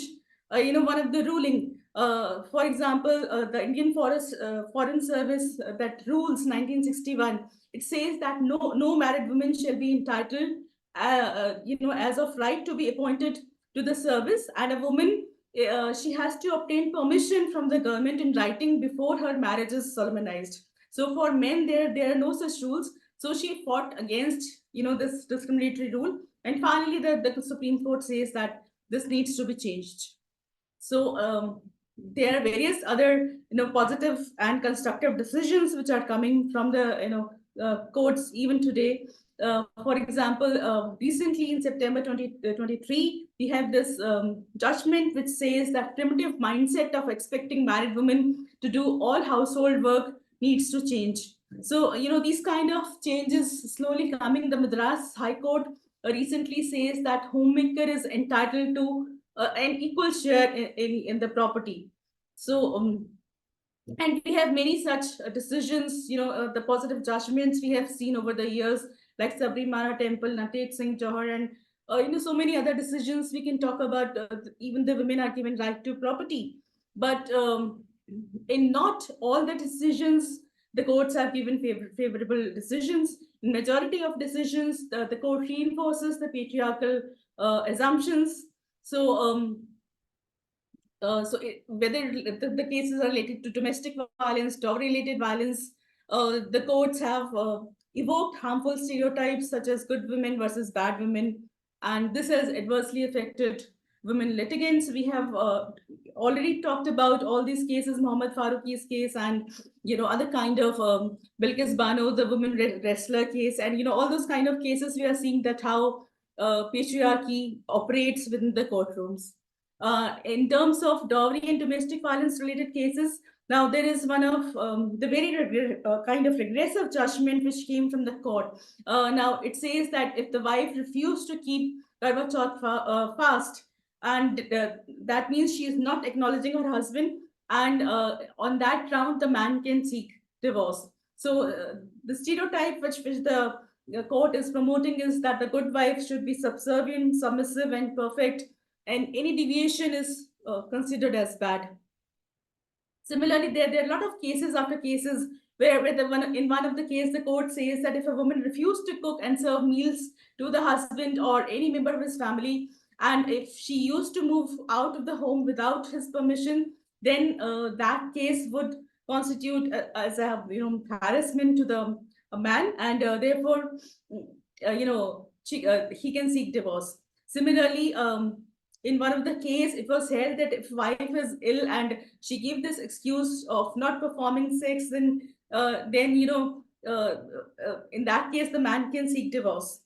one of the ruling. For example, the Indian Foreign Service that rules 1961. It says that no married woman shall be entitled, as of right to be appointed to the service, and a woman, she has to obtain permission from the government in writing before her marriage is solemnized. So for men, there are no such rules. So she fought against, this discriminatory rule. And finally, the Supreme Court says that this needs to be changed. So there are various other, positive and constructive decisions which are coming from the, courts even today. For example, recently in September 2023, we have this judgment which says that primitive mindset of expecting married women to do all household work needs to change. So, these kind of changes slowly coming. The Madras High Court recently says that homemaker is entitled to an equal share in the property. So, and we have many such decisions, the positive judgments we have seen over the years, like Sabrimala Temple, Natesh Singh Johar, and so many other decisions we can talk about. Even the women are given right to property, but in not all the decisions, the courts have given favorable decisions. In majority of decisions, the court reinforces the patriarchal assumptions. So, whether the cases are related to domestic violence, dowry-related violence, the courts have evoked harmful stereotypes such as good women versus bad women, and this has adversely affected women litigants. We have already talked about all these cases, Mohammed Faruqi's case, and other kind of Bilkis Bano, the women wrestler case, and all those kind of cases. We are seeing that how patriarchy operates within the courtrooms. In terms of dowry and domestic violence related cases, now there is one of the very kind of regressive judgment which came from the court. Now it says that if the wife refused to keep Karwa Chauth fast, and that means she is not acknowledging her husband, and on that ground the man can seek divorce. So the stereotype which the court is promoting is that the good wife should be subservient, submissive, and perfect, and any deviation is considered as bad. Similarly, there are a lot of cases after cases where in one of the cases, the court says that if a woman refused to cook and serve meals to the husband or any member of his family, and if she used to move out of the home without his permission, then that case would constitute as a harassment to the man, and therefore he can seek divorce. Similarly, in one of the case, it was held that if wife is ill and she gave this excuse of not performing sex, then in that case, the man can seek divorce.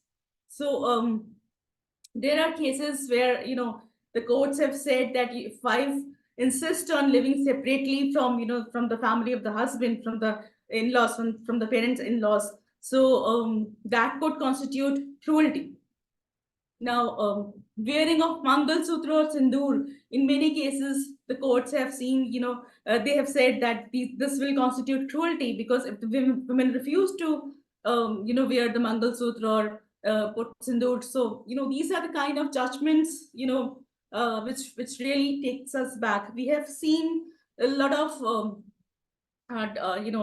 So there are cases where the courts have said that if wife insists on living separately from the family of the husband, from the in-laws, from the parents' in-laws, so that could constitute cruelty. Now, wearing of Mangal Sutra or Sindoor, in many cases, the courts have seen, they have said that this will constitute cruelty, because if the women refuse to, wear the Mangal Sutra or put Sindoor, so, these are the kind of judgments, which really takes us back. We have seen a lot of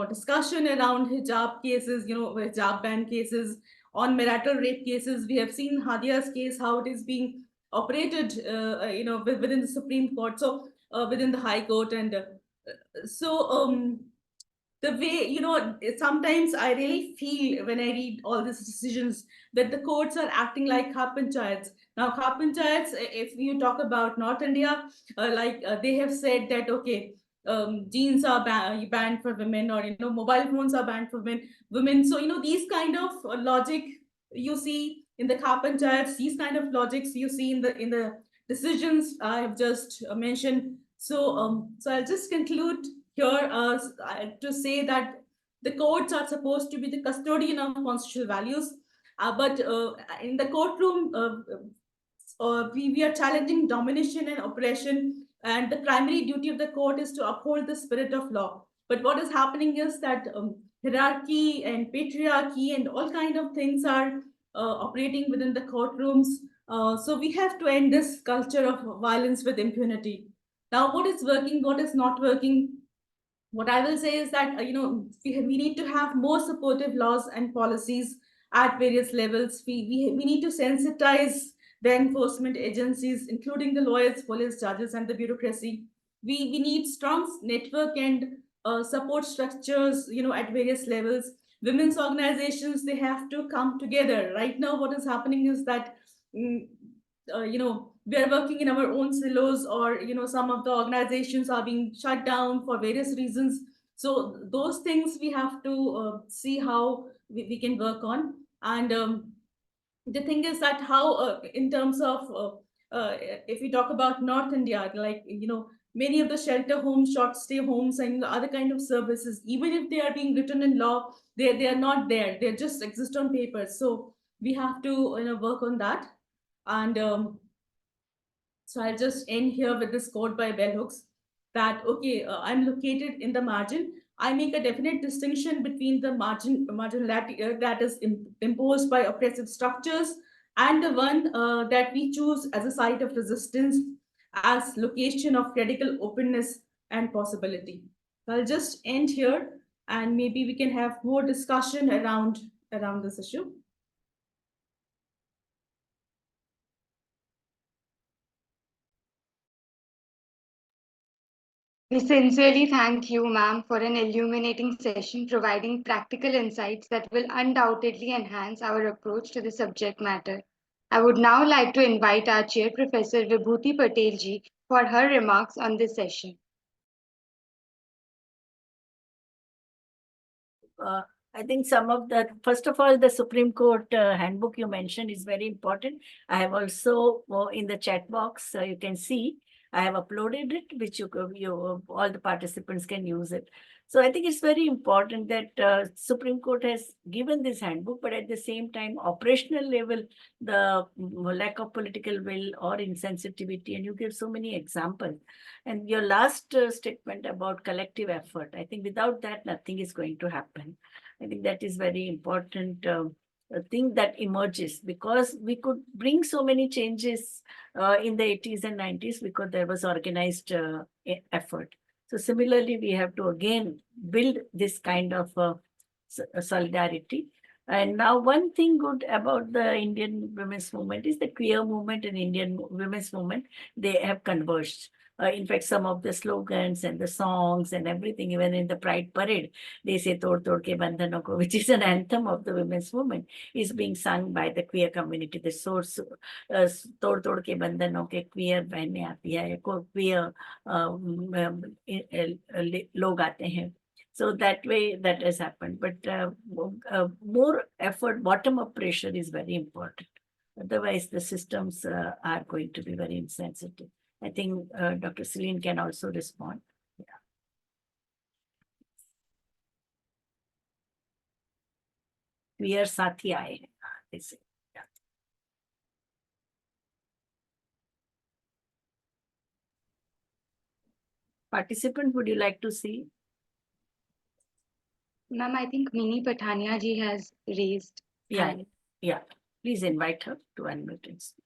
discussion around hijab cases, hijab ban cases, on marital rape cases. We have seen Hadia's case, how it is being operated, within the Supreme Court, so within the High Court, and so the way, sometimes I really feel when I read all these decisions that the courts are acting like khap panchayats. Now, khap panchayats, if you talk about North India, they have said that, okay, jeans are banned for women, or mobile phones are banned for women. So these kind of logic you see in the khap panchayats, these kind of logics you see in the decisions I have just mentioned. So I'll just conclude here to say that the courts are supposed to be the custodian of constitutional values, but in the courtroom, we are challenging domination and oppression, and the primary duty of the court is to uphold the spirit of law. But what is happening is that hierarchy and patriarchy and all kind of things are operating within the courtrooms. So we have to end this culture of violence with impunity. Now, what is working, what is not working? What I will say is that we need to have more supportive laws and policies at various levels. We need to sensitize the enforcement agencies, including the lawyers, police, judges, and the bureaucracy. We need strong network and support structures, at various levels. Women's organizations, they have to come together. Right now, what is happening is that, we are working in our own silos, or, some of the organizations are being shut down for various reasons. So those things we have to see how we can work on. And the thing is that how, in terms of, if we talk about North India, like, many of the shelter homes, short stay homes, and other kind of services, even if they are being written in law, they are not there. They just exist on paper. So we have to, work on that. And so I'll just end here with this quote by Bell Hooks, that, okay, I'm located in the margin. I make a definite distinction between the marginality that is imposed by oppressive structures, and the one that we choose as a site of resistance, as location of radical openness and possibility. So I'll just end here, and maybe we can have more discussion around this issue. We sincerely thank you, ma'am, for an illuminating session providing practical insights that will undoubtedly enhance our approach to the subject matter. I would now like to invite our chair, Professor Vibhuti Patel ji, for her remarks on this session. I think some of the, first of all, the Supreme Court handbook you mentioned is very important. I have also in the chat box, you can see, I have uploaded it, which all the participants can use it. So I think it's very important that Supreme Court has given this handbook, but at the same time, operational level, the lack of political will or insensitivity, and you give so many examples. And your last statement about collective effort, I think without that, nothing is going to happen. I think that is very important thing that emerges, because we could bring so many changes in the 80s and 90s because there was organized effort. So similarly, we have to again build this kind of solidarity. And now one thing good about the Indian women's movement is the queer movement and Indian women's movement, they have converged. In fact, some of the slogans and the songs and everything, even in the Pride Parade, they say Tod Tod Ke Bandhanon Ko, which is an anthem of the women's movement, is being sung by the queer community. The source, Tod Tod Ke Bandhanon Ke queer behne aati hai, queer log aate hain. So that way that has happened. But more effort, bottom-up pressure is very important. Otherwise, the systems are going to be very insensitive. I think Dr. Celin can also respond. Yeah. Queer Sathi aaye hain, they say. Yeah. Participant, would you like to see? Ma'am, I think Mini Pathania ji has raised hand. Yeah. Please invite her to unmute and speak.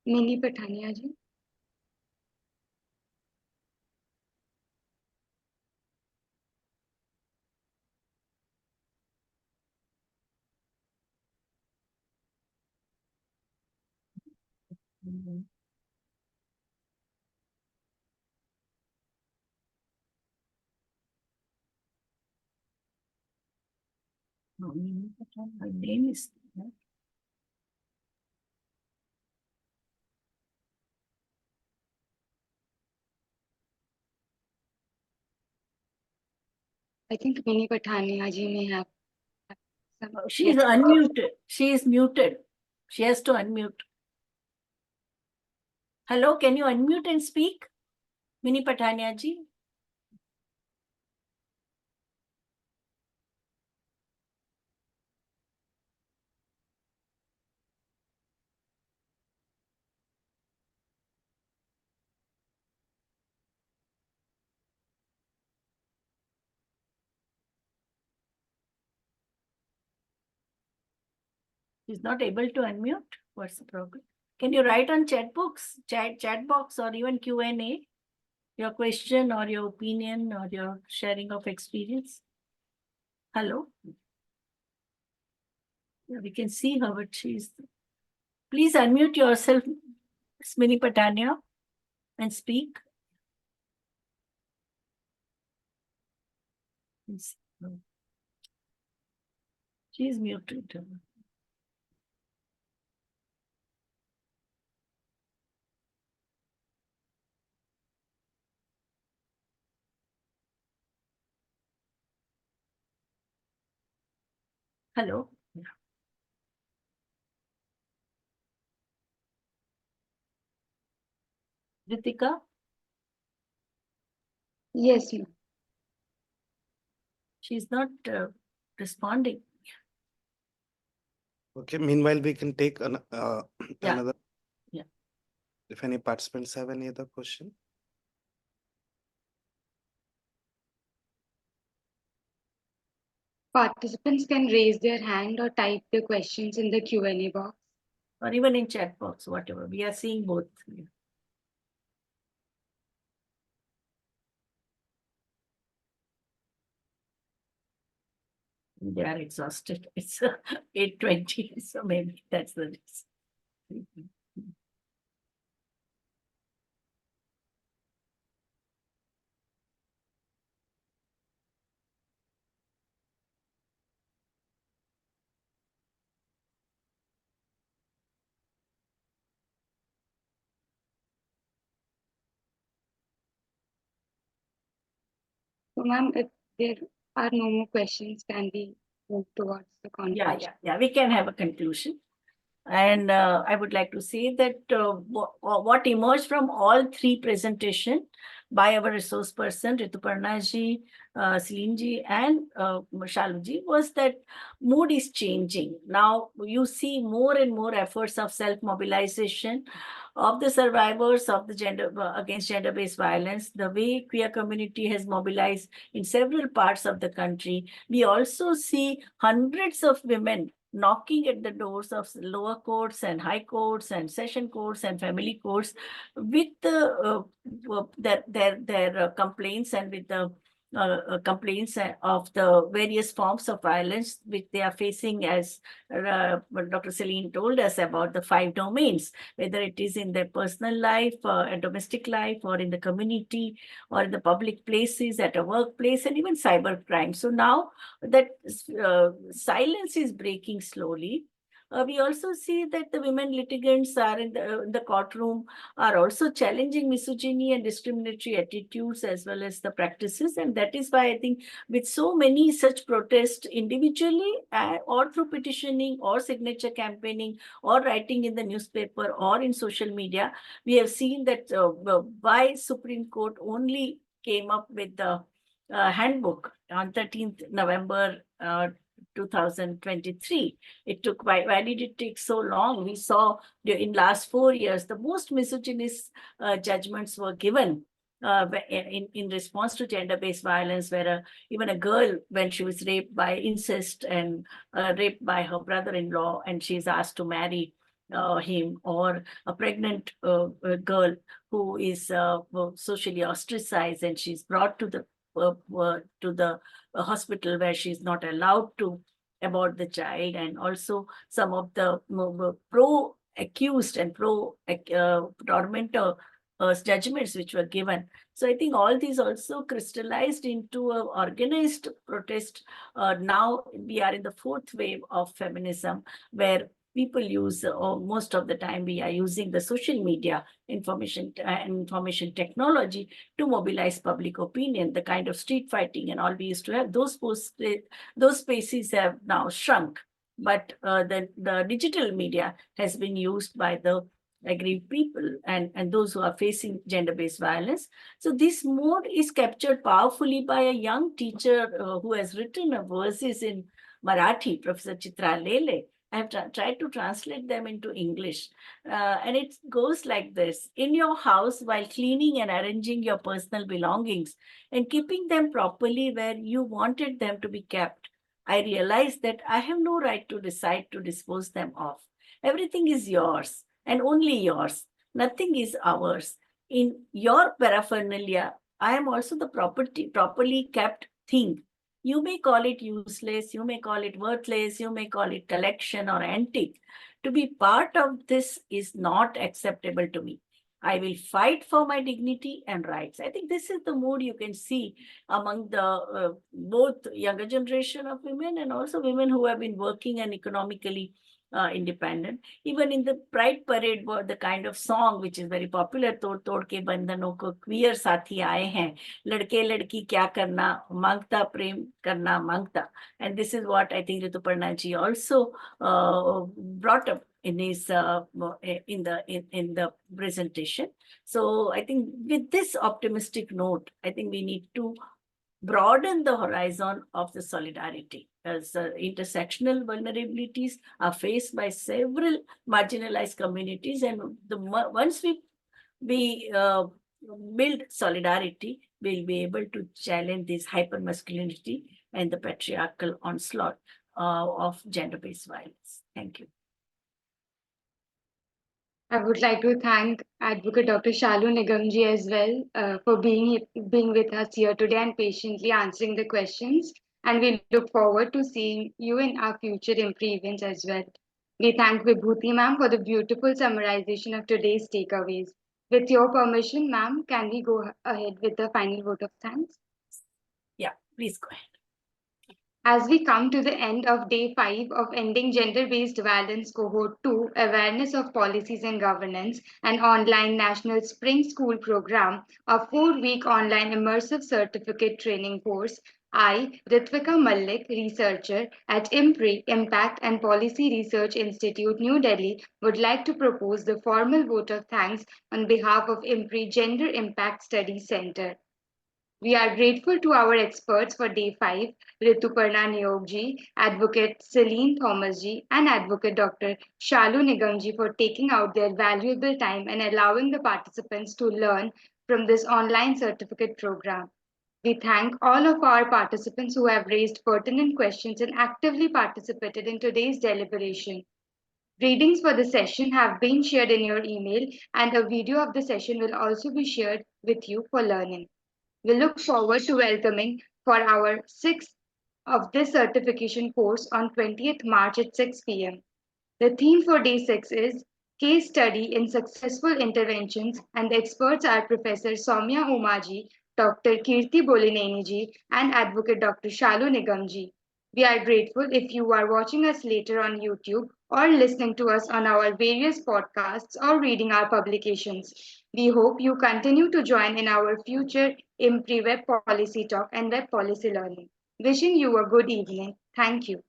Mini Pathania ji. Mm-hmm. No, her name is. I think Mini Pathania ji may have some. She is unmuted. She is muted. She has to unmute. Hello, can you unmute and speak? Mini Pathania ji. She's not able to unmute. What's the problem? Can you write on chat box or even Q&A, your question or your opinion or your sharing of experience? Hello? Yeah, we can see her, but she's. Please unmute yourself, Mini Pathania, and speak. She is muted. Hello. Ritika? Yes, ma'am. She's not responding. Okay, meanwhile, we can take Yeah. another. Yeah. If any participants have any other question. Participants can raise their hand or type their questions in the Q&A box. Or even in chat box, whatever. We are seeing both. They are exhausted. It's 8:20, so maybe that's the reason. So, ma'am, if there are no more questions, can we move towards the conclusion? Yeah. We can have a conclusion. And I would like to say that what emerged from all three presentations by our resource person, Rituparna ji, Celin ji, and Shalu ji, was that mood is changing. Now you see more and more efforts of self-mobilization of the survivors of the against gender-based violence, the way queer community has mobilized in several parts of the country. We also see hundreds of women knocking at the doors of lower courts and high courts and session courts and family courts with their complaints and with the complaints of the various forms of violence which they are facing, as Dr. Celin told us about the 5 domains, whether it is in their personal life, domestic life, or in the community, or in the public places, at a workplace, and even cyber crime. So now that silence is breaking slowly. We also see that the women litigants are in the courtroom are also challenging misogyny and discriminatory attitudes as well as the practices. And that is why I think with so many such protests individually or through petitioning or signature campaigning or writing in the newspaper or in social media, we have seen that why Supreme Court only came up with the handbook on 13th November 2023. It took, why did it take so long? We saw in last 4 years, the most misogynist judgments were given in response to gender-based violence, where even a girl, when she was raped by incest and raped by her brother-in-law, and she's asked to marry him, or a pregnant girl who is socially ostracized and she's brought to the hospital where she's not allowed to abort the child, and also some of the pro-accused and pro-tormentor judgments which were given. So I think all these also crystallized into an organized protest. Now we are in the 4th wave of feminism, where people use, most of the time we are using the social media information technology to mobilize public opinion. The kind of street fighting and all we used to have, those spaces have now shrunk. But the digital media has been used by the aggrieved people and those who are facing gender-based violence. So this mode is captured powerfully by a young teacher who has written verses in Marathi, Professor Chitra Lele. I have tried to translate them into English. And it goes like this: in your house, while cleaning and arranging your personal belongings and keeping them properly where you wanted them to be kept, I realized that I have no right to decide to dispose them of. Everything is yours and only yours. Nothing is ours. In your paraphernalia, I am also the properly kept thing. You may call it useless, you may call it worthless, you may call it collection or antique. To be part of this is not acceptable to me. I will fight for my dignity and rights. I think this is the mood you can see among the both younger generation of women and also women who have been working and economically independent. Even in the Pride Parade, the kind of song which is very popular, तोड़ तोड़ के बंधनों को queer साथी आए हैं, लड़के लड़की क्या करना मांगता प्रेम करना मांगता. And this is what I think Rituparna ji also brought up in his in the presentation. So I think with this optimistic note, I think we need to broaden the horizon of the solidarity, as intersectional vulnerabilities are faced by several marginalized communities, and once we build solidarity, we'll be able to challenge this hypermasculinity and the patriarchal onslaught of gender-based violence. Thank you. I would like to thank Advocate Dr. Shalu Nigam ji as well for being with us here today and patiently answering the questions. And we look forward to seeing you in our future IMPRI events as well. We thank Vibhuti ma'am for the beautiful summarization of today's takeaways. With your permission, ma'am, can we go ahead with the final vote of thanks? Yeah, please go ahead. As we come to the end of day 5 of Ending Gender-Based Violence Cohort 2, Awareness of Policies and Governance, an online national spring school program, a 4-week online immersive certificate training course, I, Ritvika Malik, researcher at IMPRI, Impact and Policy Research Institute, New Delhi, would like to propose the formal vote of thanks on behalf of IMPRI Gender Impact Studies Center. We are grateful to our experts for day 5, Rituparna Neog ji, Advocate Celin Thomas ji, and Advocate Dr. Shalu Nigam ji for taking out their valuable time and allowing the participants to learn from this online certificate program. We thank all of our participants who have raised pertinent questions and actively participated in today's deliberation. Readings for the session have been shared in your email, and a video of the session will also be shared with you for learning. We look forward to welcoming for our 6th of this certification course on 20th March at 6 p.m. The theme for day 6 is Case Study in Successful Interventions, and the experts are Professor Soumya Umaji, Dr. Kirti Bolineni and Advocate Dr. Shalu Nigam. We are grateful if you are watching us later on YouTube or listening to us on our various podcasts or reading our publications. We hope you continue to join in our future IMPRI Web Policy Talk and Web Policy Learning. Wishing you a good evening. Thank you.